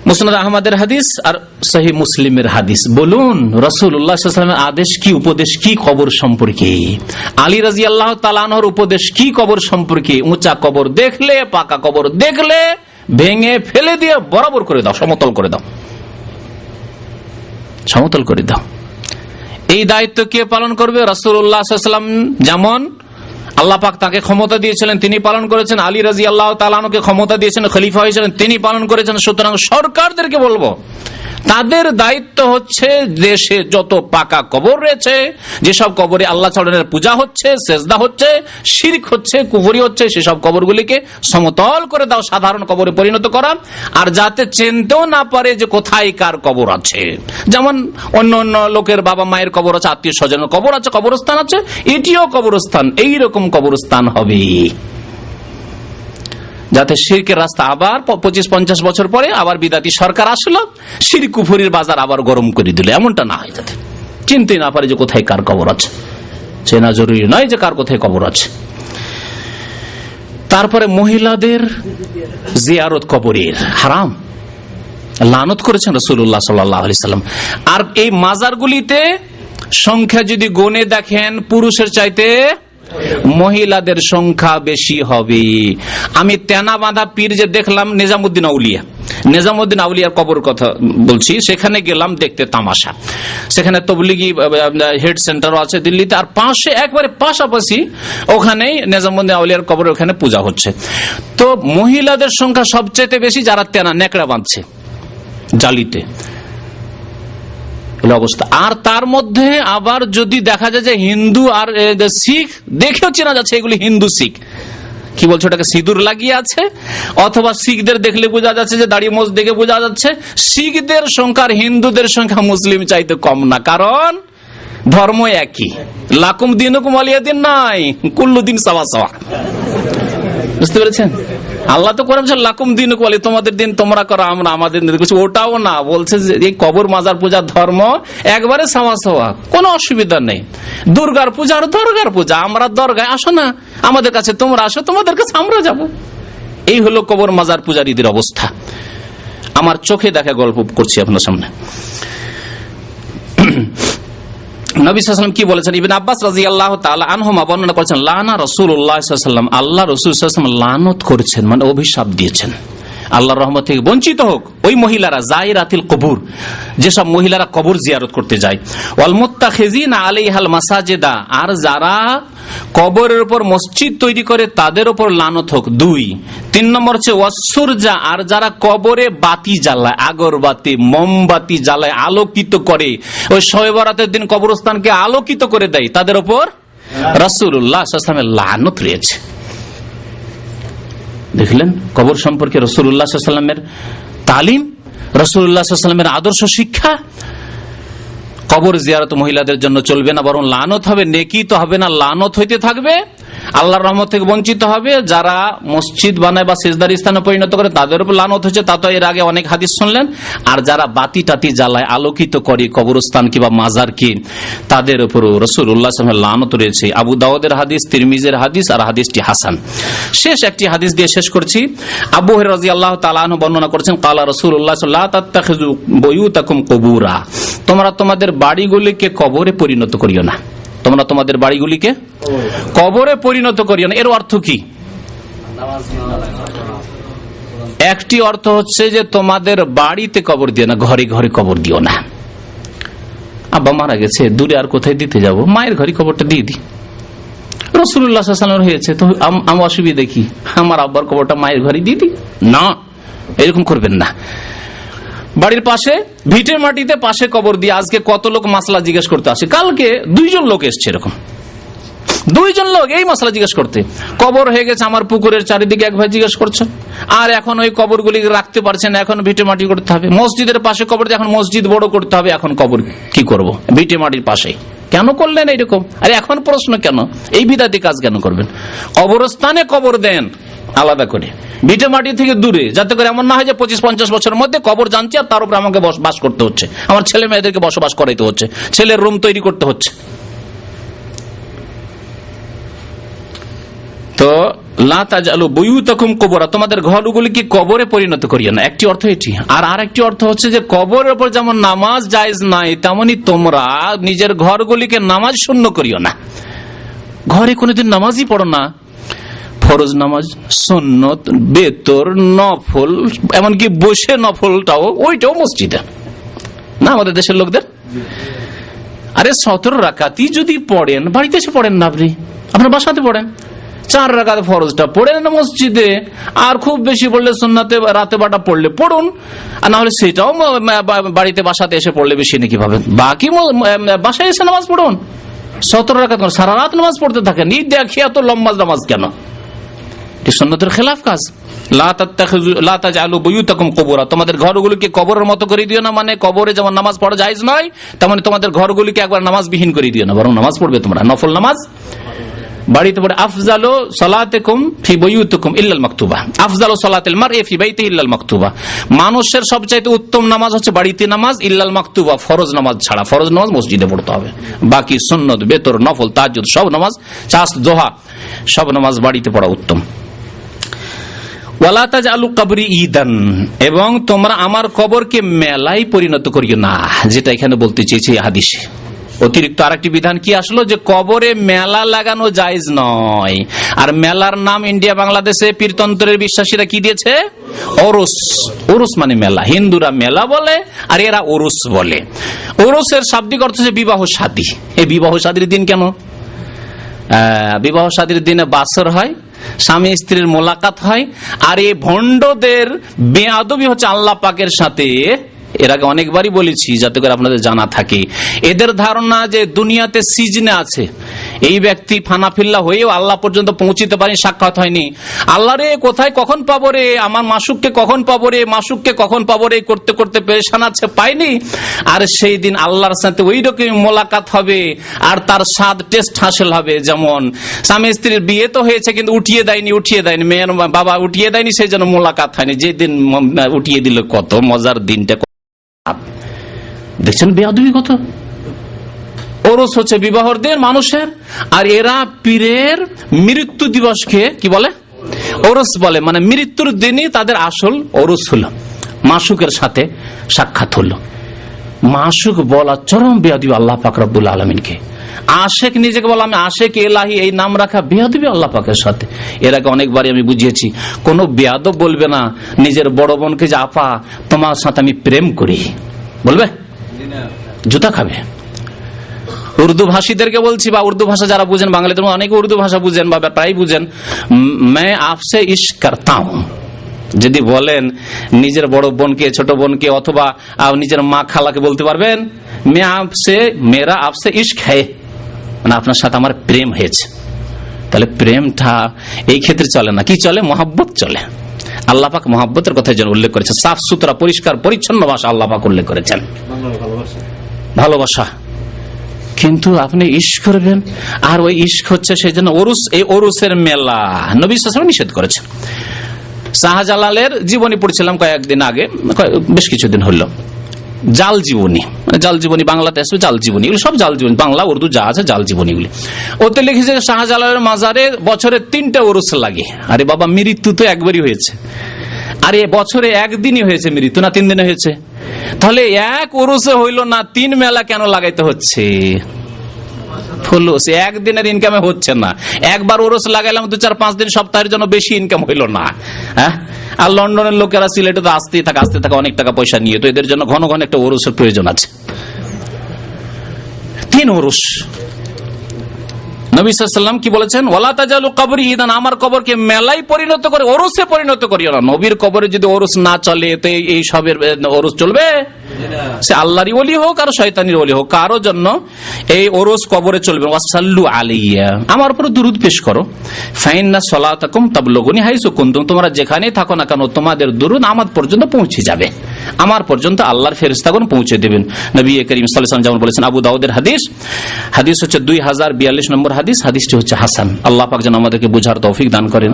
মুসনাদ আহমদের হাদিস আর সহিহ মুসলিমের হাদিস। বলুন রাসূলুল্লাহ সাল্লাল্লাহু আলাইহি ওয়াসাল্লামের আদেশ কি, উপদেশ কি কবর সম্পর্কে? আলী রাদিয়াল্লাহু তাআলা আনহুর উপদেশ কি কবর সম্পর্কে? উঁচা কবর দেখলে, পাকা কবর দেখলে ভেঙে ফেলে দিয়ে বরাবর করে দাও, সমতল করে দাও, সমতল করে দাও। এই দায়িত্ব কে পালন করবে? রাসূলুল্লাহ সাল্লাল্লাহু আলাইহি ওয়াসাল্লাম, যেমন আল্লাহ পাক তাকে ক্ষমতা দিয়েছিলেন তিনি পালন করেছেন, আলী রাদিয়াল্লাহু তাআলা আনহুকে ক্ষমতা দিয়েছেন, খলিফা হয়েছিলেন তিনি পালন করেছেন। সুতরাং সরকারদেরকে বলবো, তাদের দায়িত্ব হচ্ছে দেশে যত পাকা কবর রয়েছে, যেসব কবরে আল্লাহ ছাড়ার পূজা হচ্ছে, সেজদা হচ্ছে, শিরক হচ্ছে, কুফরি হচ্ছে, সেসব কবরগুলিকে সমতল করে দাও, সাধারণ কবরে পরিণত করা। আর যাতে চিনতেও না পারে যে কোথায় কার কবর আছে। যেমন অন্য অন্য লোকের বাবা মায়ের কবর আছে, আত্মীয় স্বজনের কবর আছে, কবরস্থান আছে, এটিও কবরস্থান, এইরকম কবরস্থান হবে, যাতে শিরকের রাস্তা আবার 25-50 বছর পরে আবার বিদাতি সরকার আসলো, শিরক কুফরির বাজার আবার গরম করে দিল, এমনটা না হয়, যাতে চিনতে না পারে যে কোথায় কার কবর আছে। চেনা জরুরি নয় যে কার কোথায় কবর আছে। তারপরে মহিলাদের জিয়ারত কবরের হারাম, লানত করেছেন রাসূলুল্লাহ সাল্লাল্লাহু আলাইহি ওয়াসাল্লাম। আর এই মাজারগুলিতে সংখ্যা যদি গণে দেখেন, পুরুষের চাইতে মহিলাদের সংখ্যা বেশি হবে। আমি তেনা বাঁধা পীর যে দেখলাম, নিজামুদ্দিন আউলিয়ার কবর কথা বলছি, সেখানে গেলাম দেখতে তামাশা। সেখানে তবলিগি হেড সেন্টারও আছে দিল্লিতে, আর পাশে একবারে পাশাপাশি ওখানেই নিজামুদ্দিন আউলিয়ার কবর, ওখানে পূজা হচ্ছে। তো মহিলাদের সংখ্যা সবচেয়ে বেশি যারা তেনা নেকড়া বাঁধছে জালিতে, অবস্থা। আর তার মধ্যে আবার যদি দেখা যায় যে হিন্দু আর শিখ দেখেও চেনা যাচ্ছে এগুলি হিন্দু শিখ, কি বলছো ওটাকে সিঁদুর লাগিয়ে আছে, অথবা শিখদের দেখলে বোঝা যাচ্ছে যে দাড়ি মোজ দেখে বোঝা যাচ্ছে শিখদের সংখ্যা আর হিন্দুদের সংখ্যা মুসলিম চাইতে কম না, কারণ ধর্ম একই। লাকুম দিনুকুম ওয়ালিয়া দিন নাই, কুল্লু দিন সাওয়া সাওয়া। বুঝতে পেরেছেন? আল্লাহ তো করেছেন লাকুম দিনুকুম ওয়ালিয়া, তোমাদের দিন তোমরা করো, আমরা আমাদের দিন। ওটাও না, বলছে যে এই কবর মাজার পূজার ধর্ম একবারে সাওয়া সাওয়া, কোনো অসুবিধা নেই। দুর্গার পূজা আর দরগার পূজা, আমরা দরগায় আসো না, আমাদের কাছে তোমরা আসো, তোমাদের কাছে আমরা যাব। এই হলো কবর মাজার পূজারীদের অবস্থা। আমার চোখে দেখা গল্প করছি আপনার সামনে। নবী সাল্লাল্লাহু আলাইহি ওয়াসাল্লাম কি বলেছেন? ইবনে আব্বাস রাদিয়াল্লাহু তাআলা আনহুমা বর্ণনা করেছেন, লানা রাসূলুল্লাহ সাল্লাল্লাহু আলাইহি ওয়াসাল্লাম, আল্লাহ রাসূল সাল্লাল্লাহু আলাইহি ওয়াসাল্লাম লানত করেছেন, মানে অভিশাপ দিয়েছেন, আল্লাহর রহমত থেকে বঞ্চিত হোক ওই মহিলারা, যায়রাতিল কবুর, যেসব মহিলারা কবর জিয়ারত করতে যায়, ওয়াল মুত্তাখিজিনা আলাইহাল মাসাজিদা, আর যারা কবরের উপর মসজিদ তৈরি করে তাদের উপর লানত হোক। 2 3 নম্বর হচ্ছে ওয়াসসুরজা, আর যারা কবরে বাতি জ্বালায়, আগরবাতি মোমবাতি জ্বালায়, আলোকিত করে, ওই শবে বরাতের দিন কবরস্থানকে আলোকিত করে দেয়, তাদের উপর রাসূলুল্লাহ সাল্লাল্লাহু আলাইহি ওয়াসাল্লামের লানত রয়েছে। দেখলেন কবর সম্পর্কে রাসূলুল্লাহ সাল্লাল্লাহু আলাইহি ওয়াসাল্লামের তালিম, রাসূলুল্লাহ সাল্লাল্লাহু আলাইহি ওয়াসাল্লামের আদর্শ শিক্ষা। কবর জিয়ারত মহিলাদের জন্য চলবে না, বরং লানত হবে, নেকি তো হবে না, লানত হইতে থাকবে, আল্লাহর রহমত থেকে বঞ্চিত হবে। যারা মসজিদ বানায় বা সিজদার স্থানে পরিণত করে তাদের উপর লানত হচ্ছে, তা তো এর আগে অনেক হাদিস শুনলেন। আর যারা বাতি টাতি জ্বালায়, আলোকিত করে কবরস্থান কিংবা মাজারকে, তাদের উপর রাসূলুল্লাহ সাল্লাল্লাহু আলাইহি ওয়াসাল্লামের লানত রয়েছে। আবু দাউদের হাদিস, তিরমিজির হাদিস, আর হাদিসটি হাসান। শেষ একটি হাদিস দিয়ে শেষ করছি। আবু হুরায়রা রাদিয়াল্লাহু তাআলা আনহু বর্ণনা করেছেন, ক্বালা রাসূলুল্লাহ সাল্লাল্লাহু আলাইহি ওয়াসাল্লাম, লা তাত্তাখিযু বুয়ুতাকুম কুবুরা, তোমরা তোমাদের বাড়িগুলিকে কবরে পরিণত করিও না, তোমরা তোমাদের বাড়িগুলিকে কবরে পরিণত করিও না। এর অর্থ কি? একটি অর্থ হচ্ছে যে তোমাদের বাড়িতে কবর দিও না, ঘরে ঘরে কবর দিও না। আব্বা মারা গেছে, দূরে আর কোথায় দিতে যাব, মায়ের ঘরে কবরটা দিয়ে দিই। রাসূলুল্লাহ সাল্লাল্লাহু আলাইহি ওয়াসাল্লাম হয়েছে তো আমার অসুবিধা কি, আমার আব্বার কবরটা মায়ের ঘরে দিয়ে দিই? না, এরকম করবেন না। বাড়ির পাশে ভিটের মাটিতে পাশে কবর দিয়ে, আজকে কত লোক মাসলা জিজ্ঞেস করতে আসে, কালকে 2 জন লোক এসছে, এরকম 2 জন লোক এই মশলা জিজ্ঞেস করতে, কবর হয়ে গেছে আমার পুকুরের চারিদিকে, এক ভাই জিজ্ঞেস করছে, আর এখন ওই কবরগুলি রাখতে পারছেন, এখন ভিটে মাটি করতে হবে। মসজিদের পাশে কবর, এখন মসজিদ বড় করতে হবে, এখন কবর কি করব, ভিটে মাটির পাশে কেন করলেন এইরকম? আরে এখন প্রশ্ন কেন, এই বিদাতি কাজ কেন করবেন? কবরস্থানে কবর দেন আলাদা করে, ভিটে মাটি থেকে দূরে, যাতে করে এমন না হয় যে 25-50 বছরের মধ্যে কবর জানছি আর তার উপরে আমাকে বাস করতে হচ্ছে, আমার ছেলে মেয়েদেরকে বসবাস করাইতে হচ্ছে, ছেলের রুম তৈরি করতে হচ্ছে। তো লা তাজআলু বুয়ুতাকুম কুবুরা, তোমাদের ঘরগুলিকে কবরে পরিণত করিও না, একটি অর্থ এটি। আর আরেকটি অর্থ হচ্ছে যে কবরের উপর যেমন নামাজ জায়েজ নাই, তেমনি তোমরা নিজের ঘরগুলিকে নামাজ শূন্য করিও না। ঘরে কোনোদিন নামাজই পড়ো না, ফরজ নামাজ, সুন্নত, বেতর, নফল, এমনকি বসে নফলটাও, ওইটাও মসজিদে না আমাদের দেশের লোকদের। আরে 17 রাকাতই যদি পড়েন, বাড়িতে এসে পড়েন না, আপনি আপনার বাসাতে পড়েন, 4 রাকাত ফরজটা পড়েন না মসজিদে, আর খুব বেশি পড়লে সুন্নাতে রাতে বাটা পড়লে পড়ুন, আর না হলে সেটাও বাড়িতে বাসাতে এসে পড়লে বেশি নাকি পাবেন। বাকি বাসায় এসে নামাজ পড়ুন, 17 রাকাত সারা রাত নামাজ পড়তে থাকেন, এই দেখে এত লম্বা নামাজ কেন? সুন্নতের খেলাফ কাজ। লা তাজআলু বুয়ুতাকুম কুবুরা, তোমাদের ঘরগুলিকে কবরের মতো করে দিও না, মানে কবরে যেমন নামাজ পড়া জায়েজ নয়, তেমনি তোমাদের ঘরগুলিকে একবার নামাজবিহীন করে দিও না, বরং নামাজ পড়বে তোমরা, নফল নামাজ বাড়িতে পড়ে। আফজালু সালাতিকুম ফি বুয়ুতিকুম ইল্লাল মাকতুবা, আফজালু সালাতিল মারই ফি বাইতিহি ইল্লাল মাকতুবা, মানুষের সবচাইতে উত্তম নামাজ হচ্ছে বাড়িতে নামাজ, ইল্লাল মাকতুবা, ফরজ নামাজ ছাড়া। ফরজ নামাজ মসজিদে পড়তে হবে, বাকি সুন্নত, বেতর, নফল, তাহাজ্জুদ সব নামাজ, চাস, দোহা সব নামাজ বাড়িতে পড়া উত্তম। ওয়ালা তাজআলু কবরি ঈদান, এবং তোমরা আমার কবরকে মেলায় পরিণত করিও না, যেটা এখানে বলতে চেয়েছি হাদিসে। অতিরিক্ত আরেকটি বিধান কি আসলো, যে কবরে মেলা লাগানো জায়েজ নয়। আর মেলার নাম ইন্ডিয়া বাংলাদেশে পীরতন্ত্রের বিশ্বাসীরা কি দিয়েছে? ওরস। ওরস মানে মেলা, হিন্দুরা মেলা বলে আর এরা ওরস বলে। ওরসের শাব্দিক অর্থ হচ্ছে বিবাহ শাদী। এই বিবাহ শাদীর দিন কেন? বিবাহ শাদীর দিনে বাসর হয়, স্বামী স্ত্রীর মোলাকাত হয়, আর এই ভণ্ডদের বেয়াদবি হচ্ছে আল্লাহ পাকের সাথে এর আগে অনেকবারই বলেছি যাতে করে আপনাদের জানা থাকে। এদের ধারণা যে দুনিয়াতে সিজনে আছে, এই ব্যক্তি ফানাফিল্লা হয়েও আল্লাহ পর্যন্ত পৌঁছিতে পারেনি, সাক্ষাৎ হয়নি। আল্লাহ রে কোথায় কখন পাবো রে, আমার মাসুককে কখন পাবো রে, মাসুককে কখন পাবো রে করতে করতে পেরেশান আছে, পাইনি। আর সেই দিন আল্লাহর সাথে ওই রকম মোলাকাত হবে আর তার স্বাদ টেস্ট হাসিল হবে। যেমন স্বামী স্ত্রীর বিয়ে তো হয়েছে কিন্তু উঠিয়ে দেয়নি, মেয়ের বাবা উঠিয়ে দেয়নি, সেই জন্য মোলাকাত হয়নি। যেদিন উঠিয়ে দিল কত মজার দিনটা। দেখছেন বেয়াদবি কত। ওরস হচ্ছে বিবাহর দিন মানুষের, আর এরা পীরের মৃত্যু দিবসকে কি বলে, ওরস বলে। মানে মৃত্যুর দিনই তাদের আসল ওরস হলো, মাসুকের সাথে সাক্ষাৎ হলো। মাসুক বলা চরম বেয়াদবি আল্লাহ পাক রব্বুল আলামিনকে। আশেক নিজেকে বলা, আমি আশেক এলাহি, এই নাম রাখা বেয়াদবি আল্লাহ পাকের সাথে। এর আগে অনেকবারই আমি বুঝিয়েছি, কোন বেয়াদব বলবে না নিজের বড় বোনকে যে আপা তোমার সাথে আমি প্রেম করি, বলবে? জুতা খাবে। উর্দু ভাষীদেরকে বলছি, বা উর্দু ভাষা যারা বুঝেন, বাঙালিদের অনেকে উর্দু ভাষা বুঝেন বা প্রায় বুঝেন, मैं आपसे इश्क करता हूं যদি বলেন নিজের বড় বোনকে, ছোট বোনকে, অথবা নিজের মা খালাকে বলতে পারবেন, मैं आपसे, मेरा आपसे इश्क है, মানে আপনার সাথে আমার প্রেম হয়েছে। তাহলে প্রেমটা এই ক্ষেত্রে চলে না, কি চলে? মহব্বত চলে। আল্লাহ পাক মহব্বতের কথা যেন উল্লেখ করেছে, সাফ সুতরা পরিষ্কার পরিচ্ছন্ন ভাষা আল্লাহ পাক উল্লেখ করেছেন, ভালোবাসা। কিন্তু আপনি ইশক করবেন, আর ওই ইশক হচ্ছে সেই জন্য ওরুস, এই ওরুসের মেলা নবী সাল্লাল্লাহু আলাইহি ওয়াসাল্লাম নিষেধ করেছেন। শাহজালালের জীবনী পড়ছিলাম কয়েকদিন আগে, বেশ কিছুদিন হলো, জাল জীবনী, মানে জাল জীবনী বাংলাতে আসবে, জাল জীবনী, এগুলো সব জাল জীবনী, বাংলা উর্দু যা আছে জাল জীবনীগুলি। ওতে লিখেছে শাহজালালের মাজারে বছরে 3টা ওরস লাগে। আরে বাবা, মৃত্যু তো একবারই হয়েছে, আরে বছরে একদিনই হয়েছে মৃত্যু, না 3 দিনে হয়েছে? তাহলে এক ওরসে হইল না, 3 মেলা কেন লাগাইতে হচ্ছে? একদিনের ইনকামে হচ্ছে না, একবার ওরস লাগাইলাম 2-4-5 দিন, সপ্তাহের জন্য বেশি ইনকাম হইল না। হ্যাঁ, আর লন্ডনের লোকেরা সিলেটে তো আসতেই থাকে অনেক টাকা পয়সা নিয়ে, তো এদের জন্য ঘন ঘন একটা ওরসের প্রয়োজন আছে। 3 ওরস। নবী সাল্লাল্লাহু আলাইহি ওয়াসাল্লাম কি বলেছেন? ওয়ালা তাজালু কবরি ঈদান, আমার কবরকে মেলাই পরিণত করে ওরসে পরিণত করিও না। নবীর কবরে যদি ওরস না চলে, তো এই সবের ওরস চলবে? সে আল্লাহরই ওলি হোক আর শয়তানির ওলি হোক, কারো জন্য এই ওরস কবরে চলবে। ওয়াসাল্লু আলাইয়া, আমার উপর দুরূদ পেশ করো। ফাইন্না সলাতাকুম তাবলুগুনি হাইসু কুনতুম, তোমরা যেখানেই থাকো না কেন তোমাদের দুরূদ আমার পর্যন্ত পৌঁছে যাবে, আমার পর্যন্ত আল্লাহর ফেরেশতাগণ পৌঁছে দেবেন। নবী করিম সাল্লাল্লাহু আলাইহি ওয়াসাল্লাম যেমন বলেছেন, আবু দাউদের হাদিস হচ্ছে 2042 নম্বর হাদিসটি হচ্ছে হাসান। আল্লাহ পাক যেন আমাদেরকে বুঝার তৌফিক দান করেন,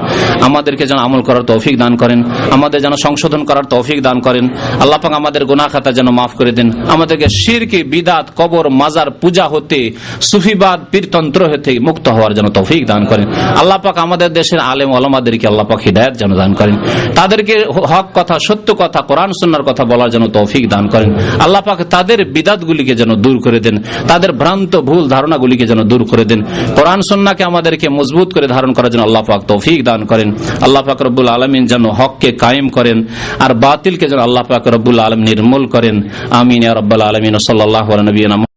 আমাদেরকে যেন আমল করার তৌফিক দান করেন, আমাদের যেন সংশোধন করার তৌফিক দান করেন। আল্লাহ পাক আমাদের গুনাহ খাতা যেন মাফ করে দেন, আমাদেরকে শিরক, বিদআত, কবর, মাজার পূজা হতে, সুফিবাদ, পীরতন্ত্র হতে মুক্ত হওয়ার জন্য তৌফিক দান করেন। আল্লাহ পাক আমাদের দেশের আলেম ওলামাদেরকে আল্লাহ পাক হিদায়াত যেন দান করেন, তাদেরকে হক কথা, সত্য কথা, কোরআন সুন্নাহর কথা বলার জন্য তৌফিক দান করেন। আল্লাহ পাক তাদের বিদআতগুলিকে যেন দূর করে দেন, তাদের ভ্রান্ত ভুল ধারণাগুলিকে যেন দূর করে দেন। কোরআন সুন্নাহকে আমাদেরকে মজবুত করে ধারণ করার জন্য আল্লাহ পাক তৌফিক দান করেন। আল্লাহ পাক রব্বুল আলামিন যেন হককে কায়েম করেন, আর বাতিলকে যেন আল্লাহ পাক রব্বুল আলামিন নির্মূল করেন। আমিন ইয়া রাব্বাল আলামিন। সাল্লাল্লাহু আলা নবিয়িনা